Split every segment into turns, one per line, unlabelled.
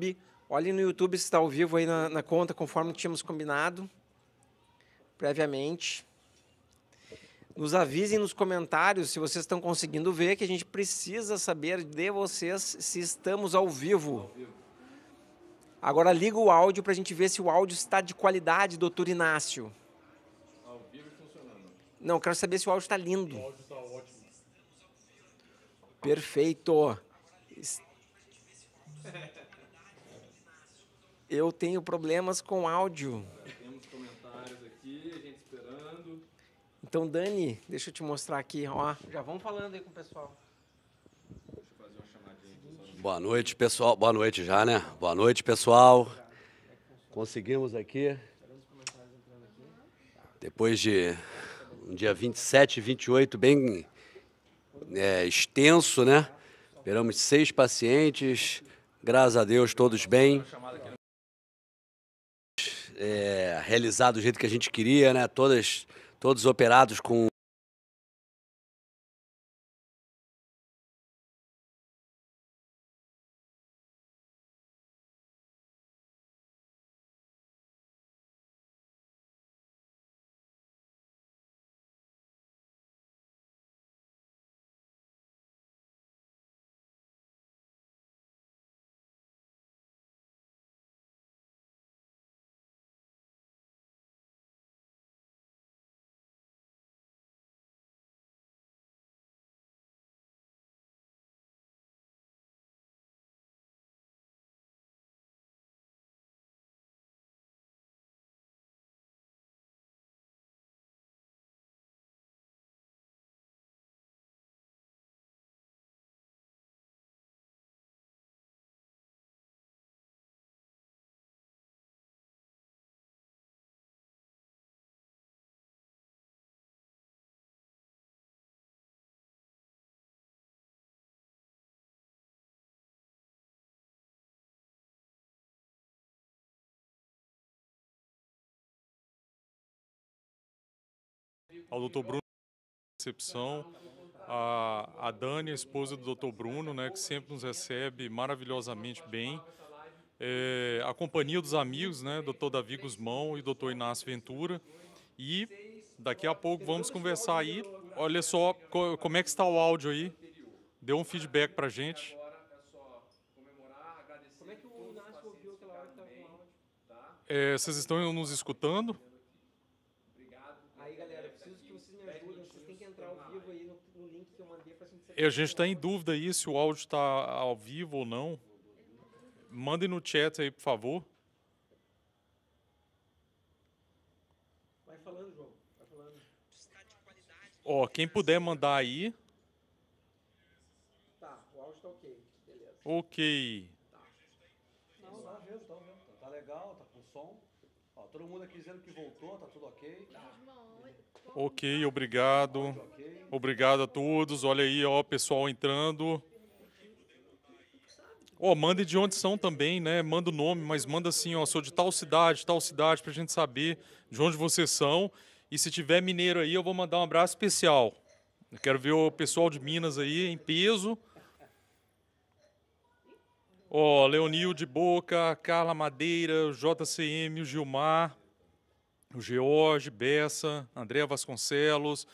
YouTube. Olhe no YouTube se está ao vivo aí na conta, conforme tínhamos combinado previamente. Nos avisem nos comentários se vocês estão conseguindo ver, que a gente precisa saber de vocês se estamos ao vivo. Agora liga o áudio para a gente ver se o áudio está de qualidade, doutor Inácio.
Ao vivo funcionando.
Não, quero saber se o áudio está lindo.
O áudio está ótimo.
Perfeito. Eu tenho problemas com áudio.
Temos comentários aqui, a gente esperando.
Então, Dani, deixa eu te mostrar aqui. Ó, já vamos falando aí com o pessoal.
Deixa eu fazer uma chamadinha aqui.
Boa noite, pessoal. Boa noite já, né? Boa noite, pessoal. Conseguimos aqui, depois de um dia 27 e 28 bem extenso, né? Esperamos 6 pacientes, graças a Deus, todos bem. Realizado do jeito que a gente queria, né? Todos operados com
ao Dr. Bruno recepção, a Dani, a esposa do Dr. Bruno, né, que sempre nos recebe maravilhosamente bem, a companhia dos amigos, né, Dr. Davi Guzmão e Dr. Inácio Ventura, e daqui a pouco vamos conversar aí. Olha só como é que está o áudio aí, dê um feedback pra gente.
Como é que o Inácio ouviu aquela hora que estava com áudio?
Vocês estão nos escutando?
Aí, galera, eu preciso que vocês me ajudem. Vocês têm que entrar ao vivo aí no link que eu mandei para a gente
A gente está em dúvida aí se o áudio está ao vivo ou não. Mandem no chat aí, por favor.
Vai falando, João. Vai falando.
Ó, quem puder mandar aí.
Tá, o áudio tá ok. Beleza.
Ok.
Não, tá vendo. Tá legal, tá com som. Ó, todo mundo aqui dizendo que voltou, tá tudo ok.
Ok, obrigado.
Ok.
Obrigado a todos. Olha aí, ó, pessoal entrando. Ó, mandem de onde são também, né? Manda o nome, mas manda assim, ó, sou de tal cidade, pra gente saber de onde vocês são. E se tiver mineiro aí, eu vou mandar um abraço especial. Eu quero ver o pessoal de Minas aí em peso. Ó, Leonil de Boca, Carla Madeira, o JCM, o Gilmar, o George, Bessa, Andréa Vasconcelos.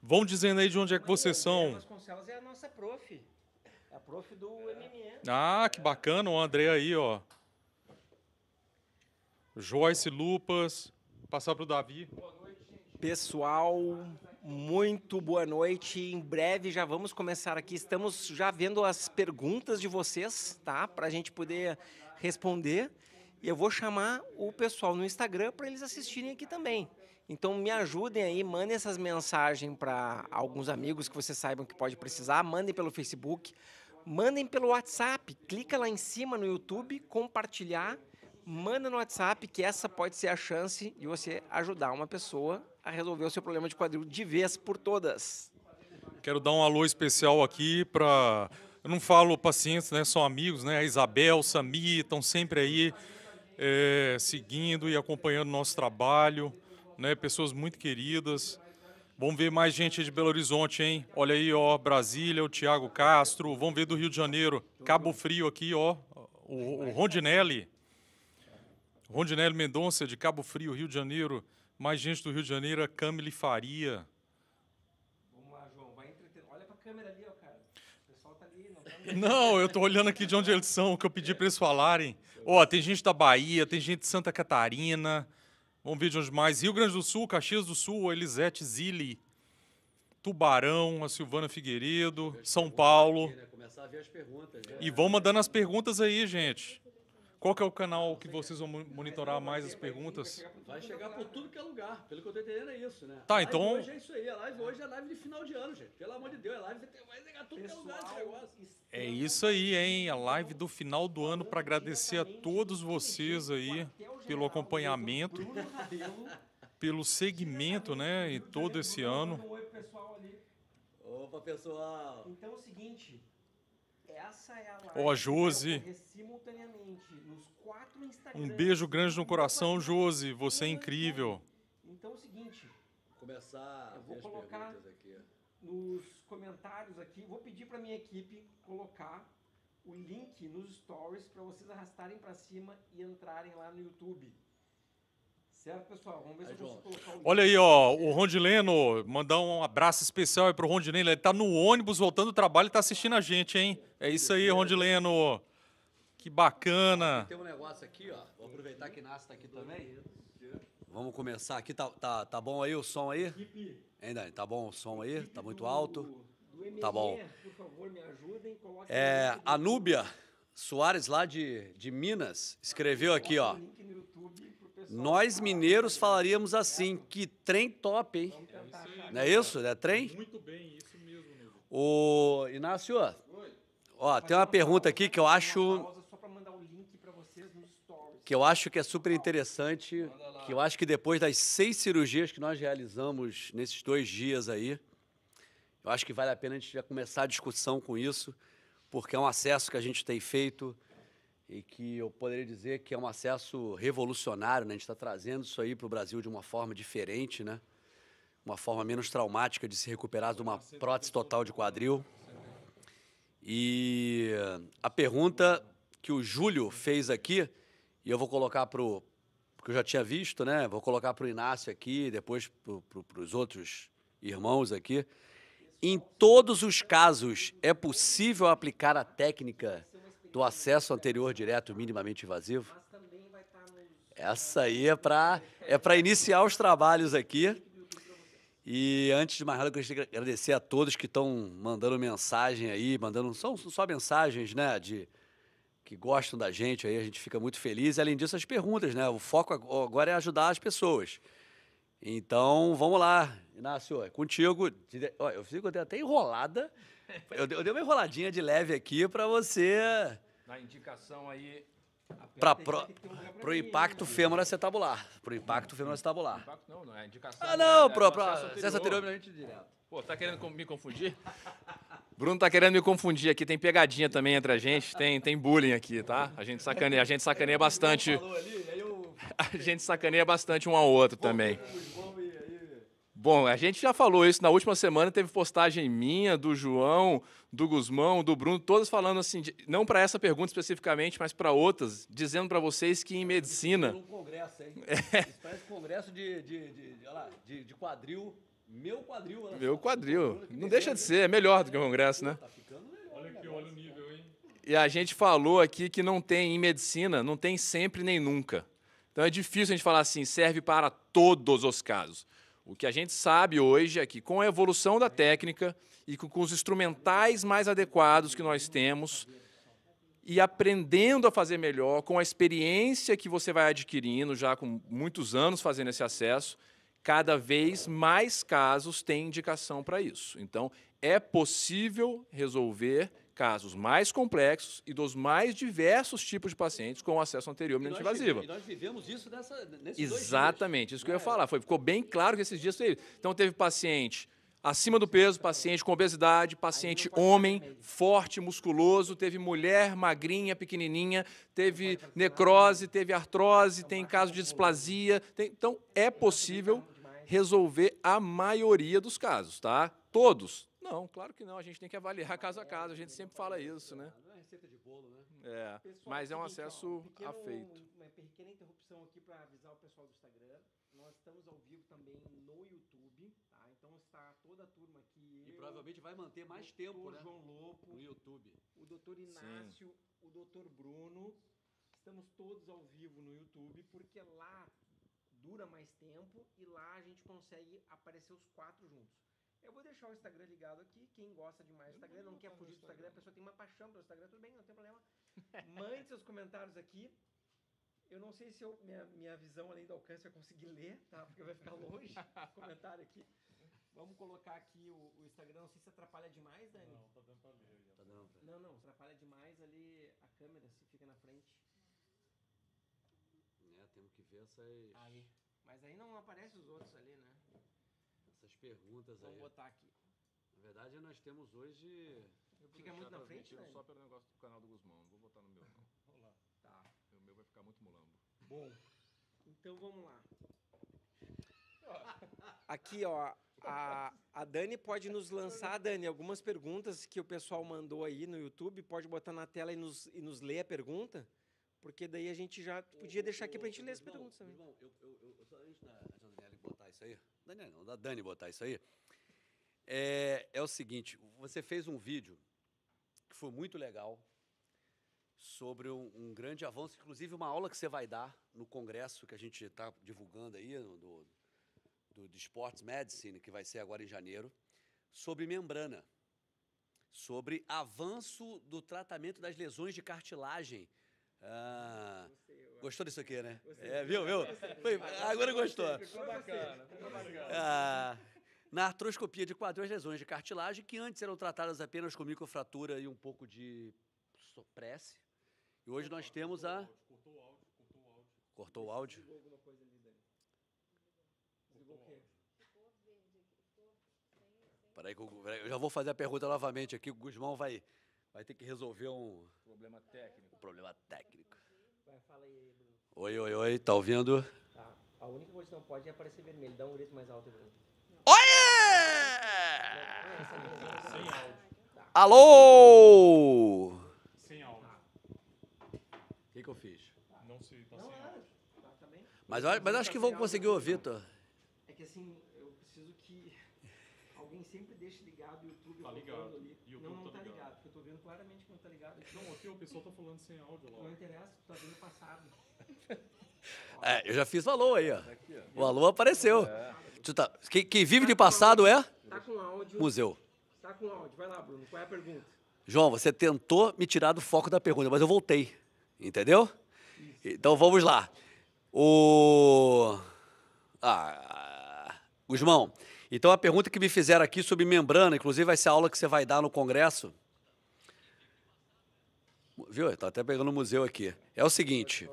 Vão dizendo aí de onde é que vocês são.
Vasconcelos é a nossa prof. É a prof do MME.
Ah, que bacana o André aí, ó. Joyce Lupas. Passar para o Davi.
Pessoal, muito boa noite. Em breve já vamos começar aqui. Estamos já vendo as perguntas de vocês, tá? Para a gente poder responder. E eu vou chamar o pessoal no Instagram para eles assistirem aqui também. Então me ajudem aí, mandem essas mensagens para alguns amigos que vocês saibam que pode precisar. Mandem pelo Facebook, mandem pelo WhatsApp. Clica lá em cima no YouTube, compartilhar. Manda no WhatsApp, que essa pode ser a chance de você ajudar uma pessoa a resolver o seu problema de quadril de vez por todas.
Quero dar um alô especial aqui para... Eu não falo pacientes, né? São amigos, né? A Isabel, Sami, estão sempre aí seguindo e acompanhando o nosso trabalho, né? Pessoas muito queridas. Vamos ver mais gente de Belo Horizonte, hein? Olha aí, ó, Brasília, o Thiago Castro. Vamos ver do Rio de Janeiro, Cabo Frio aqui, ó. O Rondinelli. Rondinelli Mendonça, de Cabo Frio, Rio de Janeiro. Mais gente do Rio de Janeiro, a Camille Faria.
Vamos lá, João, vai entreter. Olha pra câmera ali, ó, cara. O pessoal tá ali, não tá...
Não, eu tô olhando aqui de onde eles são, que eu pedi para eles falarem. Ó, tem gente da Bahia, tem gente de Santa Catarina. Vamos ver de onde mais. Rio Grande do Sul, Caxias do Sul, a Elisete Zilli. Tubarão, a Silvana Figueiredo, São Paulo.
Começar a ver as perguntas. Né?
E vão mandando as perguntas aí, gente. Qual que é o canal que vocês vão monitorar mais as perguntas?
Vai chegar por tudo que é lugar. Pelo que eu tô entendendo é isso, né?
Tá,
a live
então-
hoje é isso aí. A live hoje é live de final de ano, gente. Pelo amor de Deus, vai chegar tudo que é lugar esse negócio.
É isso aí, hein? A live do final do ano para agradecer a todos vocês aí pelo acompanhamento, pelo segmento, né? Em todo esse ano.
Oi pro pessoal ali.
Opa, pessoal.
Então é o seguinte, essa é a live
Ó, a Josi.
que vai ocorrer simultaneamente nos 4 Instagrams.
Um beijo grande no coração, Josi. Você é incrível.
Então é o seguinte,
Começar a
Eu vou
ver as
colocar-
perguntas aqui.
nos comentários aqui, vou pedir para minha equipe colocar o link nos stories para vocês arrastarem para cima e entrarem lá no YouTube. Certo, pessoal? Vamos ver se eu
João.
consigo colocar o link.
Olha aí, ó, o Rondileno, mandar um abraço especial aí pro Rondileno. Ele tá no ônibus voltando do trabalho e tá assistindo a gente, hein? É isso aí, Rondileno. Que bacana.
Tem um negócio aqui, ó. Vou aproveitar que Inácio tá aqui também. Vamos começar aqui. Tá bom aí o som aí? Ainda tá bom o som aí? Tá muito alto?
Do ME,
Tá bom.
Por favor, me ajudem. Coloquem
A Núbia Soares, lá de Minas, escreveu aqui, ó.
o link no YouTube pro pessoal.
Nós mineiros falaríamos assim, que trem top, hein?
Tentar achar.
Não é isso? É trem?
Muito bem, isso mesmo.
Ô, Inácio, ó, tem uma pergunta aqui que eu acho
Pausa só para mandar o link para vocês nos stories.
que é super interessante, que eu acho que depois das 6 cirurgias que nós realizamos nesses 2 dias aí, eu acho que vale a pena a gente já começar a discussão com isso, porque é um acesso que a gente tem feito e que eu poderia dizer que é um acesso revolucionário, né? A gente está trazendo isso aí para o Brasil de uma forma diferente, né? Uma forma menos traumática de se recuperar de uma prótese total de quadril. E a pergunta que o Júlio fez aqui, e eu vou colocar porque eu já tinha visto, né? Vou colocar para o Inácio aqui, depois para os outros irmãos aqui. Em todos os casos, é possível aplicar a técnica do acesso anterior direto minimamente invasivo?
Mas também vai estar nos
Essa aí é para iniciar os trabalhos aqui. E antes de mais nada, eu gostaria de agradecer a todos que estão mandando mensagem aí, são só mensagens, né, que gostam da gente aí, a gente fica muito feliz. E, além disso, as perguntas, né? O foco agora é ajudar as pessoas. Então, vamos lá, Inácio, é contigo. Ó, eu fico até enrolada. Eu dei uma enroladinha de leve aqui para você,
Na indicação aí,
pro impacto fêmuro-acetabular. Pro impacto fêmuro-acetabular.
não é indicação.
Ah, não,
é
pro
acesso
acesso anterior, a gente direto.
Pô, tá querendo me confundir? Bruno tá querendo me confundir aqui, tem pegadinha também entre a gente, tem bullying aqui, tá? A gente sacaneia bastante,
Falou ali, aí eu...
a gente sacaneia bastante um ao outro também. Bom, a gente já falou isso na última semana, teve postagem minha, do João, do Guzmão, do Bruno, todos falando assim, não para essa pergunta especificamente, mas para outras, dizendo para vocês que em medicina...
Um congresso, hein? Isso parece congresso olha lá, de quadril, meu quadril. Olha
Meu
só.
quadril, não deixa de ser, é melhor do que o congresso, né?
Tá ficando melhor.
Olha aqui, olha o nível, hein?
E a gente falou aqui que não tem, em medicina, não tem sempre nem nunca. Então é difícil a gente falar assim, serve para todos os casos. O que a gente sabe hoje é que com a evolução da técnica e com os instrumentais mais adequados que nós temos e aprendendo a fazer melhor, com a experiência que você vai adquirindo, já com muitos anos fazendo esse acesso, cada vez mais casos têm indicação para isso. Então, é possível resolver casos mais complexos e dos mais diversos tipos de pacientes com acesso anterior minimamente invasivo.
E nós vivemos isso nesses
Exatamente, isso que eu ia falar. Ficou bem claro que esses dias teve. Então, teve paciente acima do peso, paciente com obesidade, paciente homem, forte, musculoso, teve mulher magrinha, pequenininha, teve necrose, teve artrose, tem caso de displasia. Então, é possível resolver a maioria dos casos, tá? Todos? Não, claro que não. A gente tem que avaliar caso a caso. A gente sempre fala isso, né?
Não é receita de bolo, né?
Pessoal,
mas é um
seguinte, ó,
acesso afeito.
Uma pequena interrupção aqui para avisar o pessoal do Instagram. Nós estamos ao vivo também no YouTube, tá? Então está toda a turma aqui.
E provavelmente vai manter mais tempo, né?
João Lopo,
No YouTube.
o doutor Inácio, o doutor Bruno. Estamos todos ao vivo no YouTube, porque lá dura mais tempo e lá a gente consegue aparecer os 4 juntos. Eu vou deixar o Instagram ligado aqui. Quem gosta demais do Instagram, não quer fugir do Instagram, a pessoa tem uma paixão pelo Instagram, tudo bem, não tem problema. Mande seus comentários aqui. Eu não sei se minha visão além do alcance vai conseguir ler, tá? Porque vai ficar longe o comentário aqui. Vamos colocar aqui o Instagram. Não sei se atrapalha demais, Dani.
Não, tá dando pra ler.
Tá dando pra...
Não, atrapalha demais ali a câmera, se fica na frente.
Temos que ver essas...
Aí. Mas aí não aparece os outros ali, né?
Essas perguntas aí.
Vamos botar aqui.
Na verdade, nós temos hoje...
Fica muito na frente, né?
Só pelo negócio do canal do Guzmão. Não vou botar no meu, não.
Vamos lá.
Tá.
O meu vai ficar muito mulambo.
Bom. Então vamos lá. Aqui, ó. A Dani pode nos lançar, Dani, algumas perguntas que o pessoal mandou aí no YouTube. Pode botar na tela e nos ler a pergunta. Porque daí a gente já podia deixar aqui pra gente ler as perguntas também.
Irmão, só antes da Daniela botar isso aí, da Dani botar isso aí, é o seguinte, você fez um vídeo que foi muito legal sobre um grande avanço, inclusive uma aula que você vai dar no congresso que a gente está divulgando aí, do Sports Medicine, que vai ser agora em janeiro, sobre membrana, sobre avanço do tratamento das lesões de cartilagem. Gostou disso aqui, né? Viu? Agora gostou.
Ficou bacana.
Na artroscopia de quadril, as lesões de cartilagem, que antes eram tratadas apenas com microfratura e um pouco de prece. E hoje nós temos a...
Cortou o áudio.
Cortou o áudio?
Desligou alguma coisa ali, Dani? Desligou o quê?
Peraí, eu já vou fazer a pergunta novamente aqui. O Guzmão vai ter que resolver um
Problema técnico.
problema técnico.
Vai, fala aí, Bruno.
Oi, tá ouvindo?
Tá. A única coisa que não pode é aparecer vermelho. Dá um grito mais alto, Bruno.
Sem áudio.
Alô!
Sem áudio.
O que eu fiz?
Não sei, tá
Não,
sem áudio.
tá bem?
Mas acho que vão conseguir ouvir, tô.
É que assim, eu preciso que alguém sempre deixe ligado o YouTube.
Tá
rodando
ligado.
ali.
YouTube
Não
tá
tá
ligado.
ligado, porque eu tô vendo claramente que não tá ligado.
Não, aqui o pessoal tá falando sem áudio lá.
Não interessa, tu tá vendo passado.
Eu já fiz o alô aí, ó.
Aqui, ó.
O alô apareceu. Quem vive de passado é
Tá com áudio.
museu.
Tá com áudio. Vai lá, Bruno. Qual é a pergunta?
João, você tentou me tirar do foco da pergunta, mas eu voltei. Entendeu? Então vamos lá. Guzmão, então a pergunta que me fizeram aqui sobre membrana, inclusive vai ser a aula que você vai dar no congresso. Viu? Tá até pegando o museu aqui. É o seguinte.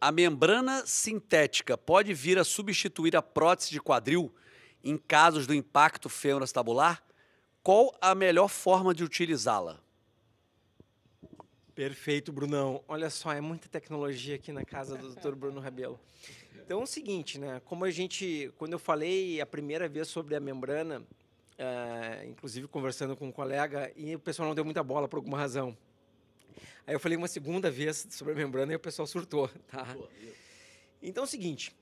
A membrana sintética pode vir a substituir a prótese de quadril em casos do impacto femoroacetabular? Qual a melhor forma de utilizá-la?
Perfeito, Brunão. Olha só, é muita tecnologia aqui na casa do Dr. Bruno Rabelo. Então é o seguinte, né? Quando eu falei a primeira vez sobre a membrana, inclusive conversando com um colega, e o pessoal não deu muita bola por alguma razão. Aí eu falei uma segunda vez sobre a membrana e o pessoal surtou, tá? Então é o seguinte,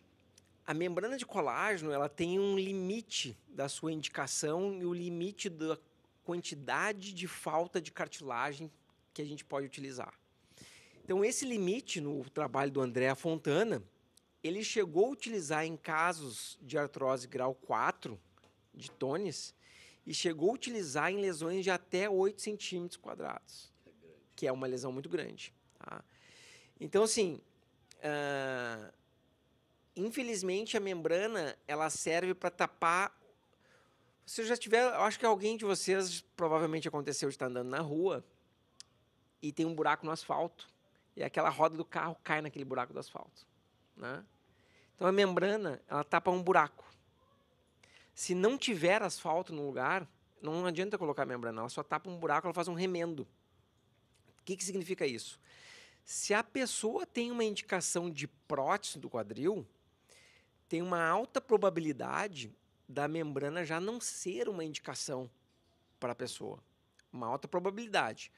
a membrana de colágeno, ela tem um limite da sua indicação e o limite da quantidade de falta de cartilagem que a gente pode utilizar. Então esse limite no trabalho do André Fontana, ele chegou a utilizar em casos de artrose grau 4 de Tones e chegou a utilizar em lesões de até 8 centímetros quadrados, que é uma lesão muito grande. Tá? Então, assim, infelizmente a membrana ela serve para tapar. Se já tiver, eu acho que alguém de vocês provavelmente aconteceu de estar andando na rua e tem um buraco no asfalto e aquela roda do carro cai naquele buraco do asfalto, né? Então a membrana ela tapa um buraco. Se não tiver asfalto no lugar, não adianta colocar a membrana, ela só tapa um buraco, ela faz um remendo. O que significa isso? Se a pessoa tem uma indicação de prótese do quadril, tem uma alta probabilidade da membrana já não ser uma indicação para a pessoa. uma alta probabilidade.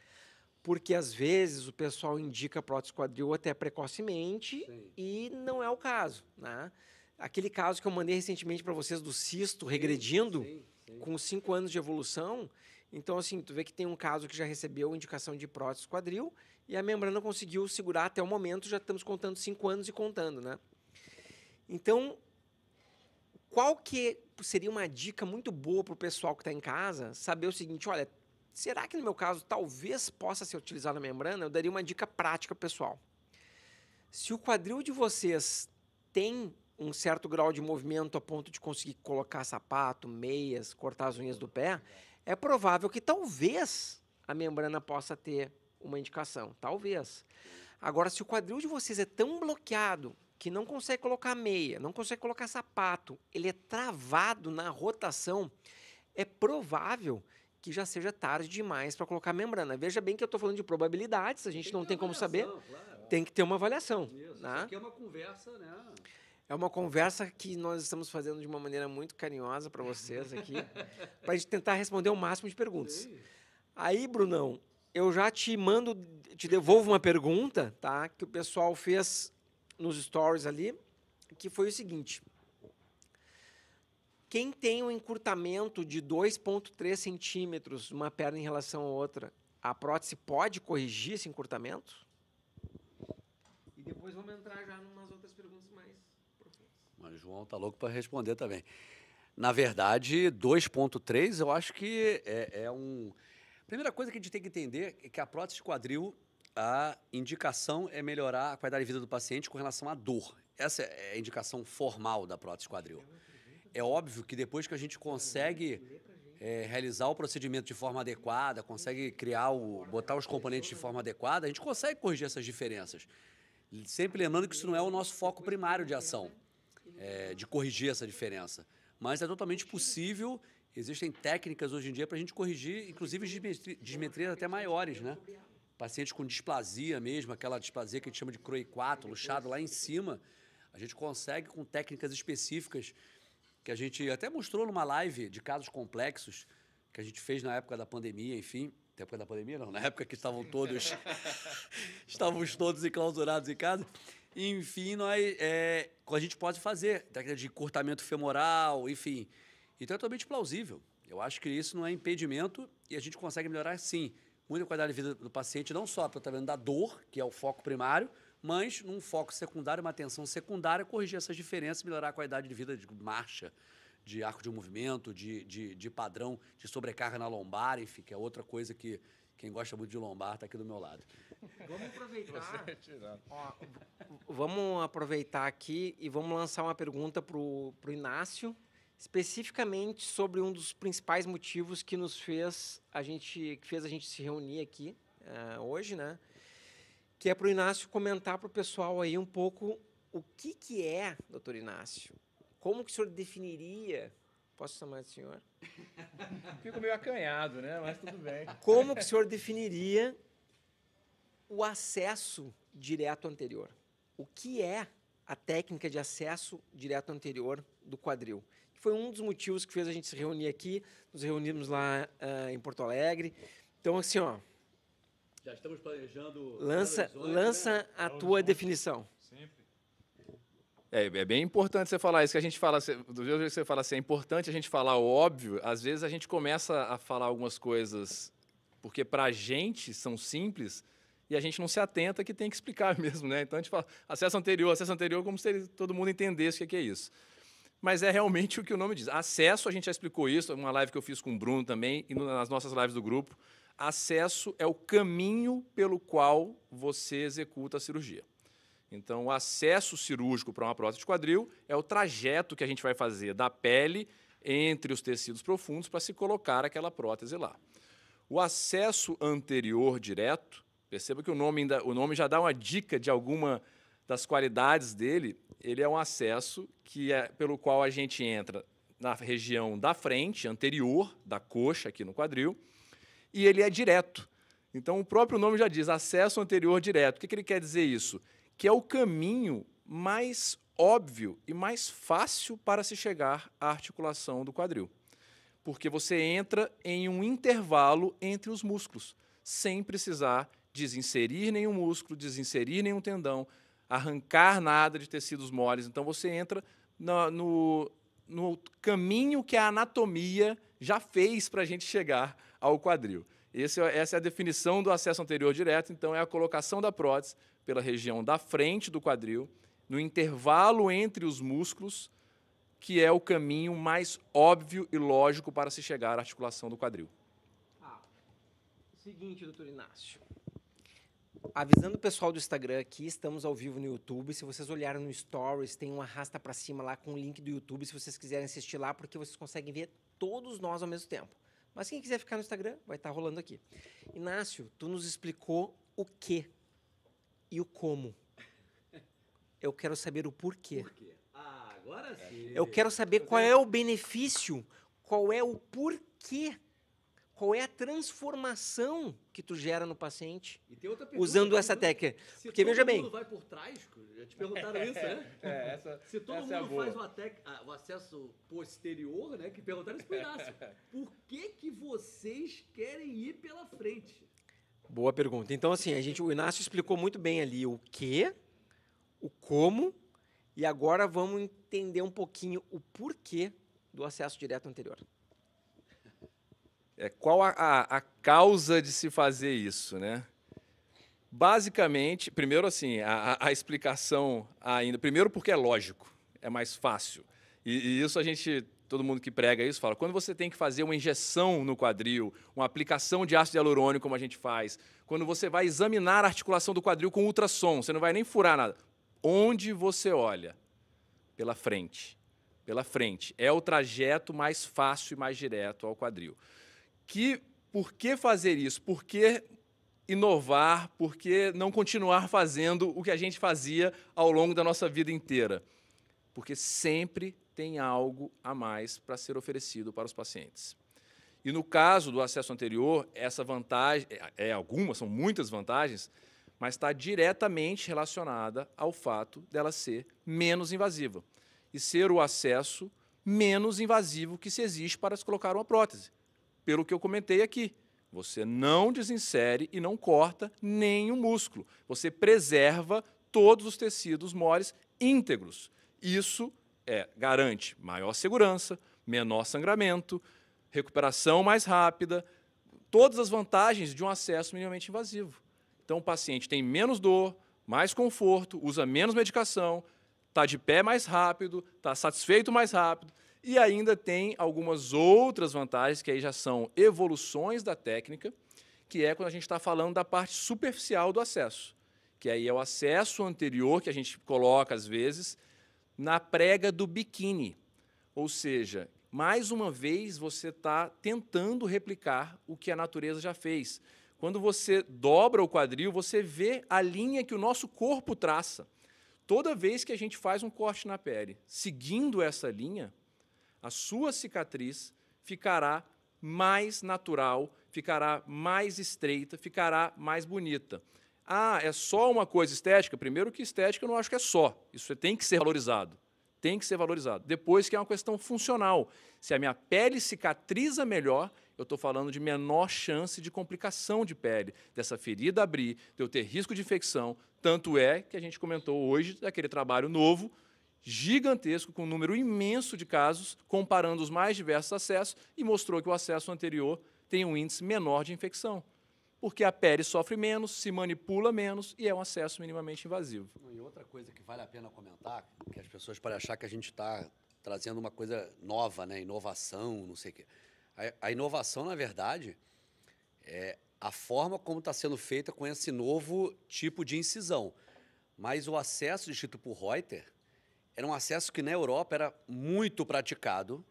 Porque, às vezes, o pessoal indica prótese quadril até precocemente e não é o caso, né? Aquele caso que eu mandei recentemente para vocês do cisto regredindo, com 5 anos de evolução, então, assim, tu vê que tem um caso que já recebeu indicação de prótese quadril e a membrana conseguiu segurar até o momento, já estamos contando 5 anos e contando, né? Então, qual que seria uma dica muito boa para o pessoal que está em casa saber o seguinte, olha, será que no meu caso talvez possa ser utilizado a membrana? Eu daria uma dica prática pessoal. Se o quadril de vocês tem um certo grau de movimento a ponto de conseguir colocar sapato, meias, cortar as unhas do pé, é provável que talvez a membrana possa ter uma indicação. Talvez. Agora, se o quadril de vocês é tão bloqueado que não consegue colocar meia, não consegue colocar sapato, ele é travado na rotação, é provável que já seja tarde demais para colocar membrana. Veja bem que eu estou falando de probabilidades, a gente não tem como saber. Claro. Tem que ter uma avaliação.
Isso,
né?
Isso aqui é uma conversa, né?
É uma conversa que nós estamos fazendo de uma maneira muito carinhosa para vocês aqui, para a gente tentar responder o máximo de perguntas. Sim. Aí, Brunão, eu já te devolvo uma pergunta, tá? Que o pessoal fez nos stories ali, que foi o seguinte. Quem tem um encurtamento de 2,3 centímetros uma perna em relação à outra, a prótese pode corrigir esse encurtamento? E depois vamos entrar já em umas outras perguntas mais profundas.
Mas o João tá louco para responder também. Na verdade, 2,3 eu acho que é um... Primeira coisa que a gente tem que entender é que a prótese de quadril, a indicação é melhorar a qualidade de vida do paciente com relação à dor. Essa é a indicação formal da prótese de quadril. É óbvio que depois que a gente consegue realizar o procedimento de forma adequada, consegue botar os componentes de forma adequada, a gente consegue corrigir essas diferenças. Sempre lembrando que isso não é o nosso foco primário de ação, de corrigir essa diferença. Mas é totalmente possível, existem técnicas hoje em dia para a gente corrigir, inclusive dismetrias até maiores, né? Pacientes com displasia mesmo, aquela displasia que a gente chama de CROI 4, luxado lá em cima, a gente consegue com técnicas específicas que a gente até mostrou numa live de casos complexos que a gente fez na época da pandemia, enfim. Na época da pandemia, não, na época que estávamos todos enclausurados em casa. Enfim, a gente pode fazer técnica de encurtamento femoral, enfim. Então é totalmente plausível. Eu acho que isso não é impedimento e a gente consegue melhorar, sim, muita qualidade de vida do paciente, não só para o tratamento da dor, que é o foco primário, mas num foco secundário, uma atenção secundária, corrigir essas diferenças, melhorar a qualidade de vida de marcha, de arco de movimento, de padrão, de sobrecarga na lombar, enfim, que é outra coisa que quem gosta muito de lombar está aqui do meu lado.
Vamos aproveitar. Vamos aproveitar aqui e vamos lançar uma pergunta para o Inácio, especificamente sobre um dos principais motivos que fez a gente se reunir aqui hoje, né? Que é para o Inácio comentar para o pessoal aí um pouco o que é, doutor Inácio, como que o senhor definiria, posso chamar de senhor?
Fico meio acanhado, né? Mas tudo bem.
Como que o senhor definiria o acesso direto anterior? O que é a técnica de acesso direto anterior do quadril? Que foi um dos motivos que fez a gente se reunir aqui, nos reunimos lá em Alegre. Então, assim, ó,
já estamos planejando...
Lança a tua definição.
Sempre.
É bem importante você falar isso, que a gente fala, do jeito que você fala assim, é importante a gente falar o óbvio, às vezes a gente começa a falar algumas coisas porque para a gente são simples e a gente não se atenta que tem que explicar mesmo, né? Então a gente fala acesso anterior, como se todo mundo entendesse o que é isso. Mas é realmente o que o nome diz. Acesso, a gente já explicou isso, uma live que eu fiz com o Bruno também e nas nossas lives do grupo. Acesso é o caminho pelo qual você executa a cirurgia. Então, o acesso cirúrgico para uma prótese de quadril é o trajeto que a gente vai fazer da pele entre os tecidos profundos para se colocar aquela prótese lá. O acesso anterior direto, perceba que o nome já dá uma dica de alguma das qualidades dele, ele é um acesso pelo qual a gente entra na região da frente, anterior, da coxa aqui no quadril, e ele é direto. Então, o próprio nome já diz, acesso anterior direto. O que ele quer dizer isso? Que é o caminho mais óbvio e mais fácil para se chegar à articulação do quadril. porque você entra em um intervalo entre os músculos, sem precisar desinserir nenhum músculo, desinserir nenhum tendão, arrancar nada de tecidos moles. Então, você entra no caminho que a anatomia já fez para a gente chegar ao quadril. Essa é a definição do acesso anterior direto. Então, é a colocação da prótese pela região da frente do quadril, no intervalo entre os músculos, que é o caminho mais óbvio e lógico para se chegar à articulação do quadril.
Seguinte, doutor Inácio. Avisando o pessoal do Instagram aqui, estamos ao vivo no YouTube. Se vocês olharem no Stories, tem um arrasta para cima lá com o link do YouTube, se vocês quiserem assistir lá, porque vocês conseguem ver todos nós ao mesmo tempo. Mas quem quiser ficar no Instagram, vai estar rolando aqui. Inácio, tu nos explicou o que e o como. Eu quero saber o porquê.
Por quê? Agora sim.
Eu quero saber qual é o benefício, qual é o porquê, qual é a transformação que tu gera no paciente
E tem outra pergunta,
usando essa técnica. Porque, veja bem...
Se todo mundo vai por trás, já te perguntaram isso, né? Se todo mundo faz o acesso posterior, né? Que perguntaram isso pro Inácio. Por que vocês querem ir pela frente?
Boa pergunta. Então, assim, o Inácio explicou muito bem ali o que, o como, e agora vamos entender um pouquinho o porquê do acesso direto anterior.
Qual a causa de se fazer isso, né? Basicamente, primeiro assim, a explicação ainda... Primeiro porque é lógico, é mais fácil. E isso todo mundo que prega isso fala, quando você tem que fazer uma injeção no quadril, uma aplicação de ácido hialurônico, como a gente faz, quando você vai examinar a articulação do quadril com ultrassom, você não vai nem furar nada. Onde você olha? Pela frente. Pela frente. É o trajeto mais fácil e mais direto ao quadril. Por que fazer isso? Por que inovar? Por que não continuar fazendo o que a gente fazia ao longo da nossa vida inteira? Porque sempre tem algo a mais para ser oferecido para os pacientes. E no caso do acesso anterior, essa vantagem, são muitas vantagens, mas está diretamente relacionada ao fato dela ser menos invasiva e ser o acesso menos invasivo que se existe para se colocar uma prótese. Pelo que eu comentei aqui, você não desinsere e não corta nenhum músculo. Você preserva todos os tecidos moles íntegros. Isso garante maior segurança, menor sangramento, recuperação mais rápida, todas as vantagens de um acesso minimamente invasivo. Então, o paciente tem menos dor, mais conforto, usa menos medicação, está de pé mais rápido, está satisfeito mais rápido, e ainda tem algumas outras vantagens, que aí já são evoluções da técnica, que é quando a gente está falando da parte superficial do acesso, que aí é o acesso anterior, que a gente coloca, às vezes, na prega do biquíni. Ou seja, mais uma vez, você está tentando replicar o que a natureza já fez. Quando você dobra o quadril, você vê a linha que o nosso corpo traça. Toda vez que a gente faz um corte na pele, seguindo essa linha, a sua cicatriz ficará mais natural, ficará mais estreita, ficará mais bonita. É só uma coisa estética? Primeiro que estética eu não acho que é só. Isso tem que ser valorizado. Tem que ser valorizado. Depois que é uma questão funcional. Se a minha pele cicatriza melhor, eu estou falando de menor chance de complicação de pele, dessa ferida abrir, de eu ter risco de infecção. Tanto é que a gente comentou hoje daquele trabalho novo, gigantesco, com um número imenso de casos, comparando os mais diversos acessos, e mostrou que o acesso anterior tem um índice menor de infecção, porque a pele sofre menos, se manipula menos e é um acesso minimamente invasivo.
E outra coisa que vale a pena comentar, que as pessoas podem achar que a gente está trazendo uma coisa nova, né? Inovação, não sei o quê. A inovação, na verdade, é a forma como está sendo feita com esse novo tipo de incisão. Mas o acesso descrito por Reuter era um acesso que na Europa era muito praticado,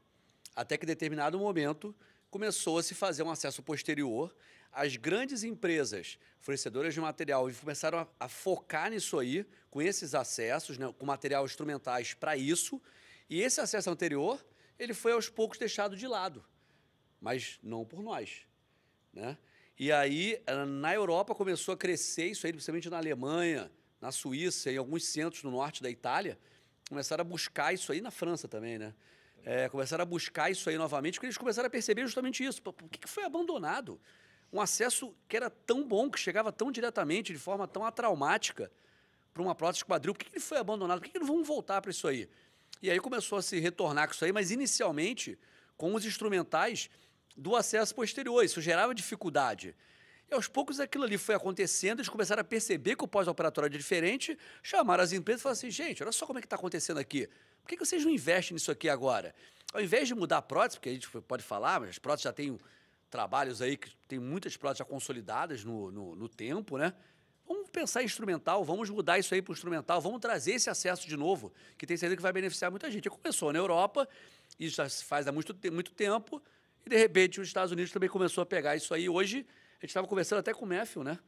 até que em determinado momento começou a se fazer um acesso posterior. As grandes empresas fornecedoras de material começaram a focar nisso aí, com esses acessos, né, com material instrumentais para isso, e esse acesso anterior ele foi aos poucos deixado de lado, mas não por nós, né? E aí, na Europa começou a crescer isso aí, principalmente na Alemanha, na Suíça e alguns centros no norte da Itália, começaram a buscar isso aí, na França também, né? começaram a buscar isso aí novamente, porque eles começaram a perceber justamente isso. Por que foi abandonado? Um acesso que era tão bom, que chegava tão diretamente, de forma tão atraumática, para uma prótese de quadril, por que ele foi abandonado? Por que não vamos voltar para isso aí? E aí começou a se retornar com isso aí, mas inicialmente com os instrumentais do acesso posterior. Isso gerava dificuldade. E aos poucos aquilo ali foi acontecendo, eles começaram a perceber que o pós-operatório era diferente, chamaram as empresas e falaram assim, gente, olha só como é que está acontecendo aqui. Por que vocês não investem nisso aqui agora? Ao invés de mudar a prótese, porque a gente pode falar, mas as próteses já têm trabalhos aí, que tem muitas próteses já consolidadas no tempo, né? Vamos pensar em instrumental, vamos mudar isso aí para o instrumental, vamos trazer esse acesso de novo, que tem certeza que vai beneficiar muita gente. E começou na Europa, isso já se faz há muito tempo, e de repente os Estados Unidos também começou a pegar isso aí. Hoje, a gente estava conversando até com o Matthew, né?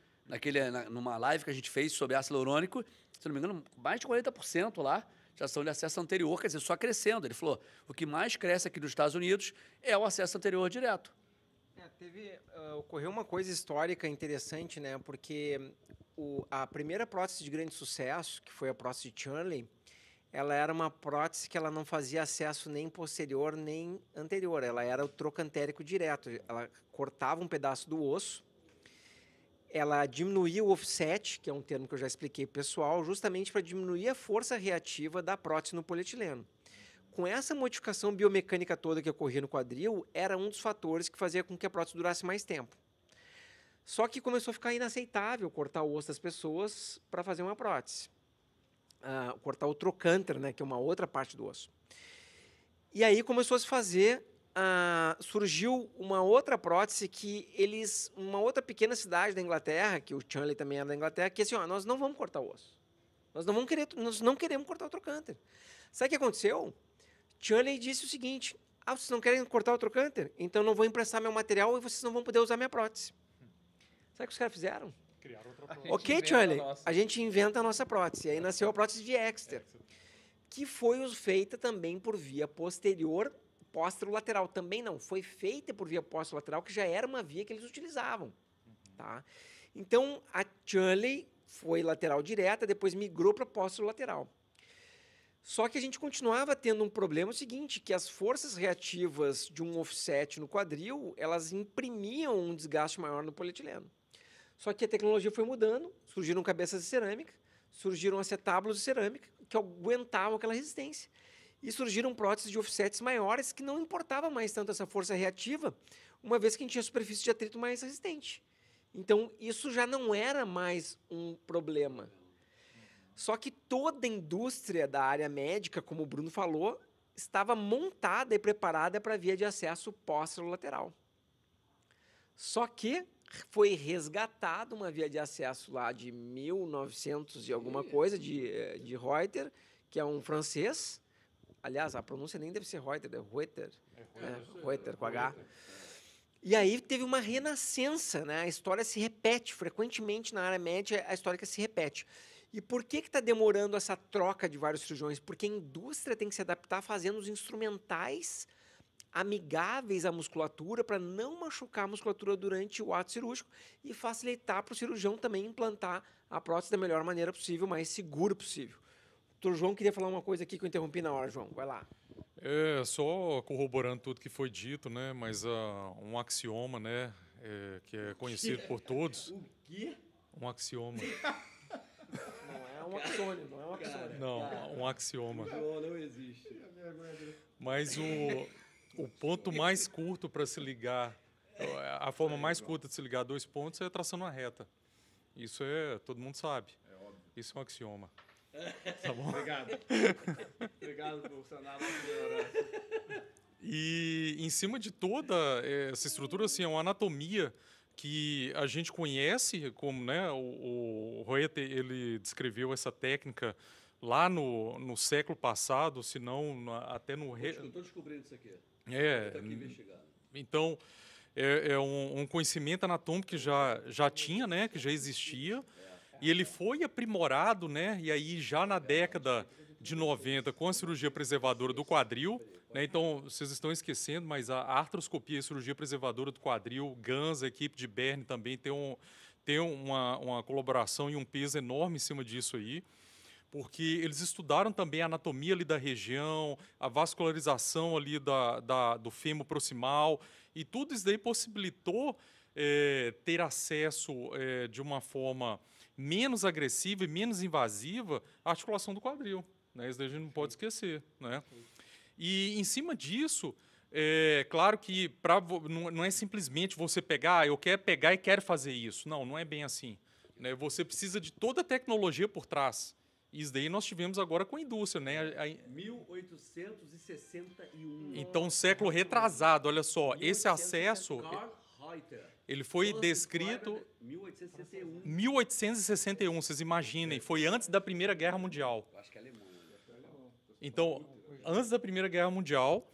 Numa live que a gente fez sobre ácido hialurônico, se não me engano, mais de 40% lá já são de acesso anterior, quer dizer, só crescendo. Ele falou, o que mais cresce aqui nos Estados Unidos é o acesso anterior direto.
Ocorreu uma coisa histórica interessante, né? Porque a primeira prótese de grande sucesso, que foi a prótese de Chunley, ela era uma prótese que ela não fazia acesso nem posterior nem anterior. Ela era o trocantérico direto. Ela cortava um pedaço do osso, ela diminuía o offset, que é um termo que eu já expliquei para o pessoal, justamente para diminuir a força reativa da prótese no polietileno. Com essa modificação biomecânica toda que ocorria no quadril, era um dos fatores que fazia com que a prótese durasse mais tempo. Só que começou a ficar inaceitável cortar o osso das pessoas para fazer uma prótese. Cortar o trocânter, né, que é uma outra parte do osso. E aí começou a se fazer, surgiu uma outra prótese que uma outra pequena cidade da Inglaterra, que o Chunley também era da Inglaterra, que assim, nós não vamos cortar o osso. Nós não queremos cortar o trocânter. Sabe o que aconteceu? Chunley disse o seguinte, vocês não querem cortar o trocânter? Então eu não vou emprestar meu material e vocês não vão poder usar minha prótese. Sabe o que os caras fizeram?
Criaram outra prótese.
Ok, Chunley, a gente inventa a nossa prótese. E aí nasceu a prótese de Exeter, que foi feita também por via posterior, posterolateral. Também não, foi feita por via posterolateral, que já era uma via que eles utilizavam. Tá? Então, a Chunley foi lateral direta, depois migrou para posterolateral. Só que a gente continuava tendo um problema o seguinte, que as forças reativas de um offset no quadril, elas imprimiam um desgaste maior no polietileno. Só que a tecnologia foi mudando, surgiram cabeças de cerâmica, surgiram acetábulos de cerâmica que aguentavam aquela resistência. E surgiram próteses de offsets maiores que não importava mais tanto essa força reativa, uma vez que a gente tinha superfície de atrito mais resistente. Então, isso já não era mais um problema. Só que toda a indústria da área médica, como o Bruno falou, estava montada e preparada para a via de acesso posterolateral. Só que foi resgatada uma via de acesso lá de 1900 e alguma coisa, de Reuter, que é um francês. Aliás, a pronúncia nem deve ser Reuter, é Reuter. Reuter, com H. E aí teve uma renascença, né? A história se repete, frequentemente na área médica, a história que se repete. E por que está demorando essa troca de vários cirurgiões? Porque a indústria tem que se adaptar fazendo os instrumentais amigáveis à musculatura para não machucar a musculatura durante o ato cirúrgico e facilitar para o cirurgião também implantar a prótese da melhor maneira possível, mais seguro possível. O doutor João queria falar uma coisa aqui que eu interrompi na hora, João. Vai lá.
Só corroborando tudo que foi dito, né? Mas um axioma, né? Que é conhecido por todos.
O quê?
Um axioma.
Não é um axônio, não é um axônio.
Não, um axioma.
Não existe.
Mas o ponto mais curto para se ligar, a forma mais curta de se ligar dois pontos é traçando uma reta. Isso todo mundo sabe. Isso é um axioma. Tá bom?
Obrigado. Obrigado por sanar a nossa ignorância.
E em cima de toda essa estrutura, assim, é uma anatomia que a gente conhece, como, né, o Reuter, ele descreveu essa técnica lá no século passado, se não até no...
Estou descobrindo isso aqui.
Então, é um conhecimento anatômico que já tinha, né, que já existia, e ele foi aprimorado, né, e aí já na década de 90, com a cirurgia preservadora do quadril, né, então vocês estão esquecendo, mas a artroscopia e cirurgia preservadora do quadril, Gans, a equipe de Bern também tem uma colaboração e um peso enorme em cima disso aí, porque eles estudaram também a anatomia ali da região, a vascularização ali do fêmur proximal, e tudo isso daí possibilitou ter acesso de uma forma menos agressiva e menos invasiva à articulação do quadril, né? Isso daí a gente não pode esquecer, né? E, em cima disso, claro que não é simplesmente você pegar, eu quero pegar e quero fazer isso. Não, não é bem assim, né? Você precisa de toda a tecnologia por trás. Isso daí nós tivemos agora com a indústria, né?
1861.
Então, século retrasado, olha só, esse acesso, ele foi descrito
1861.
1861, vocês imaginem, foi antes da Primeira Guerra Mundial.
Acho que é alemão.
Então, antes da Primeira Guerra Mundial,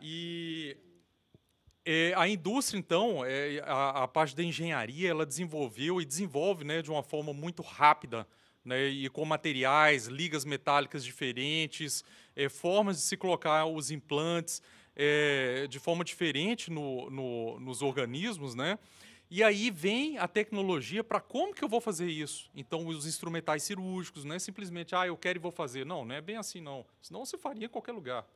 e a indústria, então, a parte da engenharia, ela desenvolveu e desenvolve, né, de uma forma muito rápida, né, e com materiais, ligas metálicas diferentes, formas de se colocar os implantes de forma diferente nos organismos, né? E aí vem a tecnologia para como que eu vou fazer isso. Então, os instrumentais cirúrgicos, não é simplesmente, eu quero e vou fazer. Não, não é bem assim, não. Senão você faria em qualquer lugar.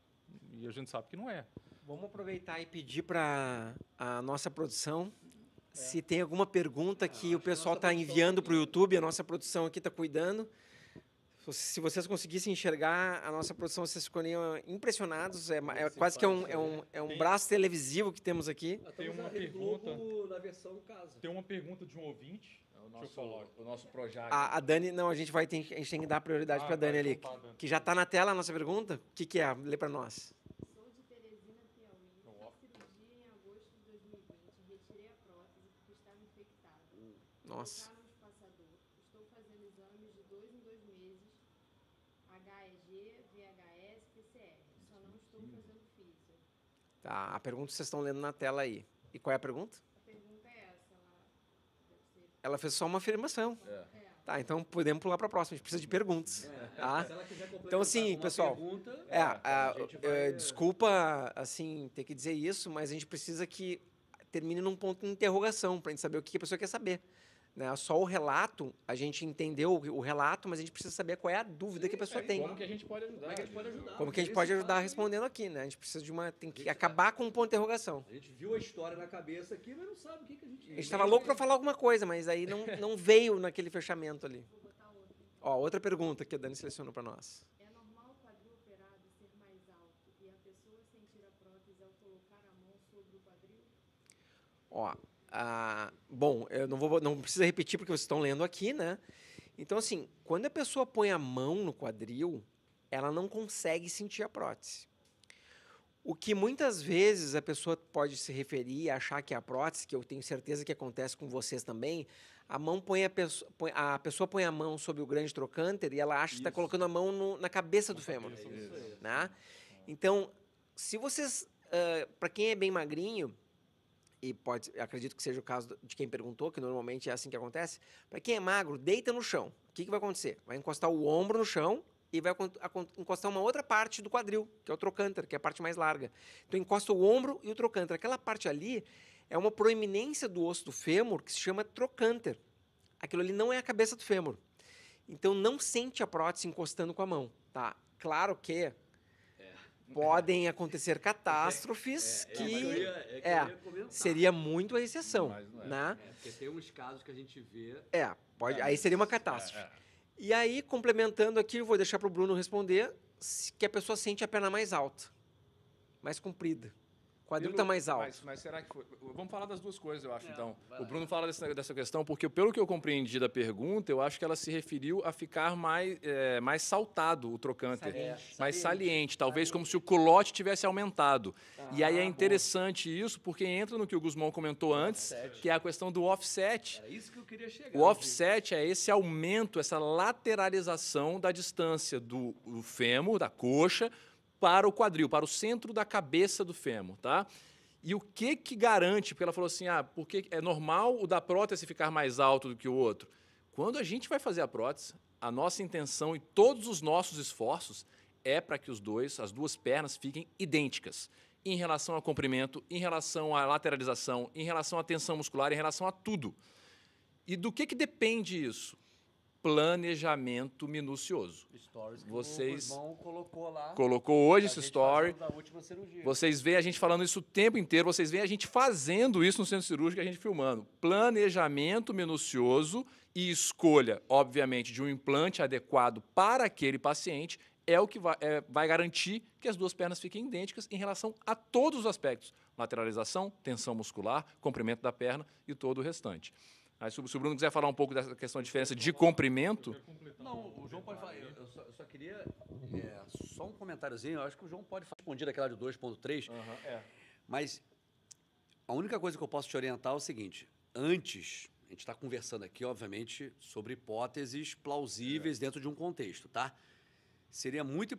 E a gente sabe que não é.
Vamos aproveitar e pedir para a nossa produção se tem alguma pergunta que o pessoal está enviando para o YouTube, a nossa produção aqui está cuidando. Se vocês conseguissem enxergar a nossa produção, vocês ficariam impressionados. Quase que é um braço televisivo que temos aqui.
Tem uma pergunta.
Na versão casa.
Tem uma pergunta de um ouvinte.
O nosso Projac.
A Dani, não, a gente tem que dar prioridade para a Dani ali.
então tá, Dani.
Que já está na tela a nossa pergunta. O que é? Lê para nós.
Sou de Teresina, Piauí. Fiz cirurgia em agosto de 2020. Retirei a prótese porque estava infectada.
Nossa.
Colocaram um espaçador. Estou fazendo exames de 2 em 2 meses. HEG, VHS, PCR. Só não estou fazendo físio.
Tá, a pergunta vocês estão lendo na tela aí. E qual é a pergunta?
A pergunta é essa. Deve ser.
Ela fez só uma afirmação.
É.
Tá, então podemos pular para a próxima. A gente precisa de perguntas. Tá?
Se ela quiser complementar
Então, assim,
com uma
pessoal,
pergunta,
a
gente vai-
desculpa, assim, ter que dizer isso, mas a gente precisa que termine num ponto de interrogação, para a gente saber o que a pessoa quer saber. Né? Só o relato, a gente entendeu o relato, mas a gente precisa saber qual é a dúvida que a pessoa tem.
Como que a gente pode ajudar?
Como é que a gente pode ajudar?
Como que a gente pode ajudar respondendo aqui, né? A gente precisa de uma... Tem que acabar com um ponto de interrogação.
A gente viu a história na cabeça aqui, mas não sabe o que a gente...
A gente estava louco para falar alguma coisa, mas aí não veio naquele fechamento ali. Ó, outra pergunta que a Dani selecionou para nós.
É normal o quadril operado ser mais alto e a pessoa sentir a prótese ao colocar a mão sobre o quadril?
Ó, bom, eu não precisa repetir porque vocês estão lendo aqui, né? Então, assim, quando a pessoa põe a mão no quadril, ela não consegue sentir a prótese. O que muitas vezes a pessoa pode se referir e achar que é a prótese, que eu tenho certeza que acontece com vocês também, a pessoa põe a mão sobre o grande trocânter e ela acha que está colocando a mão na cabeça do fêmur. Né? Então, se vocês, para quem é bem magrinho, e acredito que seja o caso de quem perguntou, que normalmente é assim que acontece, para quem é magro, deita no chão. O que vai acontecer? Vai encostar o ombro no chão e vai encostar uma outra parte do quadril, que é o trocânter, que é a parte mais larga. Então, encosta o ombro e o trocânter. Aquela parte ali é uma proeminência do osso do fêmur que se chama trocânter. Aquilo ali não é a cabeça do fêmur. Então, não sente a prótese encostando com a mão. Tá? Claro que podem acontecer catástrofes que seria muito a exceção.
Mas não é.
Né?
Porque tem uns casos que a gente vê...
Aí seria uma catástrofe. E aí, complementando aqui, eu vou deixar para o Bruno responder, que a pessoa sente a perna mais alta, mais comprida. O quadril está mais alto.
Mas será que foi? Vamos falar das duas coisas, eu acho, então. O Bruno fala dessa questão, porque pelo que eu compreendi da pergunta, eu acho que ela se referiu a ficar mais saltado o trocânter. Mais saliente, talvez como se o culote tivesse aumentado. E aí é interessante isso, porque entra no que o Guzmão comentou antes, que é a questão do offset.
É isso que eu queria chegar.
O offset é esse aumento, essa lateralização da distância do fêmur, da coxa, para o quadril, para o centro da cabeça do fêmur, tá? E o que garante? Porque ela falou assim, porque é normal o da prótese ficar mais alto do que o outro. Quando a gente vai fazer a prótese, a nossa intenção e todos os nossos esforços é para que as duas pernas fiquem idênticas em relação ao comprimento, em relação à lateralização, em relação à tensão muscular, em relação a tudo. E do que depende isso? planejamento minucioso.
Stories que
Vocês-
o João colocou lá.
Colocou hoje
a
esse
gente
story.
fazendo da última cirurgia.
Vocês veem a gente falando isso o tempo inteiro, vocês veem a gente fazendo isso no centro cirúrgico, a gente filmando. Planejamento minucioso e escolha, obviamente, de um implante adequado para aquele paciente é o que vai garantir que as duas pernas fiquem idênticas em relação a todos os aspectos. Lateralização, tensão muscular, comprimento da perna e todo o restante. Aí, se o Bruno quiser falar um pouco dessa questão de diferença de comprimento,
Não, o João pode falar. Eu só queria. Só um comentáriozinho. Eu acho que o João pode responder aquela de 2.3. Mas a única coisa que eu posso te orientar é o seguinte: antes, a gente está conversando aqui, obviamente, sobre hipóteses plausíveis dentro de um contexto, tá? É muito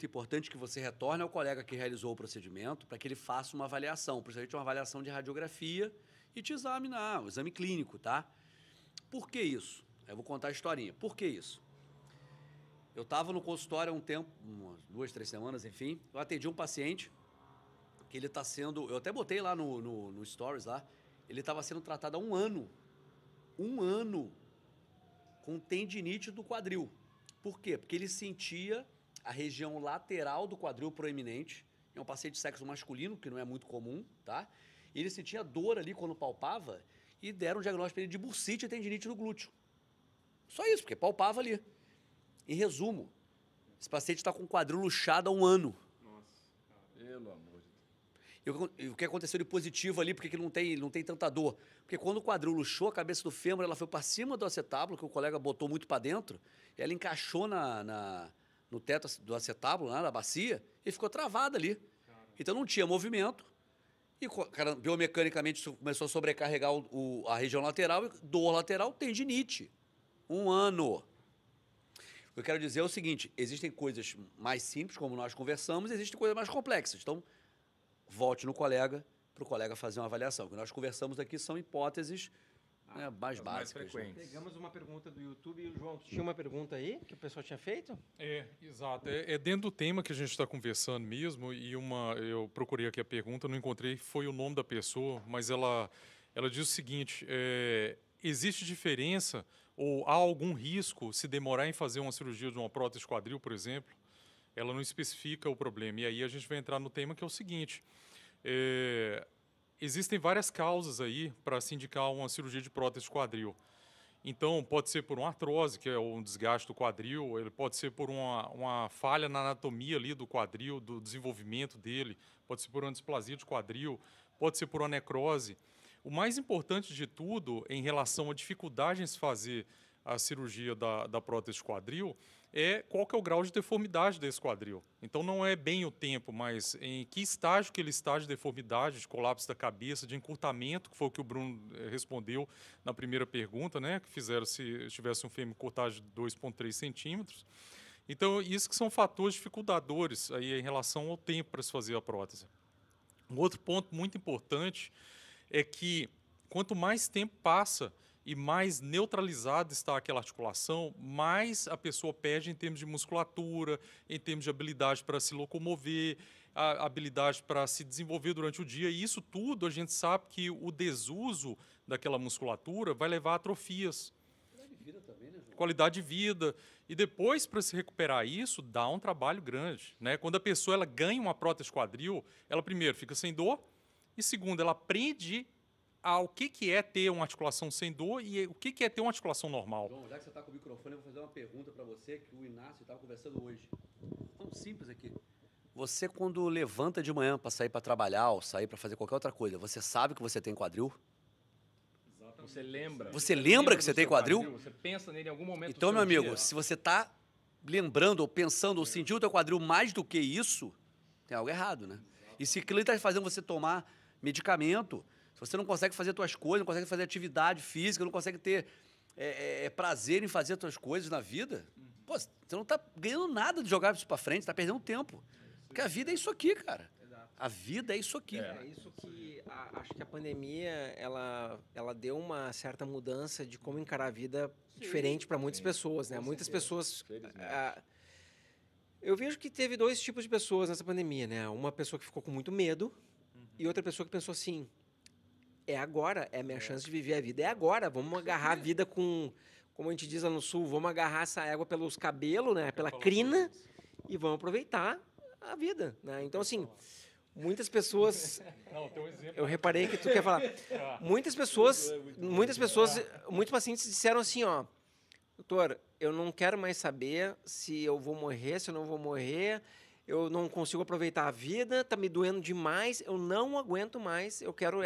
importante que você retorne ao colega que realizou o procedimento para que ele faça uma avaliação, principalmente uma avaliação de radiografia e te examinar, um exame clínico, tá? Por que isso? Eu vou contar a historinha. Por que isso? Eu estava no consultório há um tempo, umas 2, 3 semanas, enfim. Eu atendi um paciente que ele está sendo... Eu até botei lá no Stories lá. Ele estava sendo tratado há 1 ano. 1 ano com tendinite do quadril. Por quê? Porque ele sentia a região lateral do quadril proeminente. É um paciente de sexo masculino, que não é muito comum, tá? E ele sentia dor ali quando palpava e deram um diagnóstico para ele de bursite e tendinite no glúteo. Só isso, porque palpava ali. Em resumo, esse paciente está com o quadril luxado há 1 ano.
pelo amor de
E o que aconteceu de positivo ali, porque que não tem tanta dor? Porque quando o quadril luxou, a cabeça do fêmur ela foi para cima do acetábulo, que o colega botou muito para dentro, e ela encaixou no teto do acetábulo, na bacia, e ficou travada ali. Então não tinha movimento, e biomecanicamente isso começou a sobrecarregar a região lateral, e dor lateral, tendinite. 1 ano. O que eu quero dizer é o seguinte: existem coisas mais simples, como nós conversamos, e existem coisas mais complexas. Então, volte no colega, para o colega fazer uma avaliação. O que nós conversamos aqui são hipóteses mais básicas.
frequentes.
Pegamos uma pergunta do YouTube e o João, tinha uma pergunta aí que o pessoal tinha feito?
Exato. É dentro do tema que a gente está conversando mesmo, e eu procurei aqui a pergunta, não encontrei, foi o nome da pessoa, mas ela diz o seguinte: existe diferença ou há algum risco se demorar em fazer uma cirurgia de uma prótese quadril, por exemplo? Ela não especifica o problema. E aí a gente vai entrar no tema que é o seguinte: existem várias causas aí para se indicar uma cirurgia de prótese quadril. Então, pode ser por uma artrose, que é um desgaste do quadril, ele pode ser por uma falha na anatomia ali do quadril, do desenvolvimento dele, pode ser por uma displasia de quadril, pode ser por uma necrose. O mais importante de tudo, em relação à dificuldade em se fazer a cirurgia da prótese de quadril, é qual que é o grau de deformidade desse quadril. Então, não é bem o tempo, mas em que estágio que ele está de deformidade, de colapso da cabeça, de encurtamento, que foi o que o Bruno respondeu na primeira pergunta, né, que fizeram se tivesse um fêmur cortado de 2,3 centímetros. Então, isso que são fatores dificultadores aí em relação ao tempo para se fazer a prótese. Um outro ponto muito importante é que, quanto mais tempo passa e mais neutralizada está aquela articulação, mais a pessoa perde em termos de musculatura, em termos de habilidade para se locomover, a habilidade para se desenvolver durante o dia. E isso tudo a gente sabe que o desuso daquela musculatura vai levar a atrofias.
Qualidade de vida também, né, João?
Qualidade de vida. E depois, para se recuperar isso, dá um trabalho grande, né? Quando a pessoa ela ganha uma prótese quadril, ela primeiro fica sem dor, e segundo, ela aprende o que é ter uma articulação sem dor e o que é ter uma articulação normal.
João, já que você está com o microfone, eu vou fazer uma pergunta para você que o Inácio estava conversando hoje. Tão simples aqui. Você, quando levanta de manhã para sair para trabalhar ou sair para fazer qualquer outra coisa, você sabe que você tem quadril?
Você lembra?
Você lembra que você
do
tem
seu
quadril?
Você pensa nele em algum momento
Então,
do
meu
seu
amigo,
dia?
se você está lembrando ou pensando ou sentiu o teu quadril mais do que isso, tem algo errado, né? E se aquilo está fazendo você tomar medicamento, se você não consegue fazer suas coisas, não consegue fazer atividade física, não consegue ter prazer em fazer suas coisas na vida, pô, você não está ganhando nada de jogar isso para frente, está perdendo tempo. Porque a vida é isso aqui, cara. A vida é isso aqui.
É isso que acho que a pandemia ela deu uma certa mudança de como encarar a vida diferente para muitas pessoas, né? Muitas pessoas. Eu vejo que teve 2 tipos de pessoas nessa pandemia, né? Uma pessoa que ficou com muito medo e outra pessoa que pensou assim: é agora, é a minha chance de viver a vida, é agora, vamos agarrar a vida com como a gente diz lá no sul, vamos agarrar essa égua pelos cabelos, né? Pela crina e vamos aproveitar a vida, né? Então, assim, muitas pessoas...
Não, tem um exemplo.
Eu reparei que tu quer falar. Muitos pacientes disseram assim, ó, doutor, eu não quero mais saber se eu vou morrer, se eu não vou morrer, eu não consigo aproveitar a vida, tá me doendo demais, eu não aguento mais, eu quero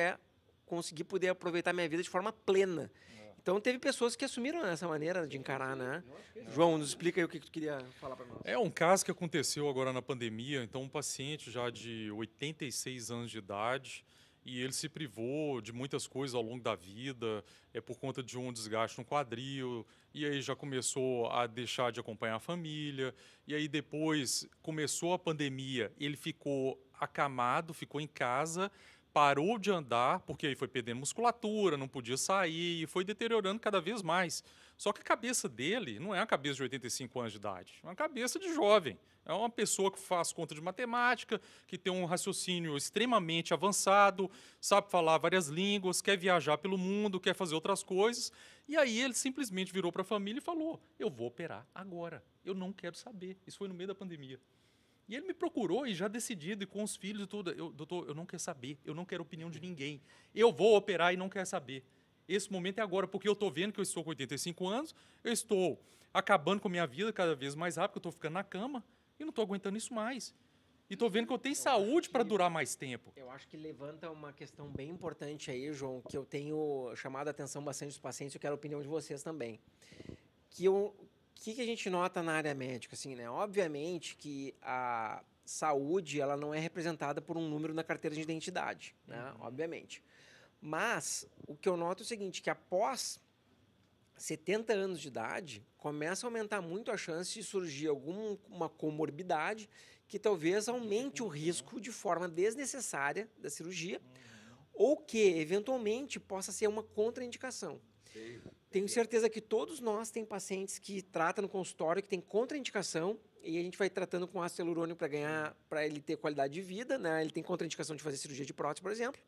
conseguir poder aproveitar minha vida de forma plena. Então, teve pessoas que assumiram essa maneira de encarar, né? João, nos explica aí o que tu queria falar para nós.
É um caso que aconteceu agora na pandemia. Então, um paciente já de 86 anos de idade, e ele se privou de muitas coisas ao longo da vida, por conta de um desgaste no quadril, e aí já começou a deixar de acompanhar a família, e aí depois começou a pandemia, ele ficou acamado, ficou em casa, parou de andar, porque aí foi perdendo musculatura, não podia sair, e foi deteriorando cada vez mais. Só que a cabeça dele não é a cabeça de 85 anos de idade, é uma cabeça de jovem. É uma pessoa que faz conta de matemática, que tem um raciocínio extremamente avançado, sabe falar várias línguas, quer viajar pelo mundo, quer fazer outras coisas. E aí ele simplesmente virou para a família e falou, eu vou operar agora, eu não quero saber. Isso foi no meio da pandemia. E ele me procurou e já decidido, e com os filhos e tudo. Doutor, eu não quero saber, eu não quero opinião de ninguém. Eu vou operar e não quero saber. Esse momento é agora, porque eu estou vendo que eu estou com 85 anos, eu estou acabando com a minha vida cada vez mais rápido, eu estou ficando na cama e não estou aguentando isso mais. E estou vendo que eu tenho saúde para durar mais tempo.
Eu acho que levanta uma questão bem importante aí, João, que eu tenho chamado a atenção bastante dos pacientes, eu quero a opinião de vocês também. O que a gente nota na área médica, assim, né? Obviamente que a saúde, ela não é representada por um número na carteira de identidade, né? Obviamente. Mas o que eu noto é o seguinte, que após 70 anos de idade, começa a aumentar muito a chance de surgir alguma comorbidade que talvez aumente o risco de forma desnecessária da cirurgia ou que, eventualmente, possa ser uma contraindicação. Sim. Tenho certeza que todos nós temos pacientes que tratam no consultório que tem contraindicação e a gente vai tratando com ácido hialurônico para ele ter qualidade de vida, né? Ele tem contraindicação de fazer cirurgia de prótese, por exemplo.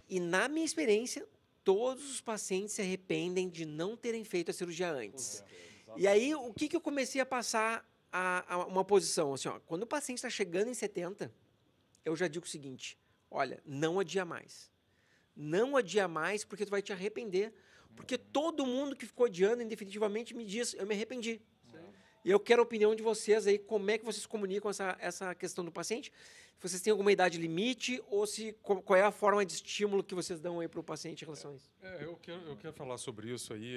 E, na minha experiência, todos os pacientes se arrependem de não terem feito a cirurgia antes. E aí, o que eu comecei a passar a uma posição? Assim, ó, quando o paciente está chegando em 70, eu já digo o seguinte, olha, não adia mais. Não adia mais porque tu vai te arrepender. Porque todo mundo que ficou adiando, definitivamente, me diz, eu me arrependi. E eu quero a opinião de vocês aí, como é que vocês comunicam essa questão do paciente? Se vocês têm alguma idade limite ou qual é a forma de estímulo que vocês dão aí para o paciente em relação a isso?
Eu quero falar sobre isso aí,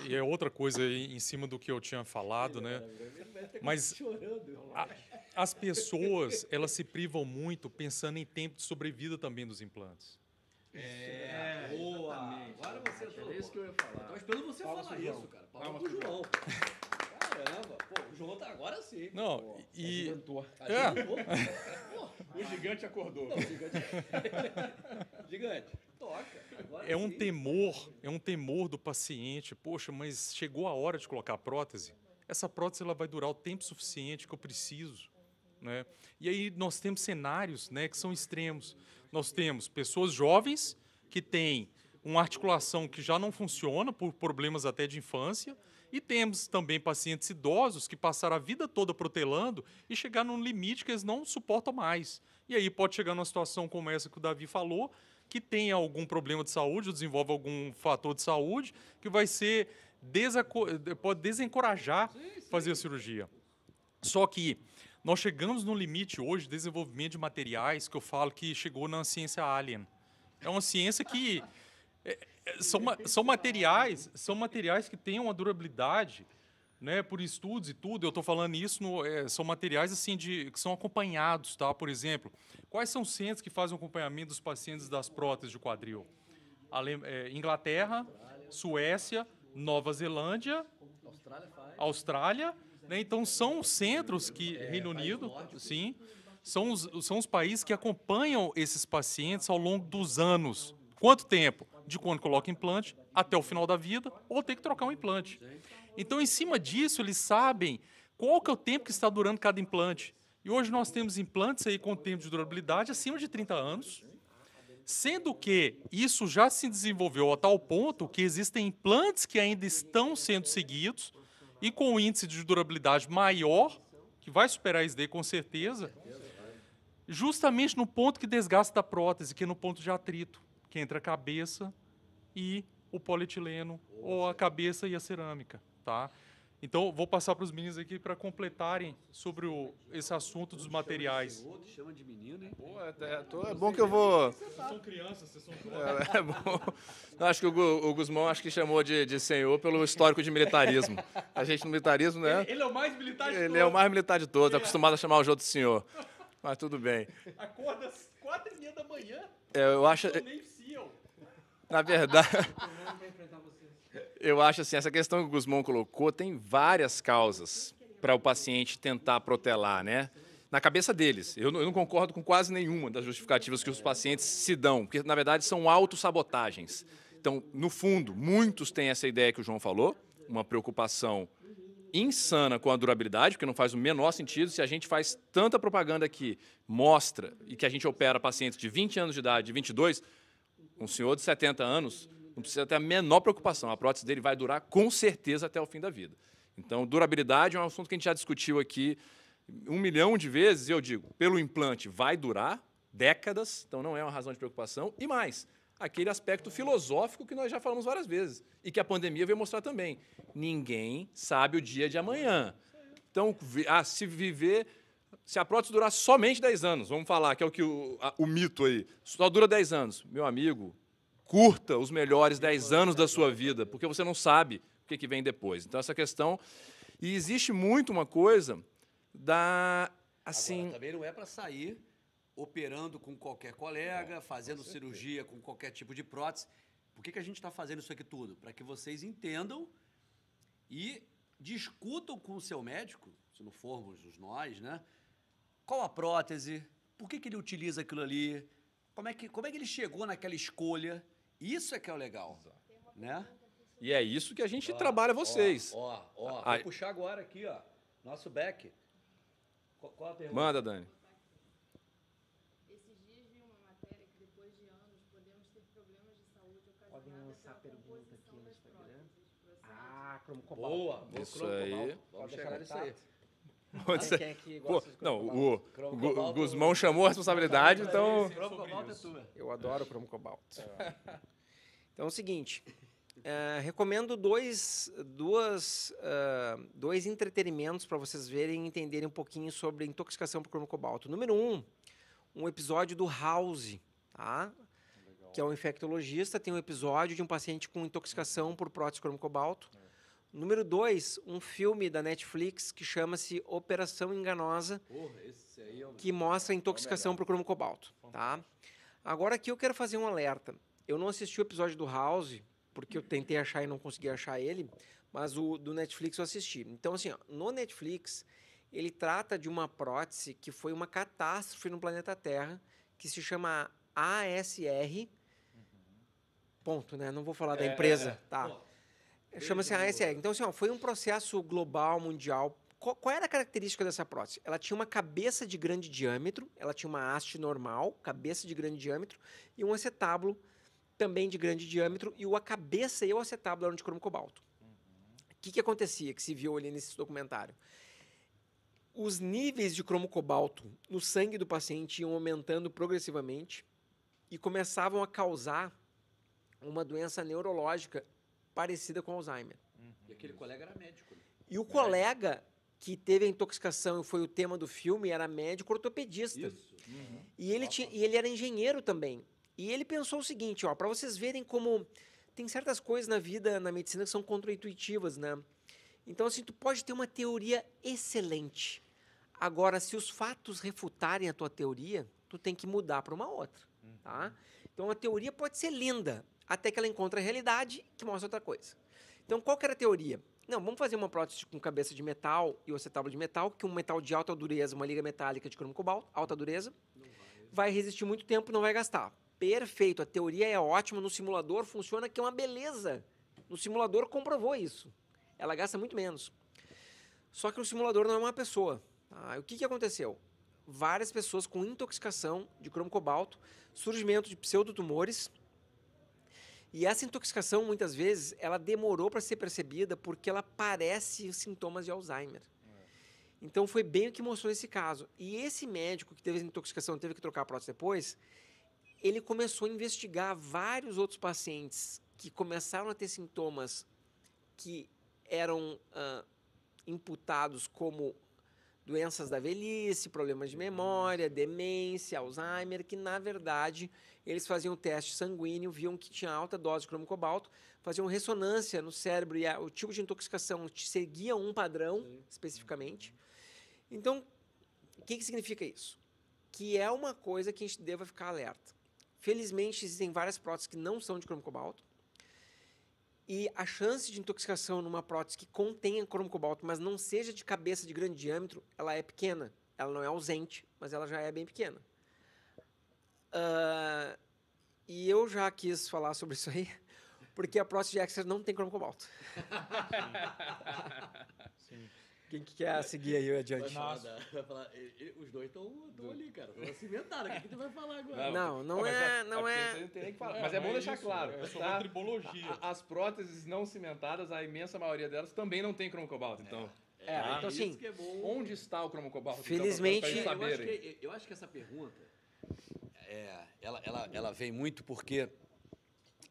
e é outra coisa aí em cima do que eu tinha falado, né? Mas as pessoas, elas se privam muito pensando em tempo de sobrevida também dos implantes.
Boa! Agora você entrou. É isso que eu ia falar. Eu tava esperando você falar isso, cara. Palma pro João. Caramba, pô, o João tá agora sim.
Não, e...
O gigante acordou.
Não, gigante, toca. Agora
é um temor do paciente. Poxa, mas chegou a hora de colocar a prótese. Essa prótese ela vai durar o tempo suficiente que eu preciso, né? E aí nós temos cenários, né, que são extremos. Nós temos pessoas jovens que têm uma articulação que já não funciona por problemas até de infância, e temos também pacientes idosos que passaram a vida toda protelando e chegaram num limite que eles não suportam mais. E aí pode chegar numa situação como essa que o Davi falou, que tenha algum problema de saúde, ou desenvolve algum fator de saúde, que vai ser pode desencorajar fazer a cirurgia. Só que nós chegamos no limite hoje de desenvolvimento de materiais que eu falo que chegou na ciência alien. É uma ciência que... São materiais que têm uma durabilidade, né, por estudos e tudo. Eu estou falando isso, são materiais assim que são acompanhados, tá? Por exemplo, quais são os centros que fazem o acompanhamento dos pacientes das próteses de quadril? Inglaterra, Suécia, Nova Zelândia, Austrália, né? Então são os centros que Reino Unido, sim, são os países que acompanham esses pacientes ao longo dos anos. Quanto tempo? De quando coloca implante até o final da vida, ou tem que trocar um implante. Então, em cima disso, eles sabem qual que é o tempo que está durando cada implante. E hoje nós temos implantes aí com tempo de durabilidade acima de 30 anos. Sendo que isso já se desenvolveu a tal ponto que existem implantes que ainda estão sendo seguidos e com um índice de durabilidade maior, que vai superar a SD com certeza, justamente no ponto que desgasta a prótese, que é no ponto de atrito, que é entre a cabeça e o polietileno, ou a cabeça e a cerâmica, tá? Então, vou passar para os meninos aqui para completarem sobre esse assunto dos materiais.
Chama de menino, hein?
Pô, é bom que eu vou...
Vocês são crianças, vocês são
É bom. Eu acho que o Guzmão acho que chamou de senhor pelo histórico de militarismo. A gente no militarismo, né?
Ele é o mais militar de todos.
Ele é o mais militar de todos, acostumado a chamar os outros de senhor. Mas tudo bem.
Acorda às 4h30 da manhã,
Eu acho...
não nem CEO.
Na verdade... Eu acho assim, essa questão que o Guzmão colocou tem várias causas para o paciente tentar protelar, né? Na cabeça deles. Eu não concordo com quase nenhuma das justificativas que os pacientes se dão, porque, na verdade, são autossabotagens. Então, no fundo, muitos têm essa ideia que o João falou, uma preocupação insana com a durabilidade, porque não faz o menor sentido. Se a gente faz tanta propaganda que mostra e que a gente opera pacientes de 20 anos de idade, de 22, um senhor de 70 anos... Não precisa ter a menor preocupação. A prótese dele vai durar com certeza até o fim da vida. Então, durabilidade é um assunto que a gente já discutiu aqui 1 milhão de vezes. E eu digo, pelo implante vai durar décadas, então não é uma razão de preocupação. E mais, aquele aspecto filosófico que nós já falamos várias vezes e que a pandemia veio mostrar também. Ninguém sabe o dia de amanhã. Então, se a prótese durar somente 10 anos, vamos falar, que é o mito aí, só dura 10 anos. Meu amigo, curta os melhores 10 anos da sua vida, porque você não sabe o que vem depois. Então, essa questão... E existe muito uma coisa da... Assim,
Agora, também não é para sair operando com qualquer colega, fazendo cirurgia com qualquer tipo de prótese. Por que a gente está fazendo isso aqui tudo? Para que vocês entendam e discutam com o seu médico, se não formos nós, né? Qual a prótese, por que ele utiliza aquilo ali, como é que ele chegou naquela escolha. Isso é que é o legal, né?
E é isso que a gente trabalha vocês.
Vou puxar agora aqui, ó, nosso back. Qual a pergunta?
Manda, Dani.
Esses dias vi uma matéria que depois de anos podemos ter problemas de saúde ocasionados pela composição das próteses.
Cromo cobalto.
Boa,
Isso
cromo
aí.
cobalto. Vamos chegar nisso aí.
Quem é que gosta de cromo cobalto?
Não, o Guzmão chamou a responsabilidade, então...
Cromo cobalto é tua.
Eu adoro cromo cobalto. Então é o seguinte, recomendo dois entretenimentos para vocês verem e entenderem um pouquinho sobre intoxicação por cromo cobalto. Número 1, episódio do House, tá? Que é um infectologista, tem um episódio de um paciente com intoxicação por prótese cromo cobalto. Número 2, um filme da Netflix que chama-se Operação Enganosa,
Esse aí é o...
que mostra a intoxicação por cromo cobalto, tá? Agora aqui eu quero fazer um alerta. Eu não assisti o episódio do House, porque eu tentei achar e não consegui achar ele, mas o do Netflix eu assisti. Então, assim, ó, no Netflix, ele trata de uma prótese que foi uma catástrofe no planeta Terra, que se chama ASR, ponto, né? Não vou falar da empresa, tá? Chama-se ASR. Então, assim, ó, foi um processo global, mundial. Qual era a característica dessa prótese? Ela tinha uma cabeça de grande diâmetro, ela tinha uma haste normal, cabeça de grande diâmetro, e um acetábulo também de grande diâmetro, e a cabeça e o acetábulo eram de cromo cobalto. O que acontecia, que se viu ali nesse documentário? Os níveis de cromo cobalto no sangue do paciente iam aumentando progressivamente e começavam a causar uma doença neurológica parecida com Alzheimer.
E aquele colega era médico. Né?
E o colega que teve a intoxicação e foi o tema do filme era médico ortopedista.
Isso.
E ele era engenheiro também. E ele pensou o seguinte, ó, para vocês verem como tem certas coisas na vida, na medicina, que são contraintuitivas, né? Então, assim, tu pode ter uma teoria excelente. Agora, se os fatos refutarem a tua teoria, tu tem que mudar para uma outra, tá? Então, a teoria pode ser linda, até que ela encontra a realidade que mostra outra coisa. Então, qual que era a teoria? Não, vamos fazer uma prótese com cabeça de metal e o acetábulo de metal, que um metal de alta dureza, uma liga metálica de cromo cobalto, alta dureza, vai resistir muito tempo, não vai gastar. Perfeito, a teoria é ótima, no simulador funciona, que é uma beleza. No simulador comprovou isso. Ela gasta muito menos. Só que o simulador não é uma pessoa. Tá? O que aconteceu? várias pessoas com intoxicação de cromo-cobalto, surgimento de pseudotumores. E essa intoxicação, muitas vezes, ela demorou para ser percebida porque ela parece os sintomas de Alzheimer. Então, foi bem o que mostrou nesse caso. E esse médico que teve a intoxicação, teve que trocar a prótese depois, ele começou a investigar vários outros pacientes que começaram a ter sintomas que eram imputados como doenças da velhice, problemas de memória, demência, Alzheimer, que, na verdade, eles faziam teste sanguíneo, viam que tinha alta dose de cromo-cobalto, faziam ressonância no cérebro e o tipo de intoxicação seguia um padrão, especificamente. Então, o que significa isso? Que é uma coisa que a gente deva ficar alerta. Felizmente, existem várias próteses que não são de cromo-cobalto, e a chance de intoxicação numa prótese que contenha cromo-cobalto, mas não seja de cabeça de grande diâmetro, ela é pequena. Ela não é ausente, mas ela já é bem pequena. E eu já quis falar sobre isso aí, porque a prótese de Exner não tem cromo-cobalto.
Sim.
Quem que quer seguir aí adiante?
Vai falar, os dois estão ali, cara. Estão cimentados. O que tu vai falar agora?
Não é.
Você tem que falar. Mas é bom deixar claro.
É sobre a tribologia.
As próteses não cimentadas, a imensa maioria delas também não tem cromo-cobalto. Então,
Então, assim,
que é bom.
onde está o cromo-cobalto?
Felizmente,
Então, pra saberem.
Eu acho que essa pergunta, ela vem muito porque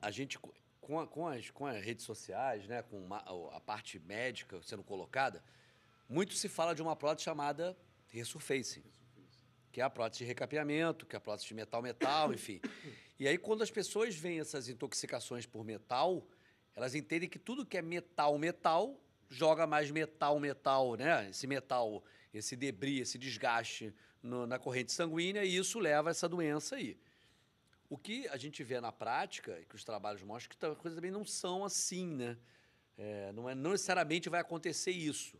a gente, com as redes sociais, né, com a parte médica sendo colocada, muito se fala de uma prótese chamada resurfacing, que é a prótese de recapeamento, que é a prótese de metal-metal, enfim. E aí, quando as pessoas veem essas intoxicações por metal, elas entendem que tudo que é metal-metal joga mais metal-metal, né? Esse metal, esse debris, esse desgaste na corrente sanguínea, e isso leva a essa doença aí. O que a gente vê na prática, que os trabalhos mostram, que as coisas também não são assim, né? Não necessariamente vai acontecer isso.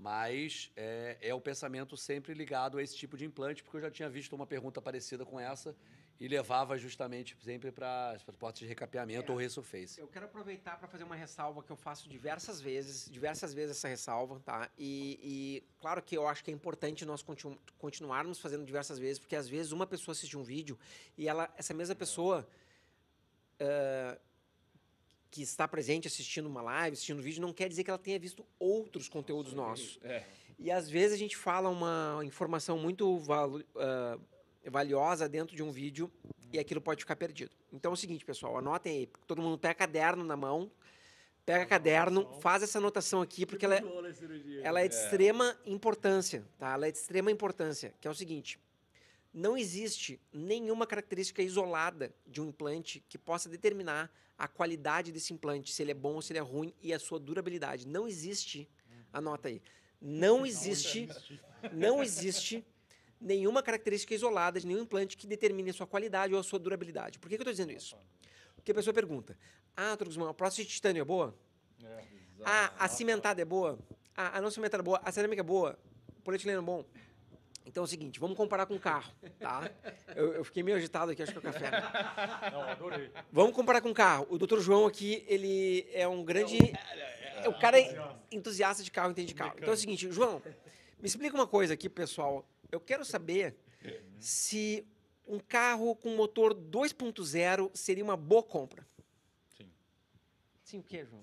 Mas é o pensamento sempre ligado a esse tipo de implante, porque eu já tinha visto uma pergunta parecida com essa e levava justamente sempre para as próteses de recapeamento ou resurface.
Eu quero aproveitar para fazer uma ressalva que eu faço diversas vezes essa ressalva, tá? E claro que eu acho que é importante nós continuarmos fazendo diversas vezes, porque às vezes uma pessoa assiste um vídeo e essa mesma pessoa que está presente assistindo uma live, assistindo um vídeo, não quer dizer que ela tenha visto outros conteúdos nossos. E às vezes a gente fala uma informação muito valiosa dentro de um vídeo e aquilo pode ficar perdido. Então é o seguinte, pessoal, anotem aí, todo mundo pega caderno na mão, pega caderno, faz essa anotação aqui, porque ela é de extrema importância, tá? Ela é de extrema importância, que é o seguinte: não existe nenhuma característica isolada de um implante que possa determinar a qualidade desse implante, se ele é bom ou se ele é ruim, e a sua durabilidade. Não existe, anota aí, não existe nenhuma característica isolada de nenhum implante que determine a sua qualidade ou a sua durabilidade. Por que eu estou dizendo isso? Porque a pessoa pergunta, Dr. Guzmão, a prótese de titânio é boa? A cimentada é boa? A não cimentada é boa? A cerâmica é boa? O polietileno é bom? Então é o seguinte, vamos comparar com o carro, tá? Eu fiquei meio agitado aqui, acho que é o café.
Não, adorei.
Vamos comparar com o carro. O Dr. João aqui, ele é um grande... O cara é entusiasta de carro, entende de carro. Então é o seguinte, João, me explica uma coisa aqui, pessoal. Eu quero saber se um carro com motor 2.0 seria uma boa compra.
Sim.
Sim, o quê, João?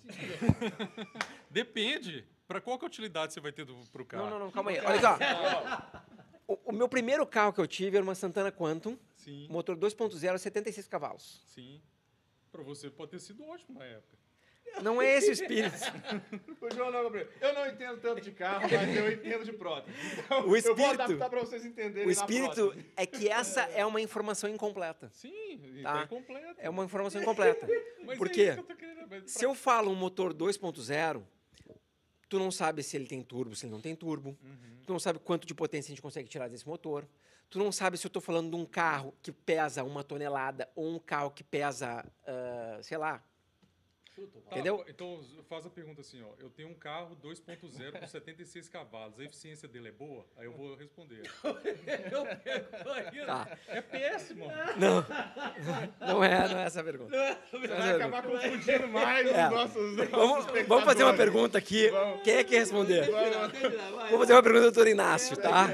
Depende. Para qual que é a utilidade você vai ter para o carro?
Não, calma aí. Olha aqui, ó. O meu primeiro carro que eu tive era uma Santana Quantum,
Sim.
motor 2.0, 76 cavalos.
Sim. Para você pode ter sido ótimo na época.
Não é esse o espírito.
O João não, Gabriel. Eu não entendo tanto de carro, mas eu entendo de prótese. Então,
O espírito,
eu vou adaptar para vocês entenderem.
O espírito é que essa é uma informação incompleta.
Sim,
Tá.
é completo.
É uma informação incompleta.
Mas
Por
é
quê?
isso que eu tô querendo, mas
Se eu falo um motor 2.0, tu não sabe se ele tem turbo, se ele não tem turbo. Tu não sabe quanto de potência a gente consegue tirar desse motor. Tu não sabe se eu estou falando de um carro que pesa 1 tonelada ou um carro que pesa, sei lá.
Tá,
Entendeu?
então faz a pergunta assim, ó. Eu tenho um carro 2.0 com 76 cavalos. A eficiência dele é boa? Aí eu vou responder.
Tá.
É péssimo.
Não é essa a pergunta.
Vai acabar confundindo mais os nossos
Vamos fazer uma pergunta aqui. Quem é que quer responder? Vou fazer uma pergunta ao doutor Inácio, tá?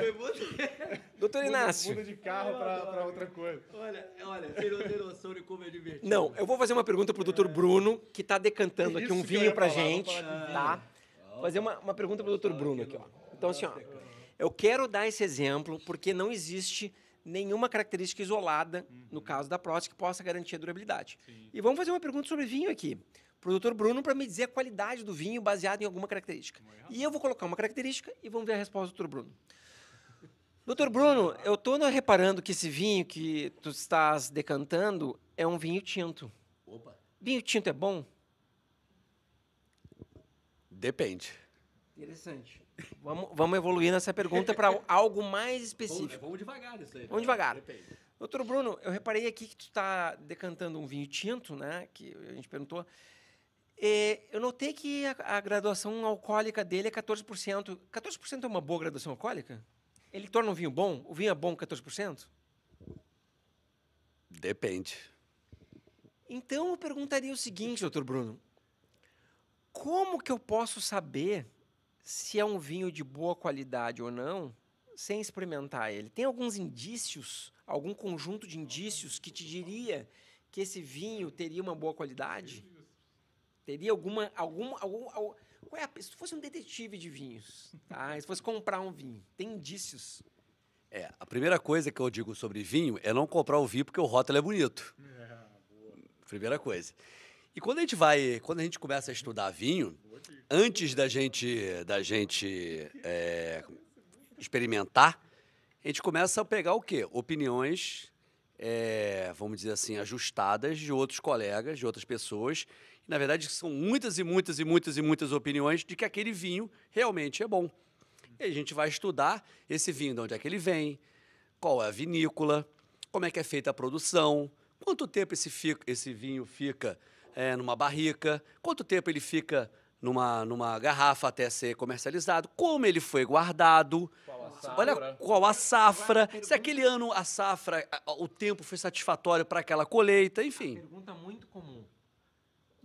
Doutor Inácio.
Muda de carro pra outra coisa.
Olha, você não tem noção de como é divertido.
Não, eu vou fazer uma pergunta pro Dr. Bruno, que está decantando aqui
Isso
um
que eu
vinho
ia
pra
falar,
gente,
vamos falar de
tá? Fazer uma pergunta pro Dr. Bruno aqui, ó. Então, assim, ó, eu quero dar esse exemplo porque não existe nenhuma característica isolada, no caso da prótese, que possa garantir a durabilidade. E vamos fazer uma pergunta sobre vinho aqui, pro Dr. Bruno, para me dizer a qualidade do vinho baseado em alguma característica. E eu vou colocar uma característica e vamos ver a resposta do Dr. Bruno. Doutor Bruno, eu estou reparando que esse vinho que tu estás decantando é um vinho tinto.
Opa.
Vinho tinto é bom?
Depende.
Interessante. Vamos evoluir nessa pergunta para algo mais específico.
Vamos devagar nisso aí.
Vamos devagar.
Depende.
Doutor Bruno, eu reparei aqui que tu está decantando um vinho tinto, né? Que a gente perguntou. Eu notei que a graduação alcoólica dele é 14%. 14% é uma boa graduação alcoólica? Ele torna um vinho bom? O vinho é bom 14%?
Depende.
Então, eu perguntaria o seguinte, doutor Bruno. Como que eu posso saber se é um vinho de boa qualidade ou não, sem experimentar ele? Tem alguns indícios, algum conjunto de indícios que te diria que esse vinho teria uma boa qualidade? Teria se tu fosse um detetive de vinhos, tá? Se fosse comprar um vinho, tem indícios?
A primeira coisa que eu digo sobre vinho é não comprar o vinho porque o rótulo é bonito. Primeira coisa. E quando a gente começa a estudar vinho, antes da gente experimentar, a gente começa a pegar o quê? Opiniões, vamos dizer assim, ajustadas de outros colegas, de outras pessoas. E, na verdade, são muitas e muitas e muitas e muitas opiniões de que aquele vinho realmente é bom. E a gente vai estudar esse vinho, de onde é que ele vem, qual é a vinícola, como é que é feita a produção, quanto tempo esse vinho fica numa barrica, quanto tempo ele fica numa garrafa até ser comercializado, como ele foi guardado, olha qual a safra, se aquele ano a safra, o tempo foi satisfatório para aquela colheita, enfim.
Pergunta muito comum.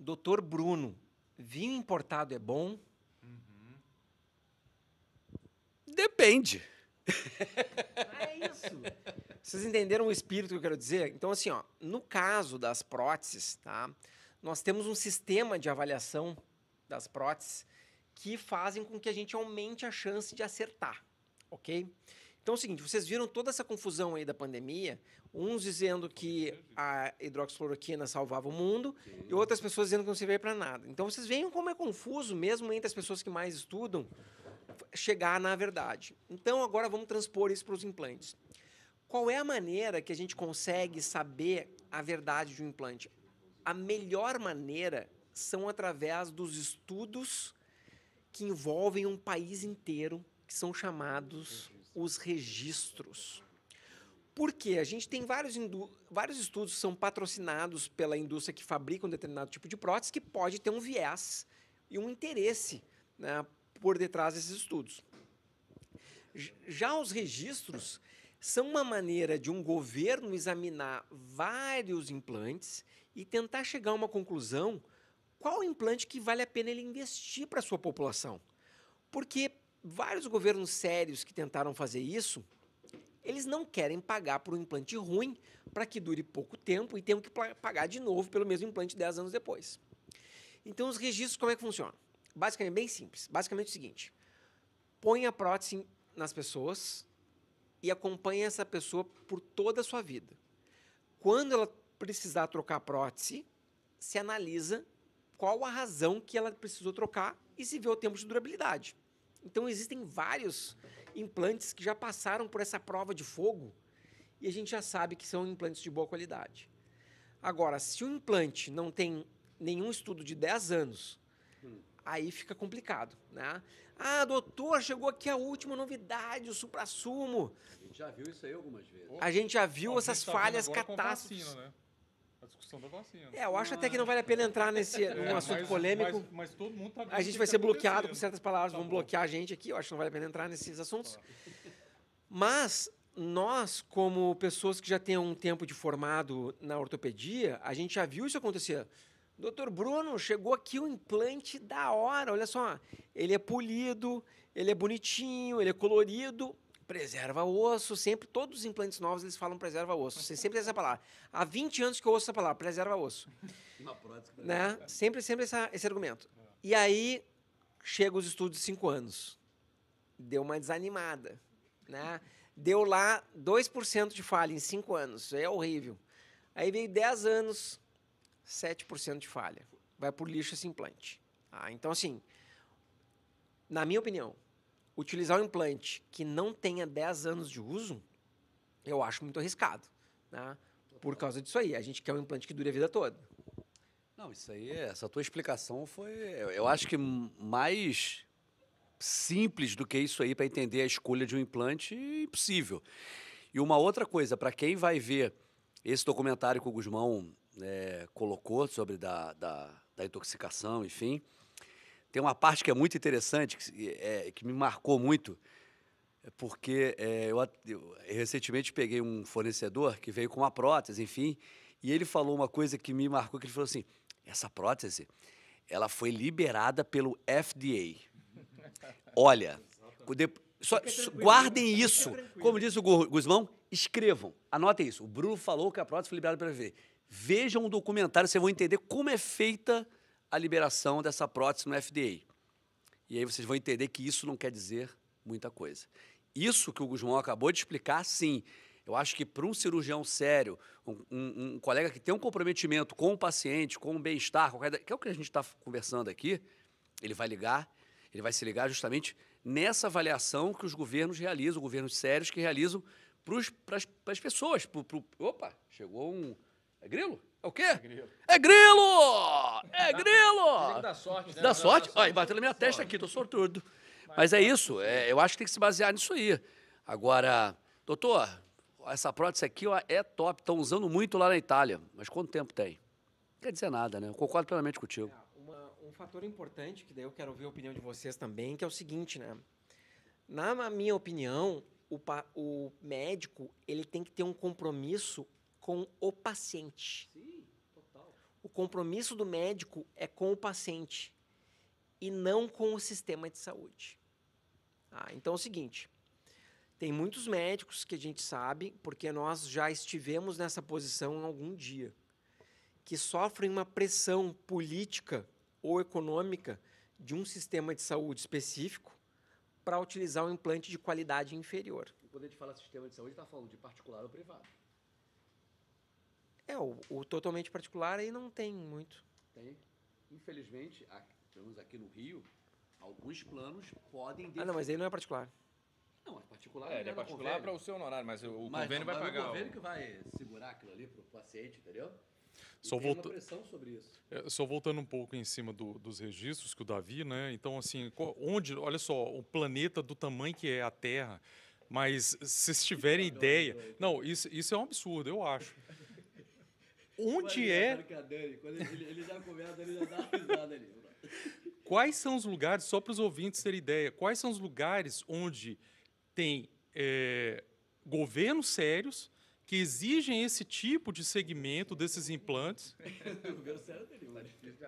Doutor Bruno, vinho importado é bom?
Depende.
É isso. Vocês entenderam o espírito que eu quero dizer? Então, assim, ó, no caso das próteses, tá, nós temos um sistema de avaliação das próteses que fazem com que a gente aumente a chance de acertar, ok? Então é o seguinte, vocês viram toda essa confusão aí da pandemia, uns dizendo que a hidroxicloroquina salvava o mundo e outras pessoas dizendo que não servia para nada. Então vocês veem como é confuso, mesmo entre as pessoas que mais estudam, chegar na verdade. Então agora vamos transpor isso para os implantes. Qual é a maneira que a gente consegue saber a verdade de um implante? A melhor maneira são através dos estudos que envolvem um país inteiro, que são chamados os registros. Por quê? A gente tem vários estudos que são patrocinados pela indústria que fabrica um determinado tipo de prótese que pode ter um viés e um interesse, né, por detrás desses estudos. Já os registros são uma maneira de um governo examinar vários implantes e tentar chegar a uma conclusão qual implante que vale a pena ele investir para a sua população. Porque vários governos sérios que tentaram fazer isso, eles não querem pagar por um implante ruim para que dure pouco tempo e tenham que pagar de novo pelo mesmo implante 10 anos depois. Então, os registros, como é que funcionam? Basicamente, bem simples. Basicamente é o seguinte, põe a prótese nas pessoas e acompanha essa pessoa por toda a sua vida. Quando ela precisar trocar a prótese, se analisa qual a razão que ela precisou trocar e se vê o tempo de durabilidade. Então, existem vários implantes que já passaram por essa prova de fogo e a gente já sabe que são implantes de boa qualidade. Agora, se o implante não tem nenhum estudo de 10 anos, aí fica complicado, né? Ah, doutor, chegou aqui a última novidade, o suprassumo.
A gente já viu isso aí algumas vezes.
A gente já viu
Ó,
essas
a gente tá
falhas,
vendo agora com
catástrofes.
vacina, né? A discussão da vacina.
Eu acho até que não vale a pena entrar num assunto polêmico.
Mas todo mundo tá vendo
A gente
o que
vai
tá
ser bloqueado por
acontecendo.
certas palavras,
Tá
vão
bom.
bloquear a gente aqui, eu acho que não vale a pena entrar nesses assuntos. Mas nós, como pessoas que já têm um tempo de formado na ortopedia, a gente já viu isso acontecer. Doutor Bruno, chegou aqui um implante da hora, olha só, ele é polido, ele é bonitinho, ele é colorido. preserva osso, sempre, todos os implantes novos eles falam preserva osso. Você sempre tem essa palavra. Há 20 anos que eu ouço essa palavra, preserva osso.
Uma prótese.
Né? Sempre esse argumento. E aí, chega os estudos de 5 anos. Deu uma desanimada. Né? Deu lá 2% de falha em 5 anos. Isso é horrível. Aí veio 10 anos, 7% de falha. Vai por lixo esse implante. Então, assim, na minha opinião, utilizar um implante que não tenha 10 anos de uso, eu acho muito arriscado. Né? Por causa disso aí. A gente quer um implante que dure a vida toda.
Não, isso aí, essa tua explicação foi, eu acho que mais simples do que isso aí para entender a escolha de um implante, impossível. E uma outra coisa, para quem vai ver esse documentário que o Gusmão colocou sobre da intoxicação, enfim, tem uma parte que é muito interessante, que me marcou muito, porque eu recentemente peguei um fornecedor que veio com uma prótese, enfim, e ele falou uma coisa que me marcou, que ele falou assim, essa prótese, ela foi liberada pelo FDA. Olha, guardem isso. Como disse o Gusmão, escrevam, anotem isso. O Bruno falou que a prótese foi liberada pelo FDA. Vejam o documentário, vocês vão entender como é feita a liberação dessa prótese no FDA. E aí vocês vão entender que isso não quer dizer muita coisa. Isso que o Gusmão acabou de explicar, sim. Eu acho que para um cirurgião sério, um colega que tem um comprometimento com o paciente, com o bem-estar, que é o que a gente está conversando aqui, ele vai se ligar justamente nessa avaliação que os governos realizam, governos sérios que realizam para as pessoas. Opa, chegou um... É grilo? É o quê? É grilo! É grilo! É grilo!
Dá sorte, né?
Dá sorte? Olha, bateu na minha testa aqui, tô sortudo. Mas é isso, eu acho que tem que se basear nisso aí. Agora, doutor, essa prótese aqui ó, é top, estão usando muito lá na Itália. Mas quanto tempo tem? Não quer dizer nada, né? Eu concordo plenamente contigo.
Um fator importante, que daí eu quero ouvir a opinião de vocês também, que é o seguinte, né? Na minha opinião, o médico ele tem que ter um compromisso com o paciente.
Sim, total.
O compromisso do médico é com o paciente e não com o sistema de saúde. Então é o seguinte, tem muitos médicos que a gente sabe, porque nós já estivemos nessa posição em algum dia, que sofrem uma pressão política ou econômica de um sistema de saúde específico para utilizar um implante de qualidade inferior.
E quando a gente fala sistema de saúde, está falando de particular ou privado?
O totalmente particular aí não tem muito.
Tem. Infelizmente, temos aqui no Rio, alguns planos podem...
Não, mas aí não é particular.
Não, é particular.
Ele é particular para o seu honorário, mas o convênio vai pagar.
O convênio que vai segurar aquilo ali para o paciente, entendeu?
Só
tem uma pressão sobre isso.
Só voltando um pouco em cima dos registros que o Davi, né? Então, assim, olha só, o planeta do tamanho que é a Terra, mas se vocês tiverem ideia... Não, isso é um absurdo, eu acho. Onde é...
Quando ele já começa, ele já dá uma risada ali.
Quais são os lugares, só para os ouvintes terem ideia, quais são os lugares onde tem governos sérios que exigem esse tipo de segmento desses implantes?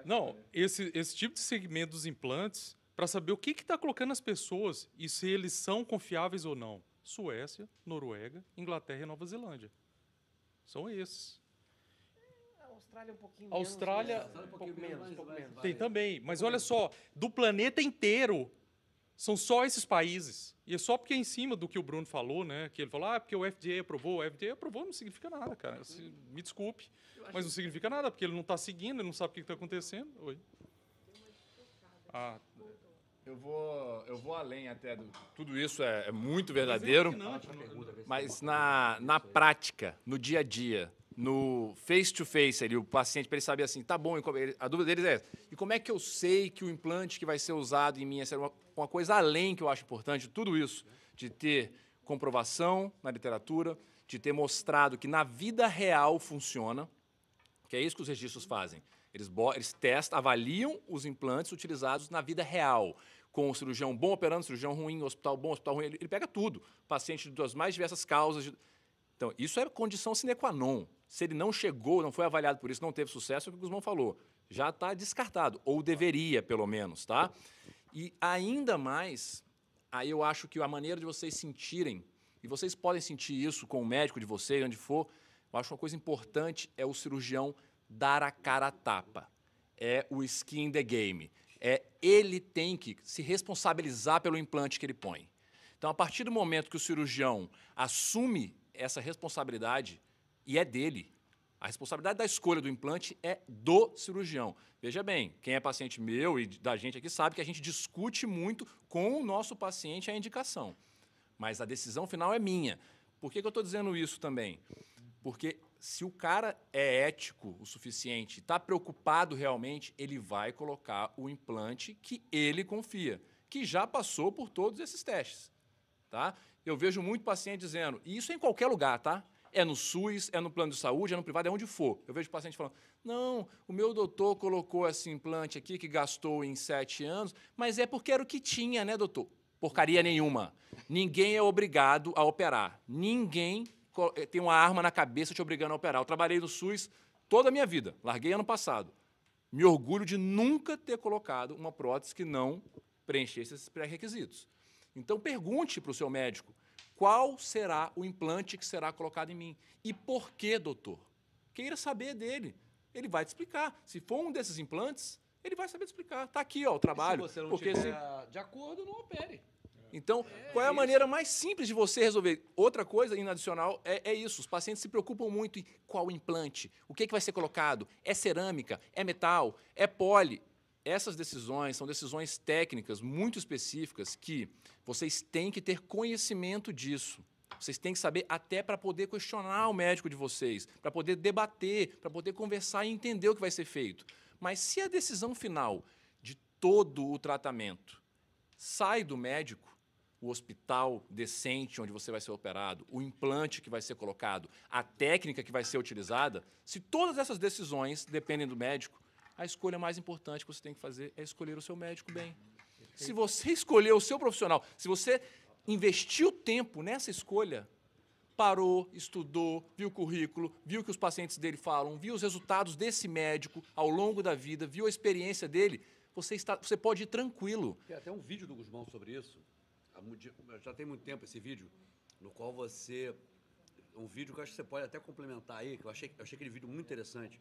Não, esse tipo de segmento dos implantes, para saber o que está colocando as pessoas e se eles são confiáveis ou não. Suécia, Noruega, Inglaterra e Nova Zelândia. São esses.
Austrália é um pouquinho
Austrália,
menos. Um pouco menos.
Tem também, mas olha só, do planeta inteiro, são só esses países. E é só porque é em cima do que o Bruno falou, né? Que ele falou, porque o FDA aprovou. O FDA aprovou não significa nada, cara. Me desculpe, mas não significa nada, porque ele não está seguindo, ele não sabe o que está acontecendo. Oi.
Eu vou além até tudo isso é muito verdadeiro, mas na prática, no dia a dia, no face-to-face ali, o paciente, para ele saber assim, tá bom, a dúvida deles é essa, e como é que eu sei que o implante que vai ser usado em mim é uma coisa além que eu acho importante de tudo isso, de ter comprovação na literatura, de ter mostrado que na vida real funciona, que é isso que os registros fazem. Eles testam, avaliam os implantes utilizados na vida real, com o cirurgião bom operando, cirurgião ruim, hospital bom, hospital ruim, ele pega tudo, paciente das mais diversas causas. Então, isso é condição sine qua non. Se ele não chegou, não foi avaliado por isso, não teve sucesso, é o que o Gusmão falou. Já está descartado, ou deveria, pelo menos, tá? E ainda mais, aí eu acho que a maneira de vocês sentirem E vocês podem sentir isso com o médico de vocês, onde for. Eu acho uma coisa importante é o cirurgião dar a cara a tapa. É o skin in the game. Ele tem que se responsabilizar pelo implante que ele põe. Então, a partir do momento que o cirurgião assume essa responsabilidade, e é dele, a responsabilidade da escolha do implante é do cirurgião. Veja bem, quem é paciente meu e da gente aqui sabe que a gente discute muito com o nosso paciente a indicação. Mas a decisão final é minha. Por que eu estou dizendo isso também? Porque se o cara é ético o suficiente, está preocupado realmente, ele vai colocar o implante que ele confia, que já passou por todos esses testes. Tá? Eu vejo muito paciente dizendo, e isso é em qualquer lugar, tá? É no SUS, é no plano de saúde, é no privado, é onde for. Eu vejo paciente falando, não, o meu doutor colocou esse implante aqui que gastou em 7 anos, mas é porque era o que tinha, né, doutor? Porcaria nenhuma. Ninguém é obrigado a operar. Ninguém tem uma arma na cabeça te obrigando a operar. Eu trabalhei no SUS toda a minha vida, larguei ano passado. Me orgulho de nunca ter colocado uma prótese que não preenchesse esses pré-requisitos. Então, pergunte para o seu médico, qual será o implante que será colocado em mim? E por quê, doutor? Queira saber dele. Ele vai te explicar. Se for um desses implantes, ele vai saber te explicar. Está aqui ó, o trabalho.
E se você não
porque
tiver de acordo, não opere.
Então, qual é a maneira mais simples de você resolver? Outra coisa, adicional, é isso. Os pacientes se preocupam muito em qual implante, o que vai ser colocado, é cerâmica, é metal, é poli. Essas decisões são decisões técnicas muito específicas que vocês têm que ter conhecimento disso. Vocês têm que saber até para poder questionar o médico de vocês, para poder debater, para poder conversar e entender o que vai ser feito. Mas se a decisão final de todo o tratamento sai do médico, o hospital decente onde você vai ser operado, o implante que vai ser colocado, a técnica que vai ser utilizada, se todas essas decisões dependem do médico, a escolha mais importante que você tem que fazer é escolher o seu médico bem. Se você escolher o seu profissional, se você investiu tempo nessa escolha, parou, estudou, viu o currículo, viu o que os pacientes dele falam, viu os resultados desse médico ao longo da vida, viu a experiência dele, você pode ir tranquilo.
Tem até um vídeo do Guzmão sobre isso. Já tem muito tempo esse vídeo, no qual você... Um vídeo que eu acho que você pode até complementar aí, que eu achei aquele vídeo muito interessante.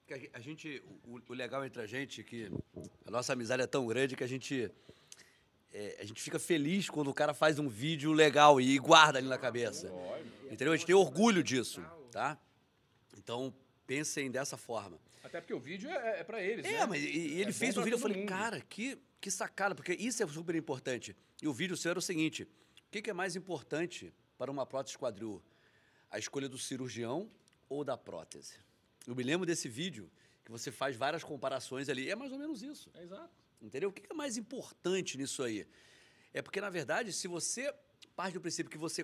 Porque a gente... O legal entre a gente é que a nossa amizade é tão grande que a gente fica feliz quando o cara faz um vídeo legal e guarda ali na cabeça. Entendeu? A gente tem orgulho disso, tá? Então, pensem dessa forma.
Até porque o vídeo é para eles, né?
Mas ele fez um vídeo, eu falei, cara, que sacada, porque isso é super importante. E o vídeo seu era o seguinte, o que é mais importante para uma prótese quadril? A escolha do cirurgião ou da prótese? Eu me lembro desse vídeo, que você faz várias comparações ali, é mais ou menos isso.
É exato.
Entendeu? O que é mais importante nisso aí? É porque, na verdade, se você parte do princípio que você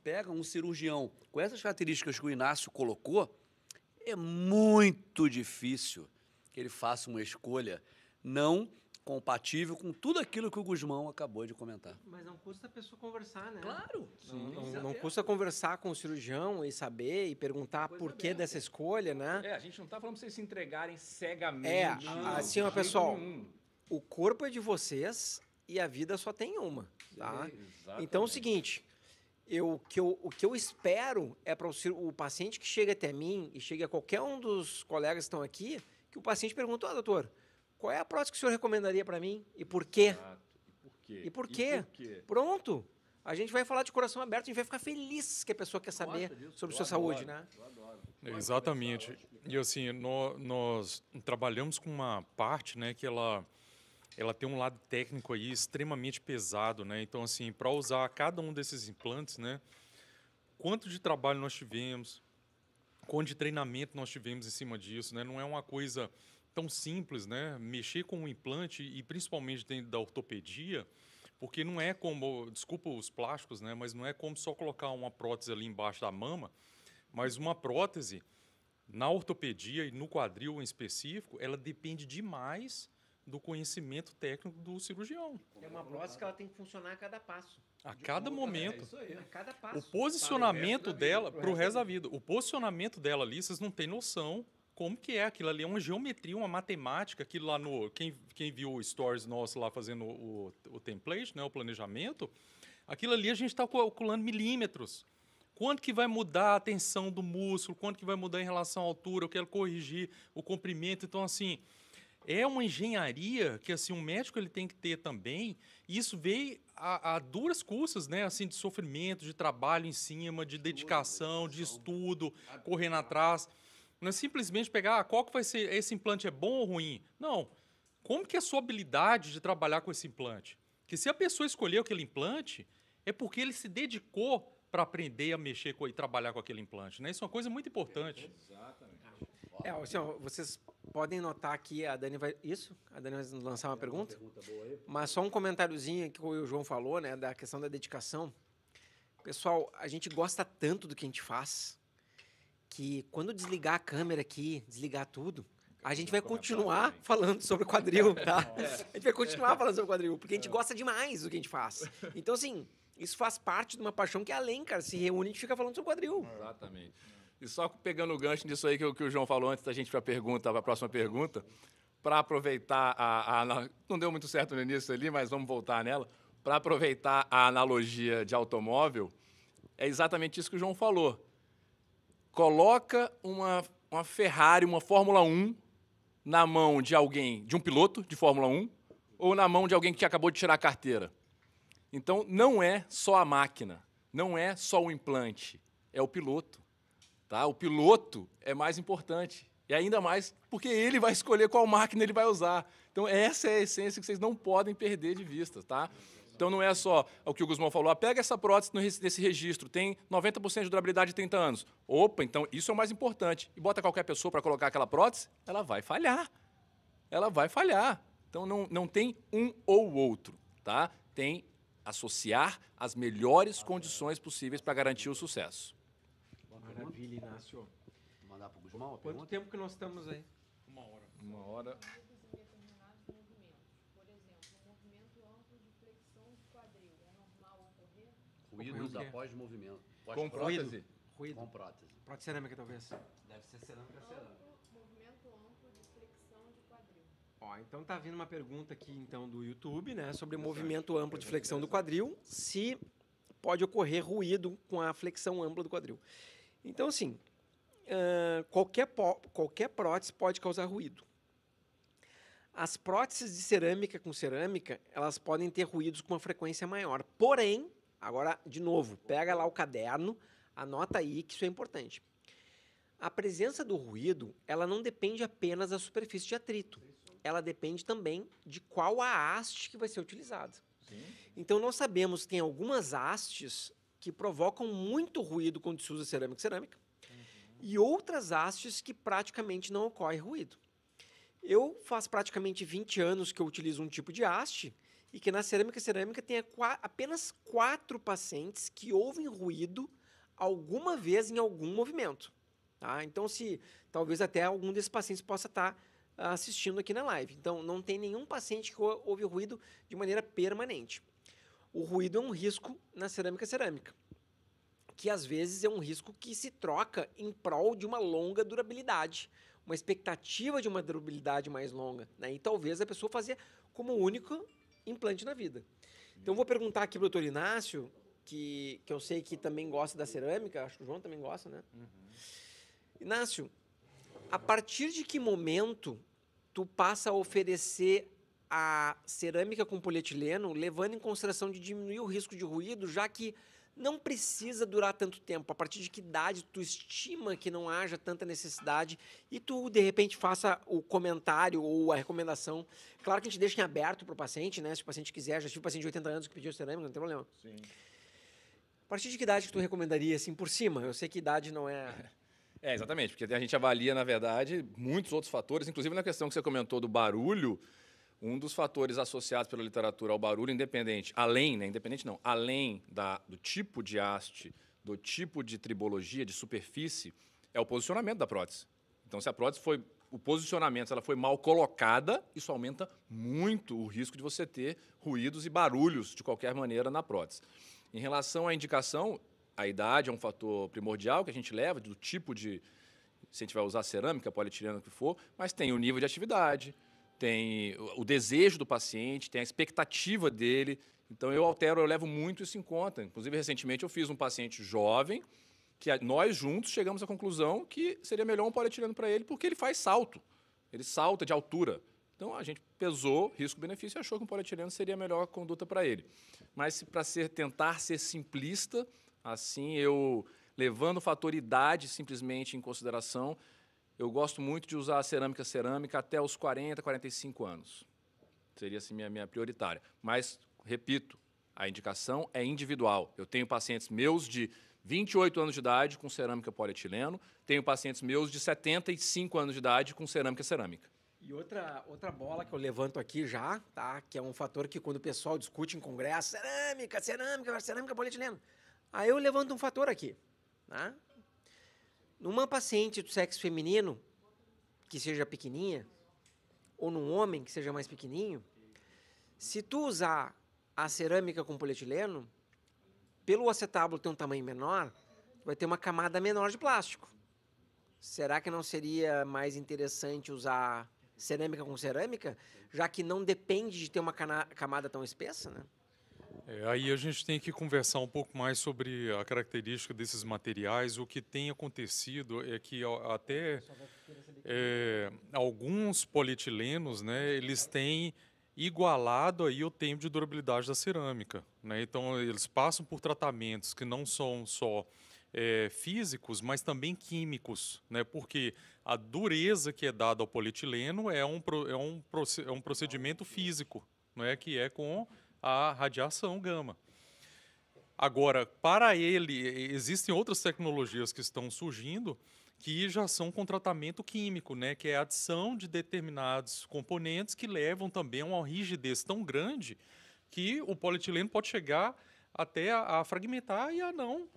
pega um cirurgião com essas características que o Inácio colocou, é muito difícil que ele faça uma escolha não compatível com tudo aquilo que o Guzmão acabou de comentar.
Mas não custa a pessoa conversar, né?
Claro!
Não custa conversar com o cirurgião e saber e perguntar por que dessa escolha, né?
A gente não está falando para vocês se entregarem cegamente.
Assim, ó, pessoal, o corpo é de vocês e a vida só tem uma, tá? Então é o seguinte, o que eu espero é para o paciente que chega até mim e chega a qualquer um dos colegas que estão aqui, que o paciente pergunta, doutor, qual é a prótese que o senhor recomendaria para mim e por quê?
Exato.
E por quê? Pronto. A gente vai falar de coração aberto, a gente vai ficar feliz que a pessoa quer saber sobre sua saúde, né?
Exatamente. E assim, nós trabalhamos com uma parte, né, que ela tem um lado técnico aí extremamente pesado, né? Então, assim, para usar cada um desses implantes, né, quanto de trabalho nós tivemos, quanto de treinamento nós tivemos em cima disso, né? Não é uma coisa tão simples, né? Mexer com o implante e principalmente dentro da ortopedia, porque não é como, desculpa os plásticos, né? Mas não é como só colocar uma prótese ali embaixo da mama, mas uma prótese na ortopedia e no quadril em específico, ela depende demais do conhecimento técnico do cirurgião.
É uma prótese que ela tem que funcionar a cada passo.
A cada momento.
A cada passo.
O posicionamento dela, para o resto da vida, o posicionamento dela ali, vocês não têm noção como que é. Aquilo ali é uma geometria, uma matemática. Aquilo lá no... Quem viu o stories nosso lá fazendo o template, né, o planejamento, Aquilo ali a gente está calculando milímetros. Quanto que vai mudar a tensão do músculo, quanto que vai mudar em relação à altura, eu quero corrigir o comprimento. Então, assim, é uma engenharia que assim, um médico ele tem que ter também, e isso veio a duras custas, né? Assim, de sofrimento, de trabalho em cima, de dedicação, de estudo, correndo atrás. Não é simplesmente pegar, qual que vai ser, esse implante é bom ou ruim? Não. Como que é a sua habilidade de trabalhar com esse implante? Porque se a pessoa escolheu aquele implante, é porque ele se dedicou para aprender a mexer e trabalhar com aquele implante, né? Isso é uma coisa muito importante.
Assim, ó, vocês podem notar que a Dani vai... Isso? A Dani vai lançar uma pergunta? Mas só um comentáriozinho que o João falou, né? Da questão da dedicação. Pessoal, a gente gosta tanto do que a gente faz que quando desligar a câmera aqui, desligar tudo, a gente vai continuar falando sobre o quadril, tá? A gente vai continuar falando sobre o quadril, porque a gente gosta demais do que a gente faz. Então, assim, isso faz parte de uma paixão que é além, cara. Se reúne e a gente fica falando sobre o quadril.
Exatamente. E só pegando o gancho disso aí que o João falou antes da gente para a próxima pergunta, para aproveitar não deu muito certo no início ali, mas vamos voltar nela. Para aproveitar a analogia de automóvel, é exatamente isso que o João falou. Coloca uma Ferrari, uma Fórmula 1, na mão de alguém, de um piloto de Fórmula 1, ou na mão de alguém que acabou de tirar a carteira. Então, não é só a máquina, não é só o implante, é o piloto. Tá? O piloto é mais importante. E ainda mais porque ele vai escolher qual máquina ele vai usar. Então, essa é a essência que vocês não podem perder de vista. Tá? Então, não é só o que o Guzmão falou. Pega essa prótese nesse registro, tem 90% de durabilidade de 30 anos. Opa, então isso é o mais importante. E bota qualquer pessoa para colocar aquela prótese, ela vai falhar. Ela vai falhar. Então, não tem um ou outro. Tá? Tem associar as melhores condições possíveis para garantir o sucesso.
Maravilha, Inácio.
Vou mandar para o Guzmão.
Quanto tempo que nós estamos aí?
Uma hora.
Determinados movimentos. Por exemplo, um movimento amplo de flexão de quadril. É normal ocorrer?
Ruídos
O quê?
após movimento.
Com prótese?
Ruído.
Com prótese.
Prótese cerâmica, talvez.
Deve ser cerâmica.
Movimento amplo de flexão de quadril.
Ó, então tá vindo uma pergunta aqui, então, do YouTube, né? Sobre movimento amplo de flexão do quadril. Se pode ocorrer ruído com a flexão ampla do quadril. Então, assim, qualquer prótese pode causar ruído. As próteses de cerâmica com cerâmica, elas podem ter ruídos com uma frequência maior. Porém, agora, de novo, pega lá o caderno, anota aí que isso é importante. A presença do ruído, ela não depende apenas da superfície de atrito. Ela depende também de qual a haste que vai ser utilizada. Então, nós sabemos que tem algumas hastes que provocam muito ruído quando se usa cerâmica e outras hastes que praticamente não ocorre ruído. Eu faz praticamente 20 anos que eu utilizo um tipo de haste e que na cerâmica tem apenas 4 pacientes que ouvem ruído alguma vez em algum movimento. Tá? Então, talvez até algum desses pacientes possa estar assistindo aqui na live. Então, não tem nenhum paciente que ouve ruído de maneira permanente. O ruído é um risco na cerâmica, que às vezes é um risco que se troca em prol de uma longa durabilidade, uma expectativa de uma durabilidade mais longa, né? E talvez a pessoa fazer como único implante na vida. Então, vou perguntar aqui para o Dr. Inácio, que eu sei que também gosta da cerâmica, acho que o João também gosta, né? Inácio, a partir de que momento tu passa a oferecer a cerâmica com polietileno, levando em consideração de diminuir o risco de ruído, já que não precisa durar tanto tempo? A partir de que idade tu estima que não haja tanta necessidade e tu, de repente, faça o comentário ou a recomendação? Claro que a gente deixa em aberto para o paciente, né? Se o paciente quiser, já tive um paciente de 80 anos que pediu cerâmica, não tem problema.
Sim.
A partir de que idade que tu recomendaria, assim, por cima? Eu sei que idade não é...
Exatamente, porque a gente avalia, na verdade, muitos outros fatores, inclusive na questão que você comentou do barulho. Um dos fatores associados pela literatura ao barulho, além do tipo de haste, do tipo de tribologia, de superfície, é o posicionamento da prótese. Então, se a prótese o posicionamento, se ela foi mal colocada, isso aumenta muito o risco de você ter ruídos e barulhos, de qualquer maneira, na prótese. Em relação à indicação, a idade é um fator primordial que a gente leva, do tipo de... Se a gente vai usar cerâmica, polietileno, o que for, mas tem o nível de atividade, tem o desejo do paciente, tem a expectativa dele. Então, eu levo muito isso em conta. Inclusive, recentemente, eu fiz um paciente jovem, que nós juntos chegamos à conclusão que seria melhor um polietileno para ele, porque ele faz salto. Ele salta de altura. Então, a gente pesou risco-benefício e achou que um polietileno seria a melhor conduta para ele. Mas, para tentar ser simplista, assim, eu levando o fator idade simplesmente em consideração, eu gosto muito de usar a cerâmica até os 40, 45 anos. Seria assim minha prioritária. Mas, repito, a indicação é individual. Eu tenho pacientes meus de 28 anos de idade com cerâmica polietileno, tenho pacientes meus de 75 anos de idade com cerâmica.
E outra bola que eu levanto aqui já, tá? Que é um fator que quando o pessoal discute em congresso, cerâmica, polietileno. Aí eu levanto um fator aqui, tá? Numa paciente do sexo feminino, que seja pequenininha, ou num homem que seja mais pequenininho, se tu usar a cerâmica com polietileno, pelo acetábulo ter um tamanho menor, vai ter uma camada menor de plástico. Será que não seria mais interessante usar cerâmica com cerâmica, já que não depende de ter uma camada tão espessa, né?
Aí a gente tem que conversar um pouco mais sobre a característica desses materiais. O que tem acontecido é que até alguns polietilenos, né, eles têm igualado aí o tempo de durabilidade da cerâmica, né? Então, eles passam por tratamentos que não são só físicos, mas também químicos, né? Porque a dureza que é dada ao polietileno é um procedimento físico, não é? Que é com a radiação gama. Agora, para ele, existem outras tecnologias que estão surgindo que já são com tratamento químico, né? Que é a adição de determinados componentes que levam também a uma rigidez tão grande que o polietileno pode chegar até a fragmentar e a não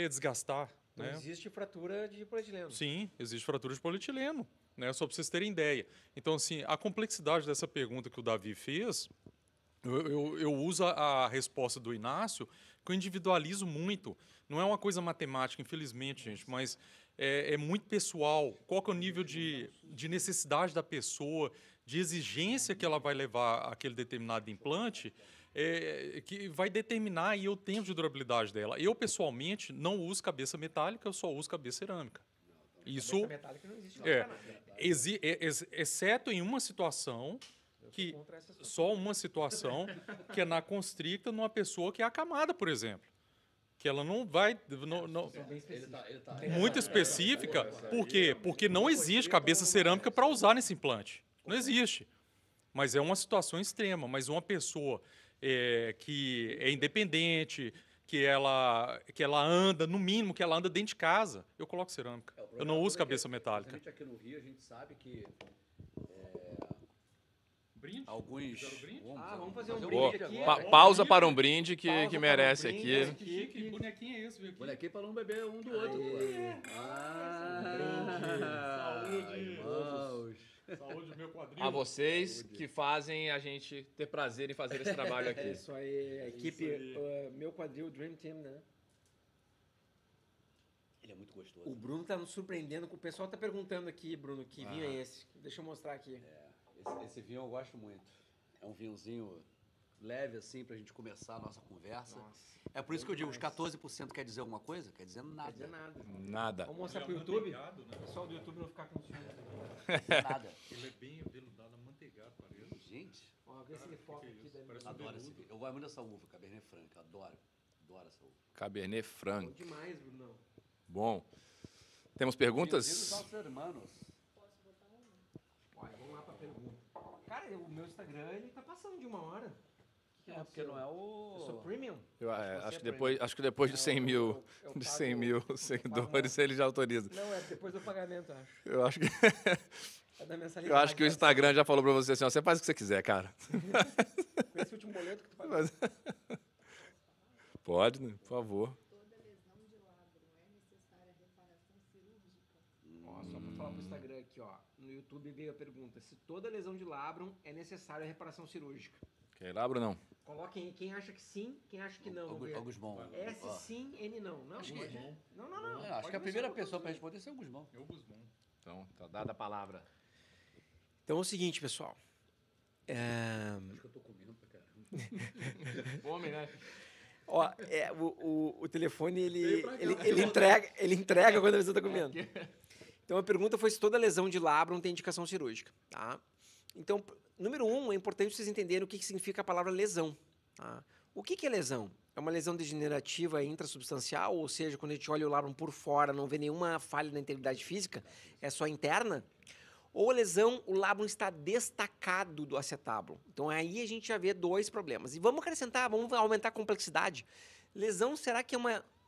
desgastar.
Então,
né?
existe fratura de polietileno.
Sim, existe fratura de polietileno, né? Só para vocês terem ideia. Então, assim, a complexidade dessa pergunta que o Davi fez, eu uso a resposta do Inácio, que eu individualizo muito. Não é uma coisa matemática, infelizmente, gente, mas é muito pessoal. Qual que é o nível de necessidade da pessoa, de exigência que ela vai levar àquele determinado implante, que vai determinar aí o tempo de durabilidade dela. Eu, pessoalmente, não uso cabeça metálica, eu só uso cabeça cerâmica. Isso
Cabeça metálica não existe
exceto em uma situação, só uma situação, que é na constricta numa pessoa que é acamada, por exemplo. Que ela não vai... muito específica. Por quê? Porque não existe cabeça cerâmica para usar nesse implante. Não existe. Mas é uma situação extrema. Mas uma pessoa que é independente, que ela anda, no mínimo, que ela anda dentro de casa, eu coloco cerâmica. Eu não uso cabeça metálica.
A gente aqui no Rio, a gente sabe que...
Brinde?
Alguns...
vamos fazer um
Boa.
brinde aqui.
Pausa para um brinde que
Pausa
merece
para um
aqui.
brinde.
Que chique, que bonequinho é esse? Viu aqui?
Olha aqui para não beber um do outro.
Saúde, meu quadril.
A vocês que fazem a gente ter prazer em fazer esse trabalho aqui.
Isso aí, a equipe, meu quadril Dream Team, né?
Ele é muito gostoso.
O Bruno tá nos surpreendendo, o pessoal tá perguntando aqui, Bruno, que vinho é esse? Deixa eu mostrar aqui.
Esse vinho eu gosto muito. É um vinhozinho leve, assim, pra gente começar a nossa conversa.
Nossa,
é por isso que eu digo, os 14% quer dizer alguma coisa? Quer dizer nada.
Quer dizer nada.
Nada.
Vamos mostrar pro YouTube? O pessoal do YouTube não ficar com ciúme.
Nada.
Ele é bem aveludado, amanteigado, parece.
Gente,
Ó, vê se ele foca aqui.
adoro esse vinho. Eu gosto muito dessa uva, Cabernet Franc. Adoro. Adoro essa uva.
Cabernet
Bom
Franc.
demais, Brunão.
Bom. Temos
Vinho
perguntas?
dos nossos irmãos.
Olha, vamos lá pra pergunta. Cara, o meu Instagram, ele tá passando de 1 hora.
Porque não é o...
Eu sou premium?
Acho que depois de 100 mil, de 100 mil seguidores ele já autoriza.
Não, é depois do pagamento, eu acho.
Eu acho que,
É da mensalidade.
eu acho que o Instagram já falou para você assim, ó, você faz o que você quiser, cara.
Com esse último boleto que tu pagou.
Pode, né? Por favor.
Toda lesão de lábio é necessária reparação cirúrgica?
Ó, só pra falar pro Instagram aqui, ó. No YouTube veio a pergunta: se toda lesão de labrum é necessária reparação cirúrgica?
Quer lá, Brunão?
Coloquem quem acha que sim, quem acha que não. vamos ver.
Augusmão.
S sim, N não. Não,
Acho que-
não.
Acho
Pode
que a
ver
primeira
só
pessoa
no
para
YouTube.
responder é o Guzmão.
Então, tá dada a palavra.
Então é o seguinte, pessoal.
Homem, né?
Ó, o telefone, ele entrega quando a pessoa está comendo. Então, a pergunta foi se toda lesão de labrum tem indicação cirúrgica, tá? Então, número 1, é importante vocês entenderem o que significa a palavra lesão, tá? O que é lesão? É uma lesão degenerativa intrasubstancial, ou seja, quando a gente olha o labrum por fora, não vê nenhuma falha na integridade física, é só interna? Ou a lesão, o labrum está destacado do acetábulo. Então, aí a gente já vê 2 problemas. E vamos acrescentar, vamos aumentar a complexidade. Lesão, será que é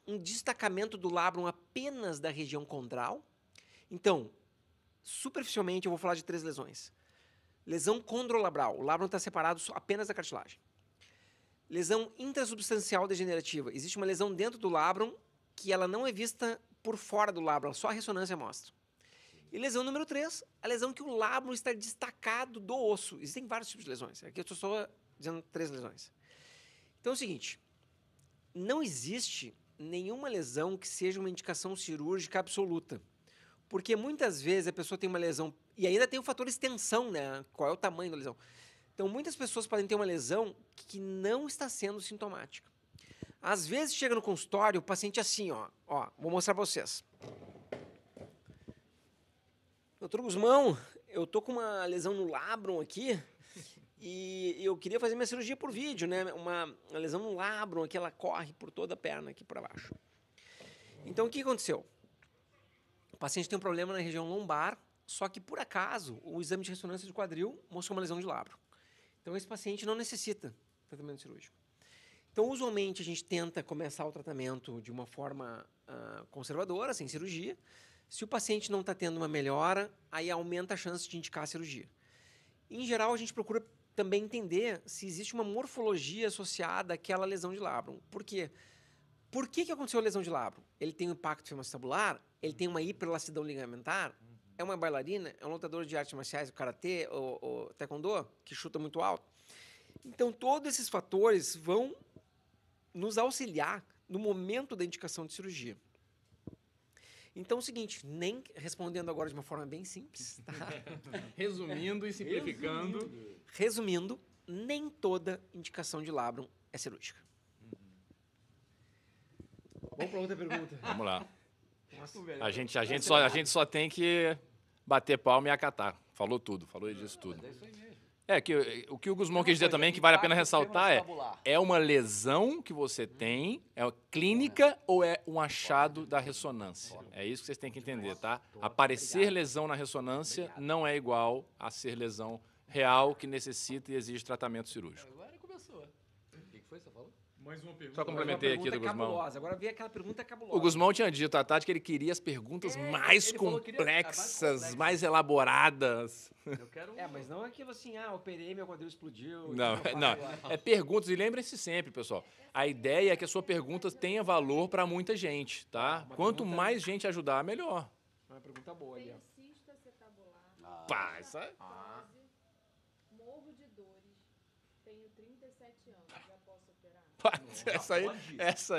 um destacamento do labrum apenas da região condral? Então, superficialmente, eu vou falar de 3 lesões. Lesão condrolabral, o labrum está separado apenas da cartilagem. Lesão intrasubstancial degenerativa, existe uma lesão dentro do labrum que ela não é vista por fora do labrum, só a ressonância mostra. E lesão número 3, a lesão que o labrum está destacado do osso. Existem vários tipos de lesões, aqui eu estou só dizendo 3 lesões. Então é o seguinte, não existe nenhuma lesão que seja uma indicação cirúrgica absoluta. Porque muitas vezes a pessoa tem uma lesão, e ainda tem o fator extensão, né? Qual é o tamanho da lesão? Então, muitas pessoas podem ter uma lesão que não está sendo sintomática. Às vezes, chega no consultório, o paciente assim, ó, vou mostrar para vocês. Doutor Guzmão, eu tô com uma lesão no labrum aqui, e eu queria fazer minha cirurgia por vídeo, né? Uma lesão no labrum, que ela corre por toda a perna aqui para baixo. Então, o que aconteceu? O paciente tem um problema na região lombar, só que, por acaso, o exame de ressonância de quadril mostrou uma lesão de labrum. Então, esse paciente não necessita tratamento cirúrgico. Então, usualmente, a gente tenta começar o tratamento de uma forma conservadora, sem cirurgia. Se o paciente não está tendo uma melhora, aí aumenta a chance de indicar a cirurgia. Em geral, a gente procura também entender se existe uma morfologia associada àquela lesão de labrum. Por quê? Por que aconteceu a lesão de labrum? Ele tem um impacto femoroacetabular? Ele tem uma hiperelasticidão ligamentar? É uma bailarina? É um lutador de artes marciais, o karatê, o taekwondo, que chuta muito alto? Então, todos esses fatores vão nos auxiliar no momento da indicação de cirurgia. Então, é o seguinte, nem respondendo agora de uma forma bem simples, tá?
Resumindo e simplificando.
Resumindo, nem toda indicação de labrum é cirúrgica. Vamos para outra pergunta.
Vamos lá.
Nossa,
A gente só tem que bater palma e acatar. Falou tudo, falou disso tudo. O que o Guzmão quis dizer também, que vale a pena ressaltar, é uma lesão que você tem, é uma clínica ou é um achado da ressonância? É isso que vocês têm que entender, tá? Aparecer lesão na ressonância não é igual a ser lesão real que necessita e exige tratamento cirúrgico.
Agora começou. O que foi que você falou?
Mais uma pergunta.
Só complementei aqui do Guzmão.
Cabulosa. Agora vem aquela pergunta cabulosa.
O Guzmão tinha dito à tarde que ele queria as perguntas mais
ele falou que queria
complexas, mais elaboradas.
Eu quero
Mas não é aquilo assim, operei, meu quadril explodiu.
Não. É perguntas. E lembrem-se sempre, pessoal. A ideia é que a sua pergunta tenha valor para muita gente, tá? Quanto mais gente ajudar, melhor.
Uma pergunta boa ali, ó.
Tenho cisto acetabular,
Pá, isso é...
morro de dores, tenho 37 anos, já posso operar?
Essa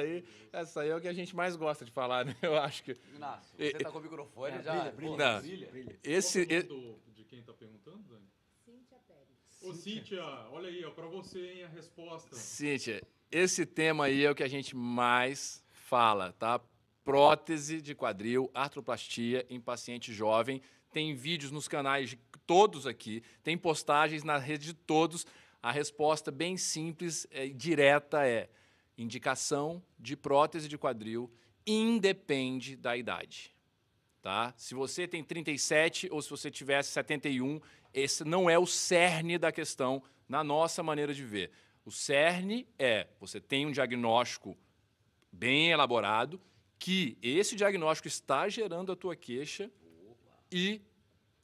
aí é o que a gente mais gosta de falar, né? Eu acho que...
Inácio, você tá com o microfone já?
Brilha.
Não.
De quem está perguntando, Dani?
Cíntia Pérez.
Ô, Cíntia, olha aí, para você, hein, a resposta.
Cíntia, esse tema aí é o que a gente mais fala, tá? Prótese de quadril, artroplastia em paciente jovem. Tem vídeos nos canais de todos aqui, tem postagens na rede de todos. A resposta bem simples e direta é: indicação de prótese de quadril independe da idade. Tá? Se você tem 37 ou se você tivesse 71, esse não é o cerne da questão na nossa maneira de ver. O cerne é, você tem um diagnóstico bem elaborado, que esse diagnóstico está gerando a tua queixa e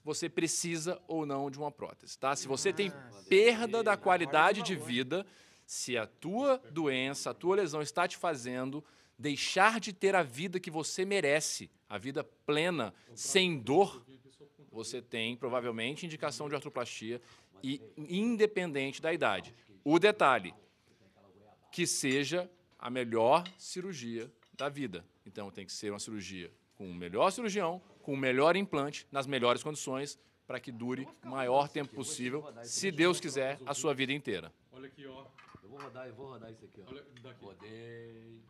você precisa ou não de uma prótese. Tá? Se você tem perda da qualidade de vida, se a tua doença, a tua lesão está te fazendo deixar de ter a vida que você merece, a vida plena, sem dor, você tem, provavelmente, indicação de artroplastia, e independente da idade. O detalhe, que seja a melhor cirurgia da vida. Então, tem que ser uma cirurgia com o melhor cirurgião, com o melhor implante, nas melhores condições, para que dure o maior tempo possível, se Deus quiser, a sua vida inteira.
Olha aqui, ó.
Eu vou rodar isso aqui, ó.
Olha daqui.
Rodei.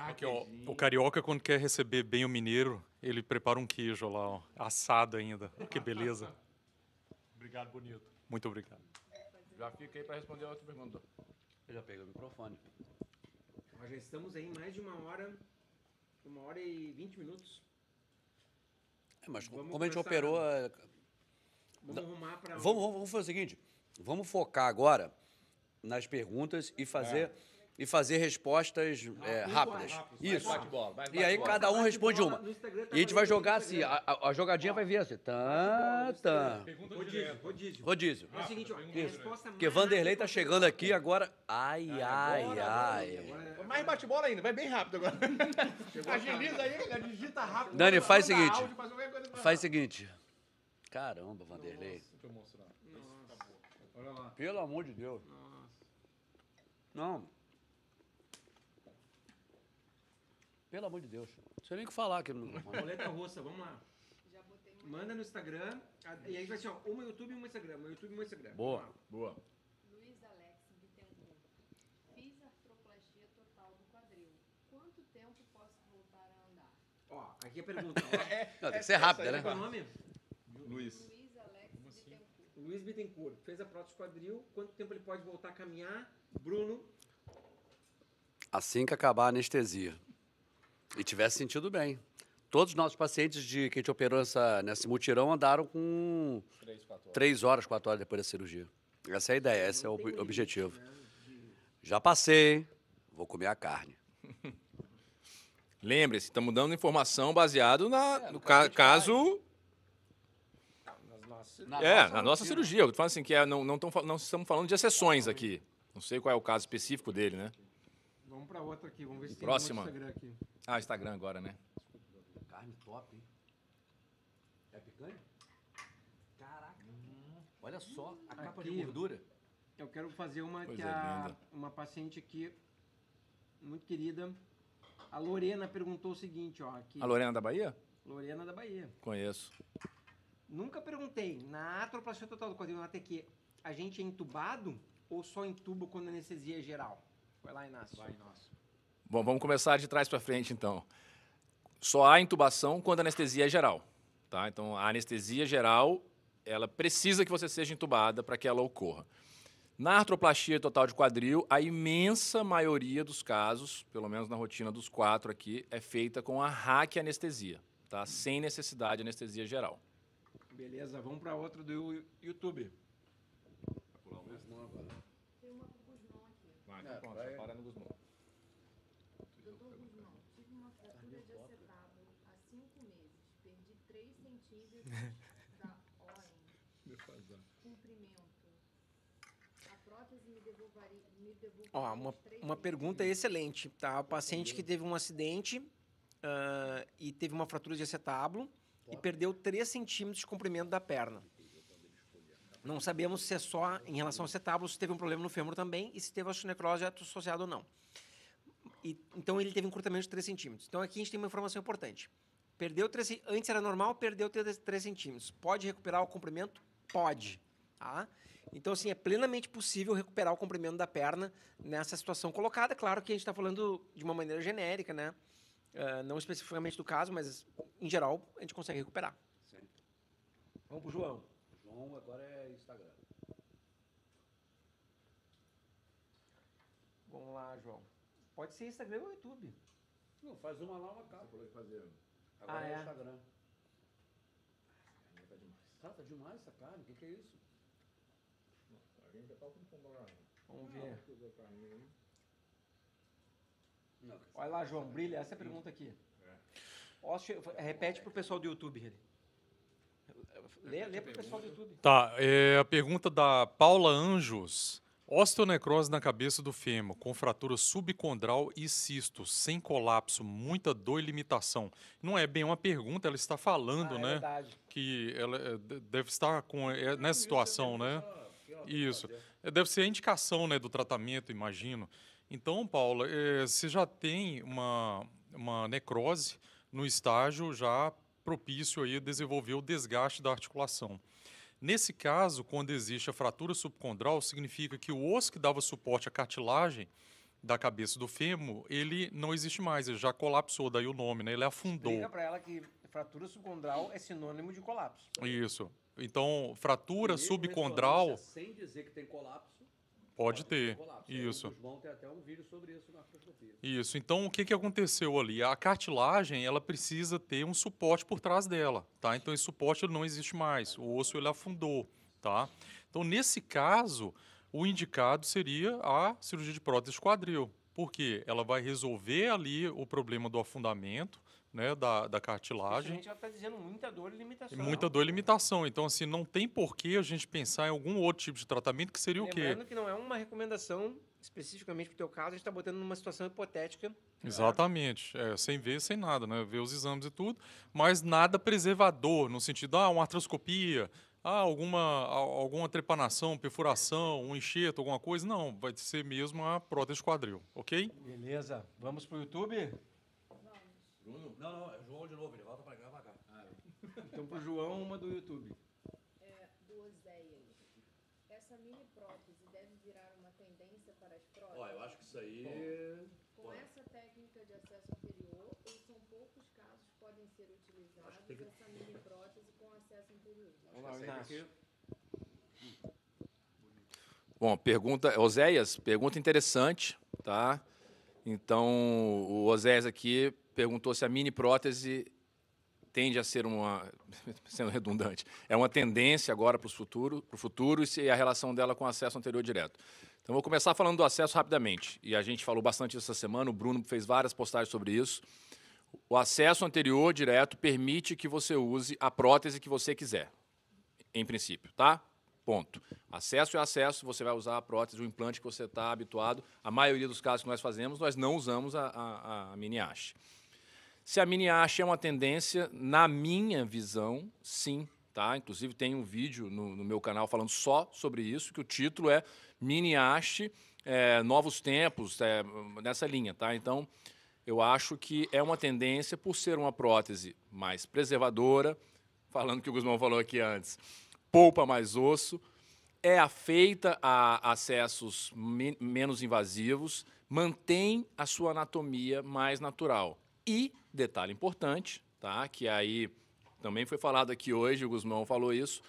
Aqui, ó. O carioca, quando quer receber bem o mineiro, ele prepara um queijo lá, ó. Assado ainda. Que beleza. Obrigado, bonito. Muito obrigado.
Já fica aí para responder a outra pergunta.
Eu já peguei o microfone.
Nós já estamos aí em mais de 1 hora e 20 minutos.
Mas
Vamos
como a gente
começar.
operou...
Vamos arrumar para...
Vamos fazer o seguinte, vamos focar agora nas perguntas e fazer respostas rápidas. Isso. E aí cada um responde uma. E a gente vai jogar assim, a jogadinha vai vir assim. Rodízio.
É o seguinte, ó,
Isso. Porque Vanderlei tá chegando aqui agora. Ai.
Mais bate-bola ainda, vai bem rápido agora. Agiliza aí, digita rápido.
Dani, faz o
manda
seguinte.
áudio, faz qualquer coisa pra-
Faz o seguinte. Caramba, Vanderlei.
Deixa eu mostrar.
Olha lá.
Pelo amor de Deus. Não. Pelo amor de Deus. Não sei nem o que falar aqui no microfone.
Roleta russa, vamos lá.
Já botei uma.
Manda no Instagram, e aí vai ser, ó, uma YouTube e uma Instagram, uma YouTube e uma Instagram.
Boa.
Vamos lá.
Boa.
Luiz Alex Bittencourt. Fiz artroplastia total do quadril. Quanto tempo posso voltar a andar?
Ó, aqui a pergunta, ó.
Não, tem que ser rápida,
Qual é o
né?
nome?
Luiz.
Luiz Alex Bittencourt.
Luiz Bittencourt. Fez a prótese quadril, quanto tempo ele pode voltar a caminhar? Bruno,
Assim que acabar a anestesia. E tivesse sentido bem. Todos os nossos pacientes que a gente operou nesse mutirão andaram com 3 horas, 4 horas depois da cirurgia. Essa é a ideia, esse é o objetivo. Já passei, hein? Vou comer a carne.
Lembre-se, estamos dando informação baseado no caso... na nossa cirurgia. Eu tô falando assim, que não estamos falando de exceções aqui. Não sei qual é o caso específico dele, né?
vamos pra outra aqui, vamos ver se
Próxima.
tem um Instagram aqui.
Ah, Instagram agora, né?
Carne top, hein? É picanha? Caraca. Olha só a capa de
Aqui.
gordura.
Eu quero fazer uma
Coisa
que
linda.
uma paciente aqui, muito querida, a Lorena perguntou o seguinte, ó, aqui.
A Lorena da Bahia?
Lorena da Bahia.
Conheço.
Nunca perguntei, na artroplastia total do quadril, na ATQ, a gente é entubado ou só entuba quando a anestesia é geral? Vai lá, Inácio. Vai, Inácio.
Bom, vamos começar de trás para frente, então. Só há intubação quando a anestesia é geral, tá? Então, a anestesia geral, ela precisa que você seja entubada para que ela ocorra. Na artroplastia total de quadril, a imensa maioria dos casos, pelo menos na rotina dos 4 aqui, é feita com a raquianestesia, tá? Sem necessidade de anestesia geral.
Beleza, vamos para outra do YouTube.
Tem uma pro Guzmão aqui.
Vai, pronto, para no Guzmão.
Doutor Guzmão, tive uma fratura de acetábulo há 5 meses. Perdi 3 centímetros da OEM. Comprimento. A prótese me devolveria
Ó, uma pergunta excelente, tá? O paciente que teve um acidente e teve uma fratura de acetábulo e perdeu 3 centímetros de comprimento da perna. Não sabemos se é só em relação ao acetábulo, se teve um problema no fêmur também e se teve osteonecrose associada ou não. Então, ele teve um encurtamento de 3 centímetros. Então, aqui a gente tem uma informação importante. Perdeu 3, antes era normal, perdeu 3 centímetros. Pode recuperar o comprimento? Pode. Tá? Então, assim, é plenamente possível recuperar o comprimento da perna nessa situação colocada. Claro que a gente está falando de uma maneira genérica, né? Não especificamente do caso, mas, em geral, a gente consegue recuperar.
Sim.
Vamos para o João.
João agora é Instagram.
Vamos lá, João. Pode ser Instagram ou YouTube.
Não, faz uma lá, uma cá. Agora
Ah,
é
é?
Instagram. Cara, tá demais essa carne. O que é isso?
Vamos ver.
Não,
Olha lá, João, brilha. Essa é a pergunta aqui. Repete para o pessoal do YouTube, Reli. Lê para o pessoal do YouTube.
Tá, a pergunta da Paula Anjos. Osteonecrose na cabeça do fêmur, com fratura subcondral e cisto, sem colapso, muita dor e limitação. Não é bem uma pergunta, ela está falando,
É
né?
verdade.
Que ela deve estar nessa situação, né? Isso. Deve ser a indicação, né, do tratamento, imagino. Então, Paula, você já tem uma necrose no estágio já propício aí a desenvolver o desgaste da articulação. Nesse caso, quando existe a fratura subcondral, significa que o osso que dava suporte à cartilagem da cabeça do fêmur, ele não existe mais, ele já colapsou, daí o nome, né? Ele afundou.
Explica para ela que fratura subcondral é sinônimo de colapso.
Isso. Então, fratura
Mesmo
subcondral
ressonância, sem dizer que tem colapso,
pode ter.
colapso.
Isso.
O Guzmão tem até um vídeo sobre isso na artroscopia.
Isso. Então, o que aconteceu ali? A cartilagem, ela precisa ter um suporte por trás dela, tá? Então, esse suporte ele não existe mais. O osso ele afundou, tá? Então, nesse caso, o indicado seria a cirurgia de prótese de quadril. Por quê? Ela vai resolver ali o problema do afundamento, né, da cartilagem.
A gente vai estar dizendo muita dor e limitação.
E muita dor e limitação. Então, assim, não tem porquê a gente pensar em algum outro tipo de tratamento que seria o quê?
Lembrando que não é uma recomendação especificamente para o teu caso, a gente está botando numa situação hipotética.
Exatamente. É, sem ver, sem nada, né? Ver os exames e tudo, mas nada preservador, no sentido, uma artroscopia, alguma trepanação, perfuração, um enxerto, alguma coisa. Não, vai ser mesmo a prótese de quadril, ok?
Beleza. Vamos pro YouTube?
Bruno? Não, é o João de novo, ele volta pra cá, pra cá.
Então pro João, uma do YouTube.
Do Oséias. Essa mini prótese deve virar uma tendência para as próteses?
Ó, eu acho que isso aí...
Com essa técnica de acesso anterior, ou são poucos casos que podem ser utilizados essa mini prótese com acesso anterior?
Vamos lá, Inácio.
Bom, pergunta, Oséias, pergunta interessante, tá? Então, o Oséias aqui perguntou se a mini prótese tende a ser uma, sendo redundante, é uma tendência agora para o futuro e se a relação dela com o acesso anterior direto. Então, vou começar falando do acesso rapidamente. E a gente falou bastante essa semana, o Bruno fez várias postagens sobre isso. O acesso anterior direto permite que você use a prótese que você quiser, em princípio, tá? Ponto. Acesso é acesso, você vai usar a prótese, o implante que você está habituado. A maioria dos casos que nós fazemos, nós não usamos a mini haste. Se a mini haste é uma tendência, na minha visão, sim. Tá? Inclusive, tem um vídeo no meu canal falando só sobre isso, que o título é Mini haste, Novos Tempos, nessa linha. Tá? Então, eu acho que é uma tendência por ser uma prótese mais preservadora, falando que o Guzmão falou aqui antes, poupa mais osso, é afeita a acessos menos invasivos, mantém a sua anatomia mais natural. E, detalhe importante, tá? Que aí também foi falado aqui hoje, o Guzmão falou isso,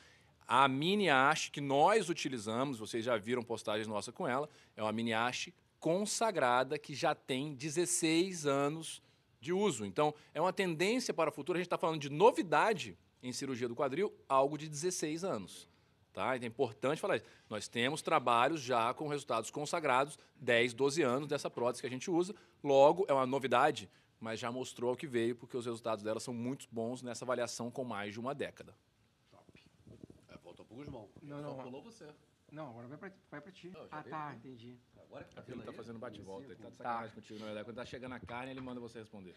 a mini haste que nós utilizamos, vocês já viram postagens nossas com ela, é uma mini haste consagrada que já tem 16 anos de uso. Então, é uma tendência para o futuro, a gente está falando de novidade em cirurgia do quadril, algo de 16 anos. Tá? Então, é importante falar isso. Nós temos trabalhos já com resultados consagrados, 10, 12 anos dessa prótese que a gente usa. Logo, é uma novidade, mas já mostrou o que veio, porque os resultados dela são muito bons nessa avaliação com mais de uma década.
Top. Voltou pro Guzmão.
Não.
Pulou você.
Não, agora vai pra ti.
já
Ah,
veio,
tá,
né?
entendi.
Agora que tá
Ele está fazendo bate-volta, ele está de sacanagem contigo, na verdade. Quando está chegando a carne, ele manda você responder.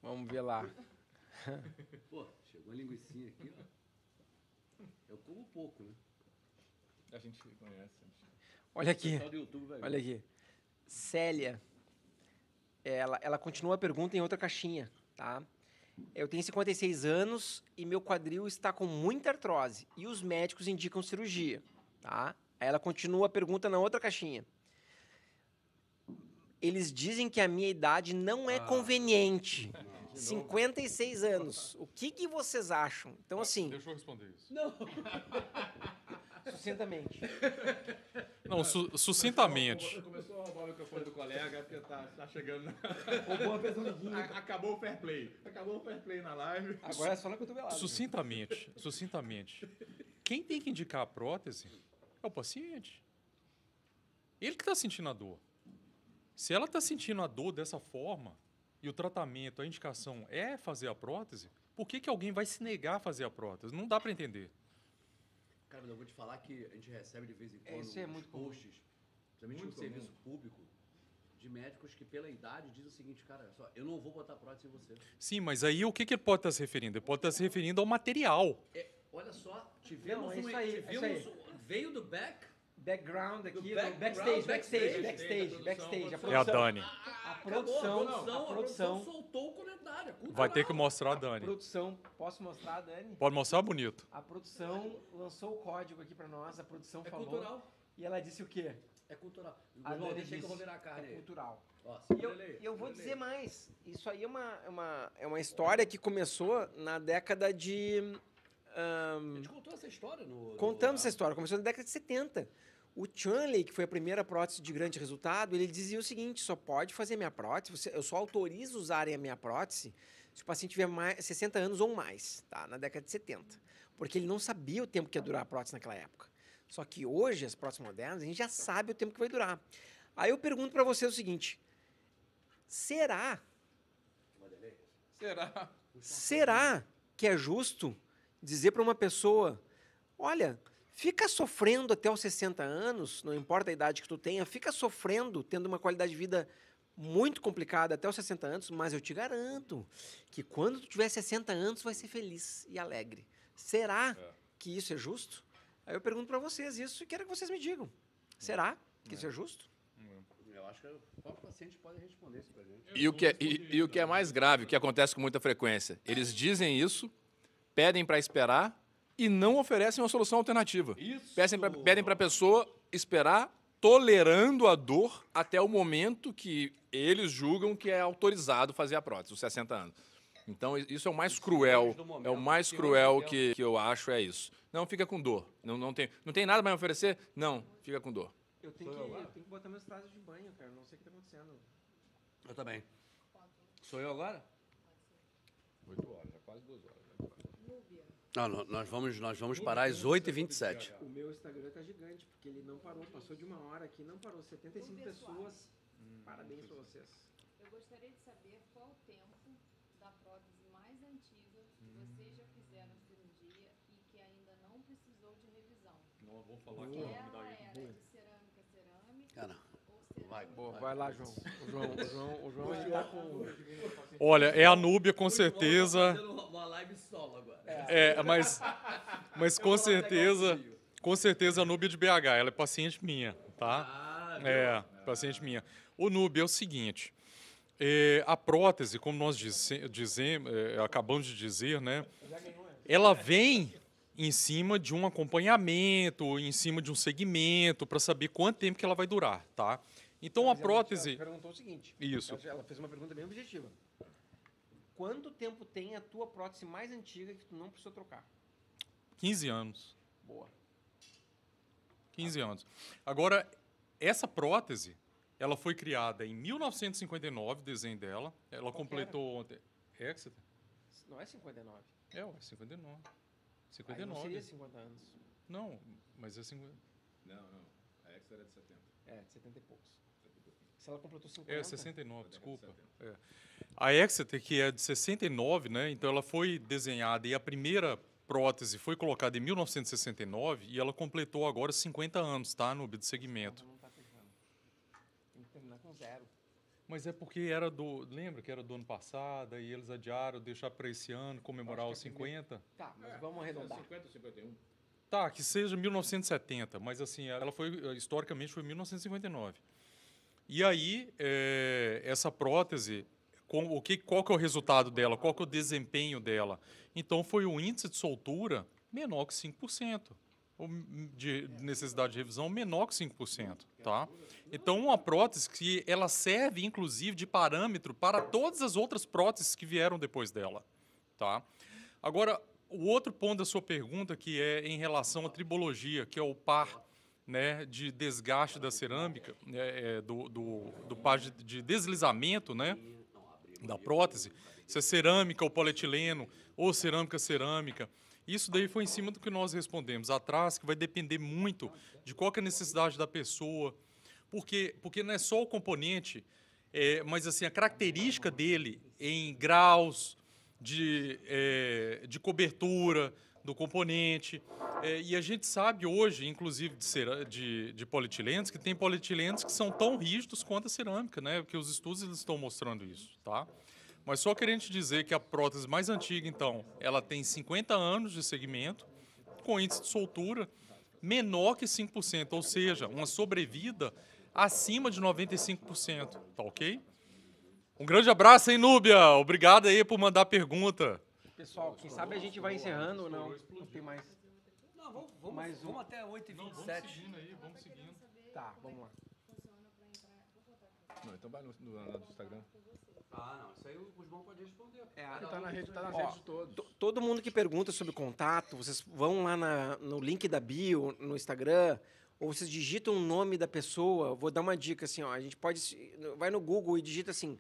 Vamos ver lá.
Pô, chegou a linguicinha aqui, ó. Eu como pouco, né?
A gente conhece.
Olha aqui,
O pessoal do YouTube vai ver.
olha aqui. Célia, ela continua a pergunta em outra caixinha, tá? Eu tenho 56 anos e meu quadril está com muita artrose e os médicos indicam cirurgia, tá? Aí ela continua a pergunta na outra caixinha. Eles dizem que a minha idade não é conveniente. 56 anos. O que vocês acham? Então, assim,
Deixa eu responder isso.
sucintamente.
Não, sucintamente.
Começou a roubar o microfone do colega, porque tá chegando.
Roubou a pessoa do Guinho.
Acabou o fair play. Acabou o fair play na live.
Agora é só na cotovelada.
Sucintamente. Quem tem que indicar a prótese é o paciente. Ele que está sentindo a dor. Se ela está sentindo a dor dessa forma e o tratamento, a indicação é fazer a prótese, por que alguém vai se negar a fazer a prótese? Não dá para entender.
Cara, mas eu vou te falar que a gente recebe de vez em quando
Isso é muito comum.
posts, principalmente no serviço público, de médicos que pela idade dizem o seguinte, cara, só, eu não vou botar prótese em você.
Sim, mas aí o que ele pode estar se referindo? Ele pode estar se referindo ao material.
Olha só, tivemos
Não, é isso aí, é isso aí.
veio do back,
Background aqui,
background,
backstage. A
É a
produção,
Dani.
a
produção soltou o comentário.
Vai ter que mostrar a Dani.
Produção, posso mostrar, Dani?
Pode mostrar bonito.
A produção lançou o código aqui pra nós, a produção
É
falou.
cultural.
E ela disse o quê?
É cultural.
A
João,
Dani
deixa que eu
disse,
vou virar a carne
é
aí.
cultural.
Ó,
E
segura ele aí,
eu vou
segura
dizer
ele.
mais. Isso aí é uma história que começou na década de...
A gente contou essa história no...
Contamos essa história, começou na década de 70. O Chanley, que foi a primeira prótese de grande resultado, ele dizia o seguinte: só pode fazer minha prótese, eu só autorizo usarem a minha prótese se o paciente tiver 60 anos ou mais, tá? Na década de 70. Porque ele não sabia o tempo que ia durar a prótese naquela época. Só que hoje, as próteses modernas, a gente já sabe o tempo que vai durar. Aí eu pergunto para você o seguinte: será que é justo dizer para uma pessoa, olha, fica sofrendo até os 60 anos, não importa a idade que tu tenha, fica sofrendo, tendo uma qualidade de vida muito complicada até os 60 anos, mas eu te garanto que quando tu tiver 60 anos, tu vai ser feliz e alegre. Será que isso é justo? Aí eu pergunto para vocês isso e quero que vocês me digam. Será que isso é justo?
Eu acho que o próprio paciente pode responder isso pra gente.
E o que é mais grave, o que acontece com muita frequência, eles dizem isso, pedem para esperar e não oferecem uma solução alternativa.
Isso.
Pedem para a pessoa esperar, tolerando a dor até o momento que eles julgam que é autorizado fazer a prótese, os 60 anos. Então, isso é o mais cruel. É o mais cruel que eu acho, é isso. Não, fica com dor. Não tem nada para me oferecer? Não, fica com dor.
Eu tenho que botar meus trajes de banho, cara. Não sei o que está acontecendo.
Eu também. Sou eu agora?
8 horas, já quase 2 horas.
Núbia.
Não, nós vamos parar às 8h27.
O meu Instagram tá gigante, porque ele não parou. Passou de 1 hora aqui, não parou. 75 pessoas. Parabéns para vocês.
Eu gostaria de saber qual o tempo da prótese mais antiga que vocês já fizeram a cirurgia e que ainda não precisou de revisão.
Não, vamos falar
Ela
que
era de cerâmica a cerâmica
Ah, não.
ou cerâmica.
Vai.
Boa, vai lá, João. O João ele tá com...
Olha, é a Núbia com certeza.
Uma live solo agora.
Mas com certeza a Núbia de BH, ela é paciente minha, tá? Paciente minha. O Núbia é o seguinte, a prótese, como nós acabamos de dizer, né? Ela vem em cima de um acompanhamento, em cima de um segmento, para saber quanto tempo que ela vai durar, tá? Então a prótese...
Ela perguntou o seguinte.
Isso.
Ela fez uma pergunta bem objetiva. Quanto tempo tem a tua prótese mais antiga que tu não precisou trocar?
15 anos.
Boa.
15 anos. Agora, essa prótese, ela foi criada em 1959, o desenho dela. Ela completou ontem. Exeter?
Não é 59.
É, 59.
Aí
59.
não seria 50 anos.
Não, mas é 50.
Não. A Exeter é de 70.
É, de 70 e poucos. Se ela completou 50...
É, 69, desculpa. É. A Exeter, que é de 69, né? Então ela foi desenhada e a primeira prótese foi colocada em 1969 e ela completou agora 50 anos, tá? No segmento.
Não tá fechando. Tem que terminar com 0.
Mas é porque era lembra que era do ano passado e eles adiaram, deixar para esse ano, comemorar os 50?
Tá, mas vamos arredondar.
50 ou 51?
Tá, que seja 1970, mas assim, ela foi, historicamente, foi 1959. E aí, essa prótese, qual que é o resultado dela? Qual que é o desempenho dela? Então, foi um índice de soltura menor que 5%. De necessidade de revisão menor que 5%. Tá? Então, uma prótese que ela serve, inclusive, de parâmetro para todas as outras próteses que vieram depois dela. Tá? Agora, o outro ponto da sua pergunta, que é em relação à tribologia, que é o par, né, de desgaste da cerâmica, do par de deslizamento, né, da prótese, se é cerâmica ou polietileno, ou cerâmica. Isso daí foi em cima do que nós respondemos atrás, que vai depender muito de qual que é a necessidade da pessoa, porque não é só o componente, mas assim, a característica dele em graus de cobertura do componente. E a gente sabe hoje, inclusive de polietilenos, que tem polietilenos que são tão rígidos quanto a cerâmica, né? Porque os estudos eles estão mostrando isso, tá? Mas só querendo te dizer que a prótese mais antiga, então, ela tem 50 anos de segmento, com índice de soltura menor que 5%, ou seja, uma sobrevida acima de 95%, tá ok? Um grande abraço, hein, Núbia? Obrigado aí por mandar pergunta.
Pessoal, quem sabe a gente vai encerrando ou não? Não tem mais.
Não,
Mais um.
vamos até 8h27.
Aí, vamos seguindo.
Tá, vamos lá.
Não, então vai no Instagram.
Ah, não, isso aí o Guzmão pode responder.
Tá na rede, tá nas
Ó,
redes de todos.
Todo mundo que pergunta sobre contato, vocês vão lá no link da bio, no Instagram, ou vocês digitam o nome da pessoa. Eu vou dar uma dica assim, ó. A gente vai no Google e digita assim: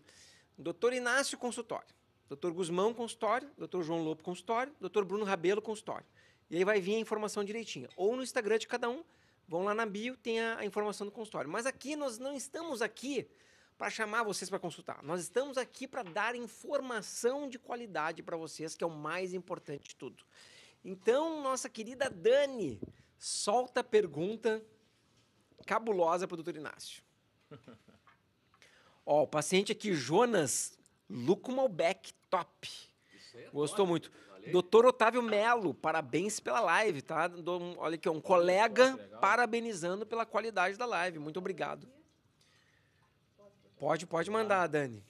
Dr. Inácio Consultório, Dr. Guzmão Consultório, Dr. João Lopo Consultório, Dr. Bruno Rabelo Consultório. E aí vai vir a informação direitinha. Ou no Instagram de cada um, vão lá na bio, tem a informação do consultório. Mas aqui nós não estamos aqui para chamar vocês para consultar. Nós estamos aqui para dar informação de qualidade para vocês, que é o mais importante de tudo. Então, nossa querida Dani, solta a pergunta cabulosa para o Dr. Inácio. Ó, o paciente aqui, Jonas Luco Malbec, top. Gostou muito. Doutor Otávio Melo, parabéns pela live, tá? Olha aqui, um colega parabenizando pela qualidade da live. Muito obrigado. Pode mandar, Dani.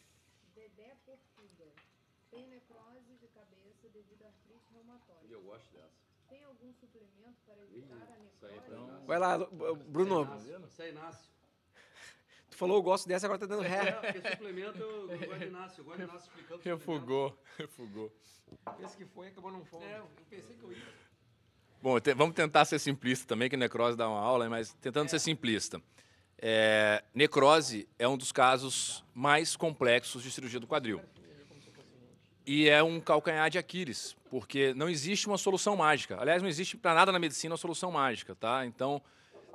Dedé Portuga. Tem necrose de cabeça devido à artrite reumatoide.
Eu gosto dessa.
Tem algum suplemento para evitar a necrose?
Vai lá, Bruno.
Isso é Inácio.
Tu falou, eu gosto dessa, agora tá dando ré.
Porque suplemento eu gosto de Inácio. Eu gosto de Inácio explicando.
Refugou.
Esse que foi, acabou não foi.
Eu pensei que eu ia.
Bom, vamos tentar ser simplista também, que necrose dá uma aula, mas tentando ser simplista. Necrose é um dos casos mais complexos de cirurgia do quadril. E é um calcanhar de Aquiles, porque não existe uma solução mágica. Aliás, não existe para nada na medicina uma solução mágica, tá? Então,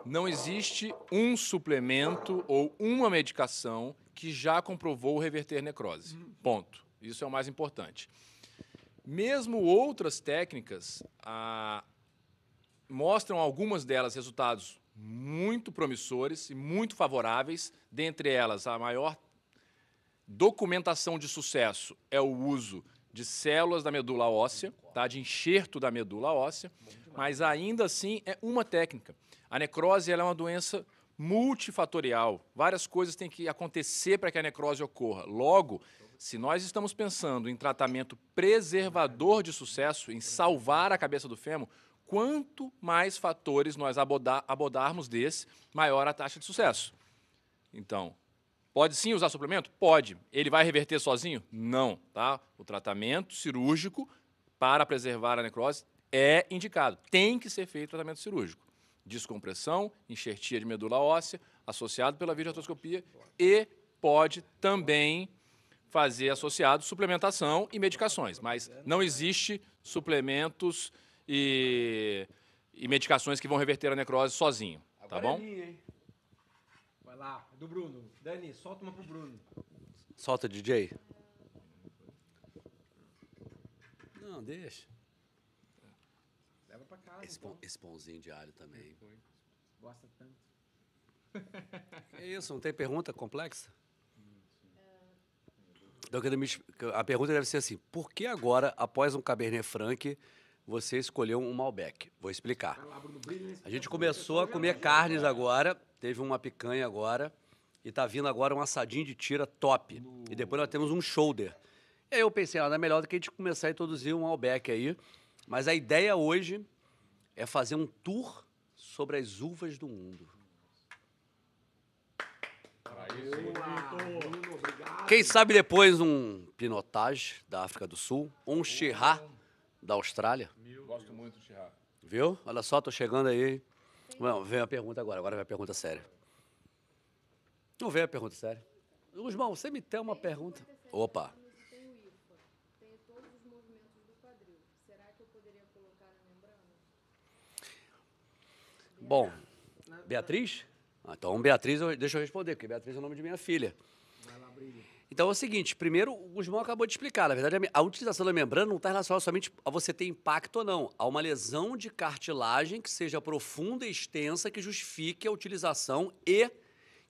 não existe um suplemento ou uma medicação que já comprovou reverter necrose. Ponto. Isso é o mais importante. Mesmo outras técnicas mostram algumas delas resultados muito promissores e muito favoráveis. Dentre elas, a maior documentação de sucesso é o uso de células da medula óssea, tá? De enxerto da medula óssea, mas ainda assim é uma técnica. A necrose ela é uma doença multifatorial. Várias coisas têm que acontecer para que a necrose ocorra. Logo, se nós estamos pensando em tratamento preservador de sucesso, em salvar a cabeça do fêmur, quanto mais fatores nós abordarmos desse, maior a taxa de sucesso. Então, pode sim usar suplemento? Pode. Ele vai reverter sozinho? Não. Tá? O tratamento cirúrgico para preservar a necrose é indicado. Tem que ser feito tratamento cirúrgico. Descompressão, enxertia de medula óssea, associado pela videoartroscopia, e pode também fazer associado suplementação e medicações. Mas não existe suplementos e medicações que vão reverter a necrose sozinho, tá bom?
Vai lá, do Bruno. Dani, solta uma pro Bruno.
Solta, DJ. Não, deixa.
Leva pra casa.
Esse pãozinho de alho também.
Gosta tanto.
É isso, não tem pergunta complexa? Então, a pergunta deve ser assim: por que agora, após um Cabernet Franc, você escolheu um Malbec? Vou explicar. A gente começou a comer carnes agora, teve uma picanha agora, e tá vindo agora um assadinho de tira top. E depois nós temos um shoulder. E aí eu pensei, nada melhor do que a gente começar a introduzir um Malbec aí. Mas a ideia hoje é fazer um tour sobre as uvas do mundo. Quem sabe depois um Pinotage da África do Sul, ou um Shiraz da Austrália.
Gosto muito do Shiraz.
Viu? Olha só, tô chegando aí. Não, vem a pergunta agora vem a pergunta séria. Não vem a pergunta séria. Guzmão, você me tem uma pergunta? Opa.
Tem o IFA, tem todos os movimentos do quadril. Será que eu poderia colocar na membrana?
Bom, Beatriz? Então, Beatriz, deixa eu responder, porque Beatriz é o nome de minha filha. Então é o seguinte, primeiro, o Guzmão acabou de explicar, na verdade, a utilização da membrana não está relacionada somente a você ter impacto ou não. Há uma lesão de cartilagem que seja profunda e extensa que justifique a utilização e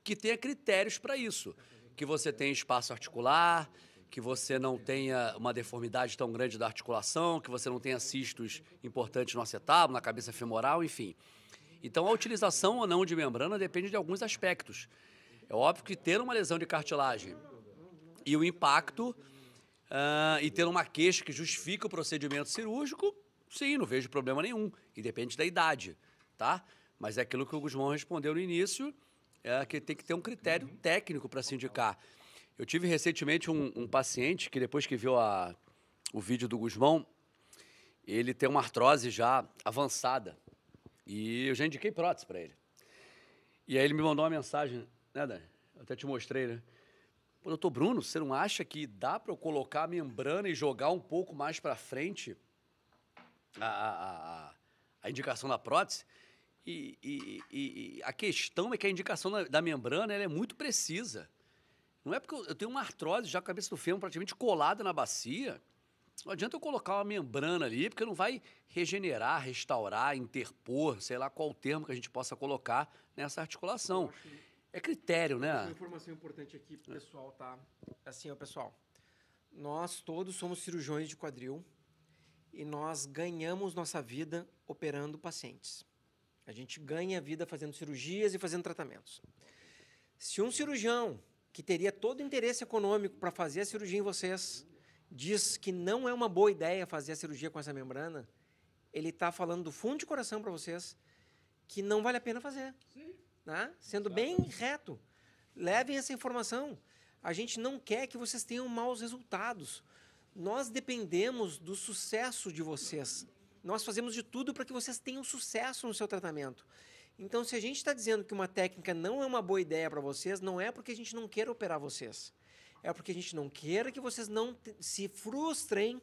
que tenha critérios para isso. Que você tenha espaço articular, que você não tenha uma deformidade tão grande da articulação, que você não tenha cistos importantes no acetábulo, na cabeça femoral, enfim. Então, a utilização ou não de membrana depende de alguns aspectos. É óbvio que ter uma lesão de cartilagem E o impacto, e ter uma queixa que justifica o procedimento cirúrgico, sim, não vejo problema nenhum, independente da idade, tá? Mas é aquilo que o Gusmão respondeu no início, que tem que ter um critério técnico para se indicar. Eu tive recentemente um paciente que depois que viu o vídeo do Gusmão, ele tem uma artrose já avançada e eu já indiquei prótese para ele. E aí ele me mandou uma mensagem, né, Dani? Eu até te mostrei, né? Pô, doutor Bruno, você não acha que dá para eu colocar a membrana e jogar um pouco mais para frente a indicação da prótese? E a questão é que a indicação da membrana ela é muito precisa. Não é porque eu tenho uma artrose já com a cabeça do fêmur praticamente colada na bacia. Não adianta eu colocar uma membrana ali, porque não vai regenerar, restaurar, interpor, sei lá qual o termo que a gente possa colocar nessa articulação. É critério, né?
Uma informação importante aqui pro pessoal, tá? Assim, ó, pessoal. Nós todos somos cirurgiões de quadril e nós ganhamos nossa vida operando pacientes. A gente ganha vida fazendo cirurgias e fazendo tratamentos. Se um cirurgião que teria todo o interesse econômico para fazer a cirurgia em vocês diz que não é uma boa ideia fazer a cirurgia com essa membrana, ele está falando do fundo de coração para vocês que não vale a pena fazer. Sim. Né? Sendo bem reto. Levem essa informação. A gente não quer que vocês tenham maus resultados. Nós dependemos do sucesso de vocês. Nós fazemos de tudo para que vocês tenham sucesso no seu tratamento. Então, se a gente está dizendo que uma técnica não é uma boa ideia para vocês, não é porque a gente não queira operar vocês. É porque a gente não queira que vocês não se frustrem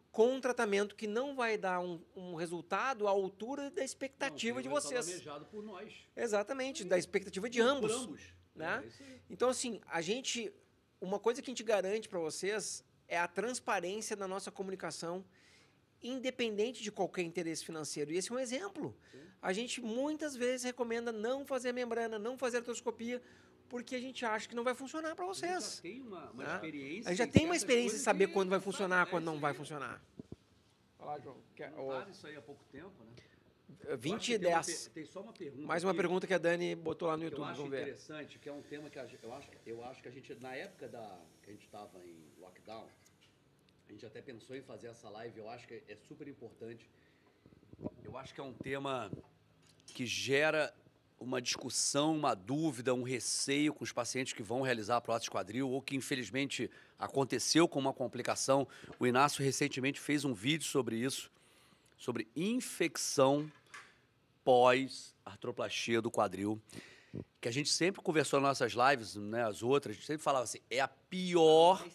com um tratamento que não vai dar um resultado à altura da expectativa de vocês.
Planejado por nós.
Exatamente, da expectativa de ambos.
Por ambos.
Né? Então, assim, uma coisa que a gente garante para vocês é a transparência da nossa comunicação, independente de qualquer interesse financeiro. E esse é um exemplo. Sim. A gente muitas vezes recomenda não fazer a membrana, não fazer a artroscopia, porque a gente acha que não vai funcionar para vocês. A gente já tem uma experiência. A gente já tem uma experiência de saber quando vai funcionar, quando não vai funcionar.
Olha lá, João. Contaram isso aí há pouco tempo, né?
20 e 10.
Tem só uma pergunta.
Mais uma pergunta que a Dani botou lá no YouTube.
Eu acho
vamos ver.
Interessante, que é um tema que eu acho que a gente, na época que a gente estava em lockdown, a gente até pensou em fazer essa live, eu acho que é super importante. Eu acho que é um tema que gera uma discussão, uma dúvida, um receio com os pacientes que vão realizar a prótese de quadril ou que, infelizmente, aconteceu com uma complicação. O Inácio recentemente fez um vídeo sobre isso, sobre infecção pós-artroplastia do quadril, que a gente sempre conversou nas nossas lives, né, as outras, a gente sempre falava assim, é a pior,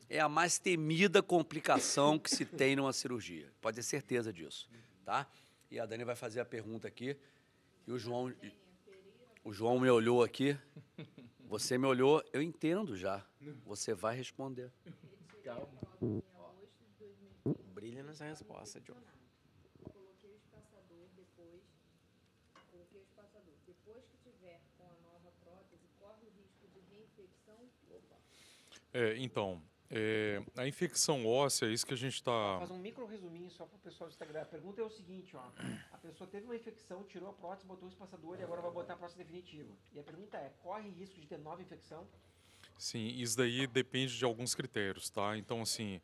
é a mais temida complicação que se tem numa cirurgia. Pode ter certeza disso, tá? E a Dani vai fazer a pergunta aqui, e o João me olhou aqui, você me olhou, eu entendo já, você vai responder.
Calma. Brilha nessa resposta, João.
Coloquei o espaçador depois. Depois que tiver com a nova prótese, corre o risco de reinfecção?
Então, a infecção óssea, é isso que a gente está...
Faz um micro resuminho só para o pessoal do Instagram. A pergunta é o seguinte, ó. A pessoa teve uma infecção, tirou a prótese, botou o espaçador e agora vai botar a prótese definitiva. E a pergunta é, corre risco de ter nova infecção?
Sim, isso daí depende de alguns critérios, tá? Então, assim,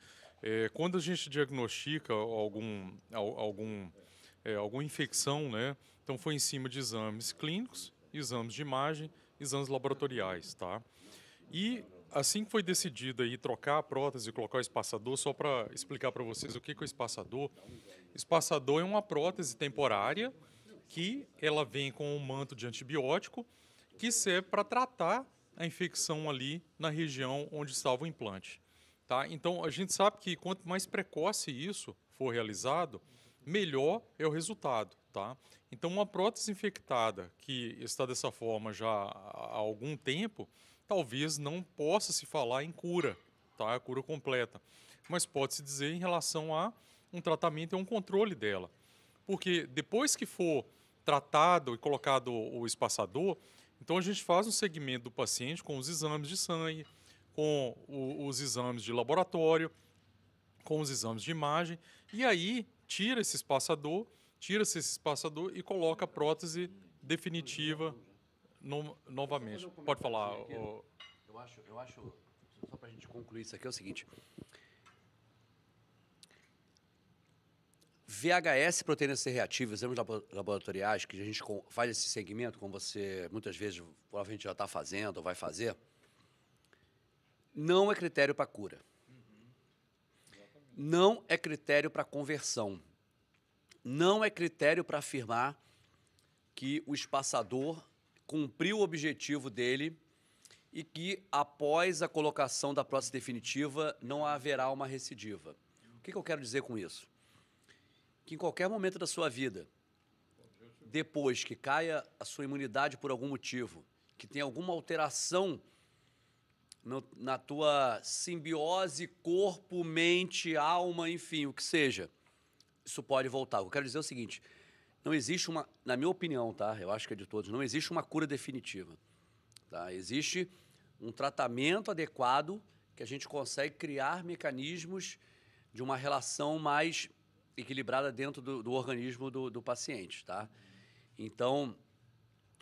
quando a gente diagnostica alguma infecção, né? Então, foi em cima de exames clínicos, exames de imagem, exames laboratoriais, tá? E assim que foi decidido aí trocar a prótese e colocar o espaçador, só para explicar para vocês o que é o espaçador. Espaçador é uma prótese temporária que ela vem com um manto de antibiótico que serve para tratar a infecção ali na região onde estava o implante. Tá? Então, a gente sabe que quanto mais precoce isso for realizado, melhor é o resultado. Tá? Então, uma prótese infectada que está dessa forma já há algum tempo, talvez não possa se falar em cura, tá? A cura completa. Mas pode-se dizer em relação a um tratamento e um controle dela. Porque depois que for tratado e colocado o espaçador, então a gente faz um segmento do paciente com os exames de sangue, com os exames de laboratório, com os exames de imagem, e aí tira esse espaçador e coloca a prótese definitiva novamente. Pode falar.
Eu acho, só para a gente concluir isso aqui, é o seguinte. VHS, proteínas C reativas, exames laboratoriais, que a gente faz esse segmento, como você muitas vezes provavelmente já está fazendo ou vai fazer, não é critério para cura. Não é critério para conversão. Não é critério para afirmar que o espaçador cumpriu o objetivo dele e que, após a colocação da prótese definitiva, não haverá uma recidiva. O que eu quero dizer com isso? Que em qualquer momento da sua vida, depois que caia a sua imunidade por algum motivo, que tenha alguma alteração na tua simbiose corpo, mente, alma, enfim, o que seja, isso pode voltar. Eu quero dizer o seguinte, não existe uma, na minha opinião, tá? Eu acho que é de todos, não existe uma cura definitiva. Tá? Existe um tratamento adequado que a gente consegue criar mecanismos de uma relação mais equilibrada dentro do organismo do paciente, tá? Então,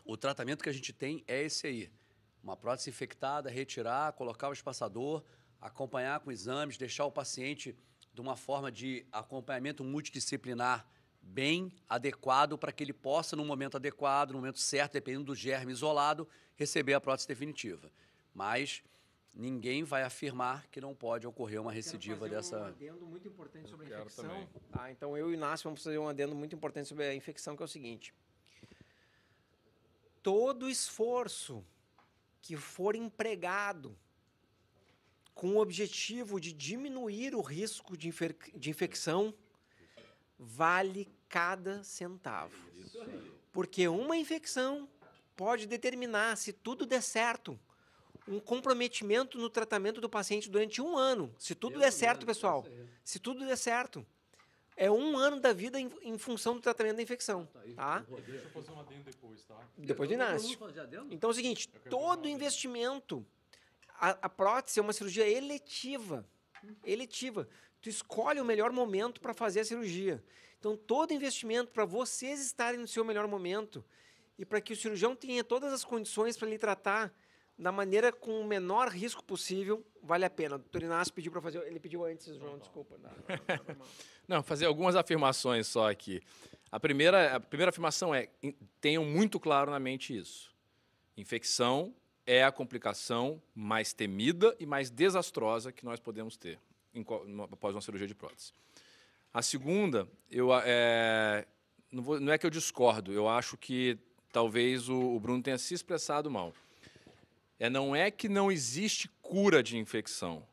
o tratamento que a gente tem é esse aí. Uma prótese infectada, retirar, colocar o espaçador, acompanhar com exames, deixar o paciente de uma forma de acompanhamento multidisciplinar bem adequado para que ele possa, no momento adequado, no momento certo, dependendo do germe isolado, receber a prótese definitiva. Mas ninguém vai afirmar que não pode ocorrer uma recidiva dessa...
Um adendo muito importante sobre a infecção. Tá, então, eu e o Inácio vamos fazer um adendo muito importante sobre a infecção, que é o seguinte. Todo esforço que for empregado com o objetivo de diminuir o risco de infecção vale cada centavo. Porque uma infecção pode determinar, se tudo der certo, um comprometimento no tratamento do paciente durante 1 ano. Se tudo der certo, pessoal, se tudo der certo, é 1 ano da vida em função do tratamento da infecção. Tá?
Deixa eu fazer um adendo depois, tá?
Depois do Inácio. Então é o seguinte, todo investimento, a prótese é uma cirurgia eletiva. Eletiva. Tu escolhe o melhor momento para fazer a cirurgia. Então, todo investimento para vocês estarem no seu melhor momento e para que o cirurgião tenha todas as condições para lhe tratar da maneira com o menor risco possível, vale a pena. O doutor Inácio pediu para fazer... Ele pediu antes, João, desculpa.
Não, fazer algumas afirmações só aqui. A primeira afirmação é, tenham muito claro na mente isso. Infecção é a complicação mais temida e mais desastrosa que nós podemos ter após uma cirurgia de prótese. A segunda, não é que eu discordo, eu acho que talvez o Bruno tenha se expressado mal. Não é que não existe cura de infecção,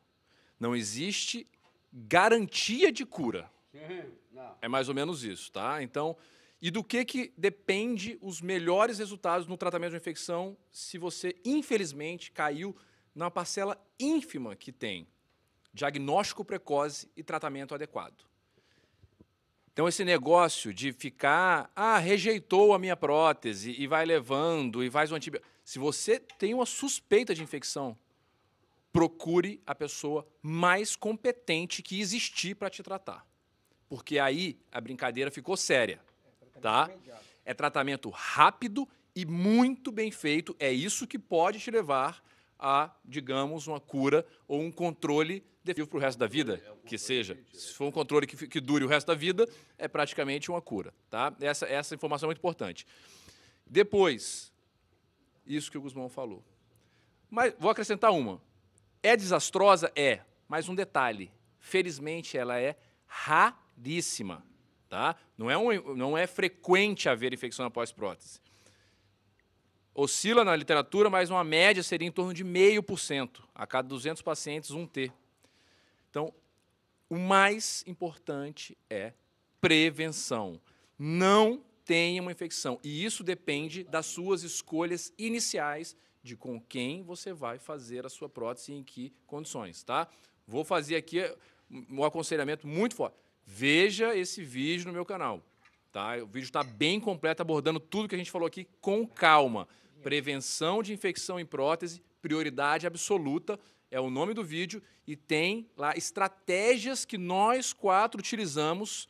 não existe garantia de cura. É mais ou menos isso, tá? Então, e do que depende os melhores resultados no tratamento de uma infecção se você, infelizmente, caiu na parcela ínfima que tem diagnóstico precoce e tratamento adequado. Então, esse negócio de ficar, rejeitou a minha prótese e vai levando e faz um antibiótico. Se você tem uma suspeita de infecção, procure a pessoa mais competente que existir para te tratar. Porque aí a brincadeira ficou séria. Tá? É tratamento rápido e muito bem feito. É isso que pode te levar a, digamos, uma cura ou um controle definitivo para o resto da vida, que seja. Se for um controle que dure o resto da vida, é praticamente uma cura. Tá? Essa informação é muito importante. Depois, isso que o Guzmão falou. Mas vou acrescentar uma. É desastrosa? É. Mas um detalhe. Felizmente, ela é raríssima. Tá? Não é frequente haver infecção após prótese. Oscila na literatura, mas uma média seria em torno de 0,5%. A cada 200 pacientes, 1 T. Então, o mais importante é prevenção. Não tenha uma infecção. E isso depende das suas escolhas iniciais de com quem você vai fazer a sua prótese e em que condições. Tá? Vou fazer aqui um aconselhamento muito forte. Veja esse vídeo no meu canal. Tá? O vídeo está bem completo, abordando tudo que a gente falou aqui com calma. Prevenção de infecção em prótese, prioridade absoluta, é o nome do vídeo, e tem lá estratégias que nós 4 utilizamos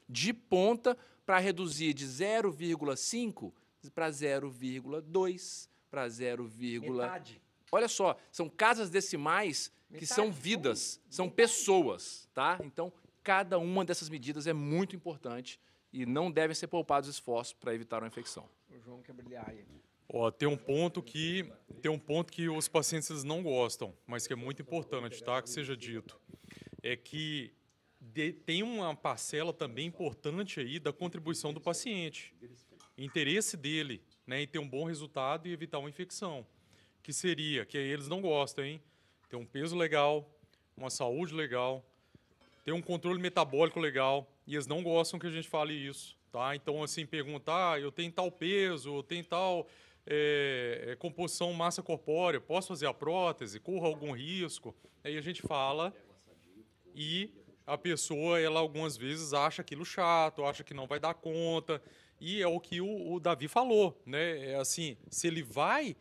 de ponta para reduzir de 0,5 para 0,2, para 0,
metade.
Olha só, são casas decimais que são vidas, são pessoas, tá? Então, cada uma dessas medidas é muito importante e não devem ser poupados esforços para evitar uma infecção.
O João quer brilhar aí.
Ó, tem um ponto que os pacientes eles não gostam, mas que é muito importante, tá? Que seja dito. É que tem uma parcela também importante aí da contribuição do paciente. Interesse dele, né, em ter um bom resultado e evitar uma infecção. Que seria, que eles não gostam, hein? Ter um peso legal, uma saúde legal, ter um controle metabólico legal, e eles não gostam que a gente fale isso, tá? Então, assim, perguntar, eu tenho tal peso, eu tenho tal composição massa corpórea, posso fazer a prótese, corro algum risco? Aí a gente fala e a pessoa, ela algumas vezes acha aquilo chato, acha que não vai dar conta, e é o que o Davi falou, né? É assim, se ele vai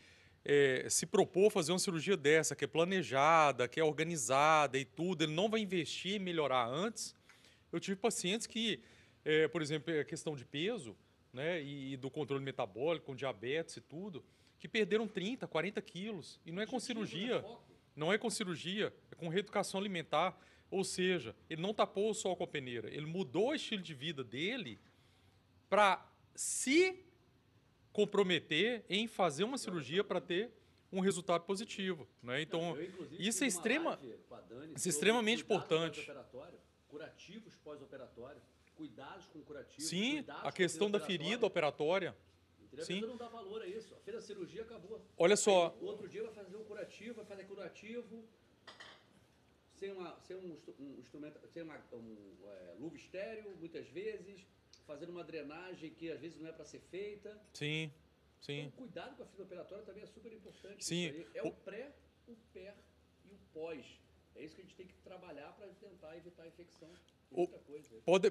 se propor fazer uma cirurgia dessa, que é planejada, que é organizada e tudo, ele não vai investir em melhorar antes. Eu tive pacientes que, por exemplo, a questão de peso, né, e do controle metabólico, com diabetes e tudo, que perderam 30, 40 quilos. E não é com cirurgia. Não é com cirurgia, é com reeducação alimentar. Ou seja, ele não tapou o sol com a peneira. Ele mudou o estilo de vida dele para se comprometer em fazer uma cirurgia para ter um resultado positivo, né? Então, isso é extremamente importante.
Curativos pós-operatório, cuidados com curativos.
Sim, a questão da ferida operatória.
Sim. A pessoa não dá valor a isso. Fez a cirurgia, acabou.
Olha só.
Aí, outro dia vai fazer um curativo, vai fazer curativo sem um instrumento, sem uma luva estéreo, muitas vezes, fazendo uma drenagem que às vezes não é para ser feita.
Sim, sim.
Então, cuidado com a ferida operatória também é super importante.
Sim.
Isso aí. É o pré, o pé e o pós. É isso que a gente tem que trabalhar para tentar evitar a infecção. Outra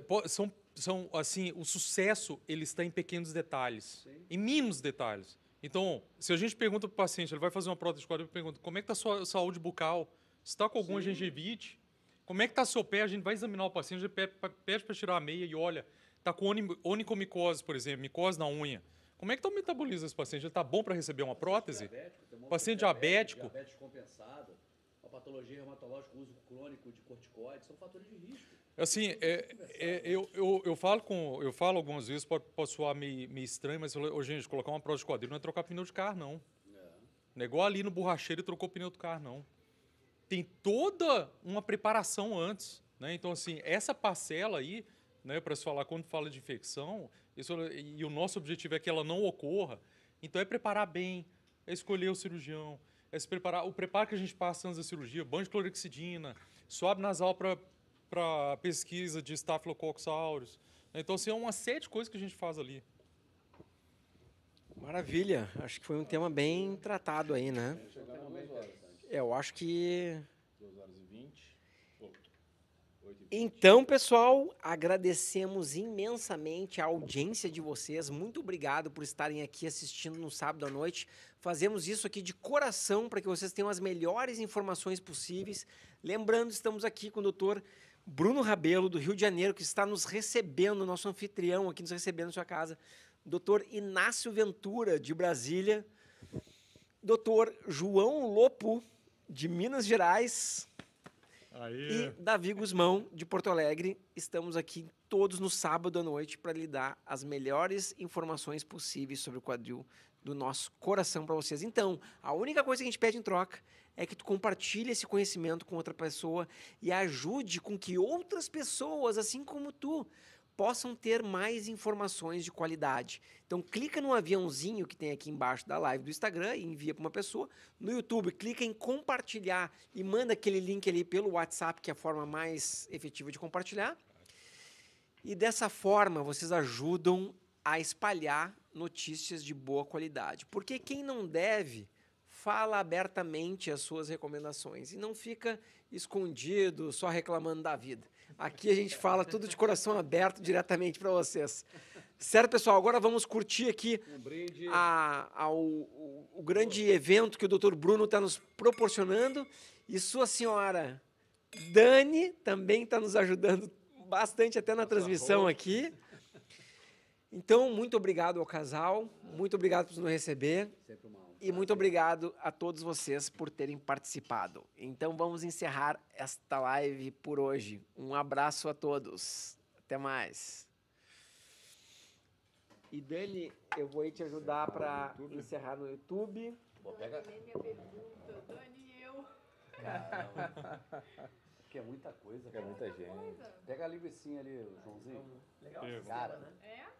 coisa.
São assim, o sucesso ele está em pequenos detalhes,
Sim.
em mínimos detalhes. Então, se a gente pergunta para o paciente, ele vai fazer uma prótese de quadril, pergunta como é que está a sua saúde bucal? Se está com alguma gengivite? Como é que está seu pé? A gente vai examinar o paciente, pede para tirar a meia e olha, está com onicomicose, por exemplo, micose na unha. Como é que está o metabolismo desse paciente? Ele está bom para receber uma prótese? Paciente diabético.
Diabetes compensado, a patologia reumatológica, uso crônico de corticoides, são fatores de risco.
Assim, eu falo algumas vezes, pode soar meio estranho, mas eu falo, gente, colocar uma prótese de quadril não é trocar pneu de carro, não. Não é igual ali no borracheiro e trocou o pneu do carro, não. Tem toda uma preparação antes, né? Então, assim, essa parcela aí, né, para se falar quando fala de infecção, e o nosso objetivo é que ela não ocorra, então é preparar bem, é escolher o cirurgião, é se preparar, o preparo que a gente passa antes da cirurgia, banho de clorexidina, swab nasal para pesquisa de Staphylococcus aureus. Então, assim, é uma série de coisas que a gente faz ali.
Maravilha. Acho que foi um tema bem tratado aí, né? Eu acho que...
2h20.
Então, pessoal, agradecemos imensamente a audiência de vocês. Muito obrigado por estarem aqui assistindo no sábado à noite. Fazemos isso aqui de coração para que vocês tenham as melhores informações possíveis. Lembrando, estamos aqui com o Dr. Bruno Rabelo, do Rio de Janeiro, que está nos recebendo, nosso anfitrião aqui nos recebendo na sua casa. Dr. Inácio Ventura, de Brasília. Dr. João Lopo, de Minas Gerais.
Aí.
E Davi Guzmão, de Porto Alegre. Estamos aqui todos no sábado à noite para lhe dar as melhores informações possíveis sobre o quadril do nosso coração para vocês. Então, a única coisa que a gente pede em troca é que tu compartilhe esse conhecimento com outra pessoa e ajude com que outras pessoas, assim como tu, possam ter mais informações de qualidade. Então, clica no aviãozinho que tem aqui embaixo da live do Instagram e envia para uma pessoa. No YouTube, clica em compartilhar e manda aquele link ali pelo WhatsApp, que é a forma mais efetiva de compartilhar. E dessa forma, vocês ajudam a espalhar notícias de boa qualidade. Porque quem não deve, fala abertamente as suas recomendações e não fica escondido, só reclamando da vida. Aqui a gente fala tudo de coração aberto diretamente para vocês. Certo, pessoal? Agora vamos curtir aqui o grande evento que o Dr. Bruno está nos proporcionando. E sua senhora Dani também está nos ajudando bastante até na transmissão aqui. Então, muito obrigado ao casal. Muito obrigado por nos receber.
Sempre uma honra.
E muito obrigado a todos vocês por terem participado. Então vamos encerrar esta live por hoje. Um abraço a todos. Até mais. E Dani, eu vou te ajudar para encerrar no YouTube.
Pô, pega...
Nem minha pergunta, Dani e eu.
Que é muita coisa.
É muita gente.
Pega a linguicinha ali, Joãozinho.
Legal.
Pego.
Cara,
É?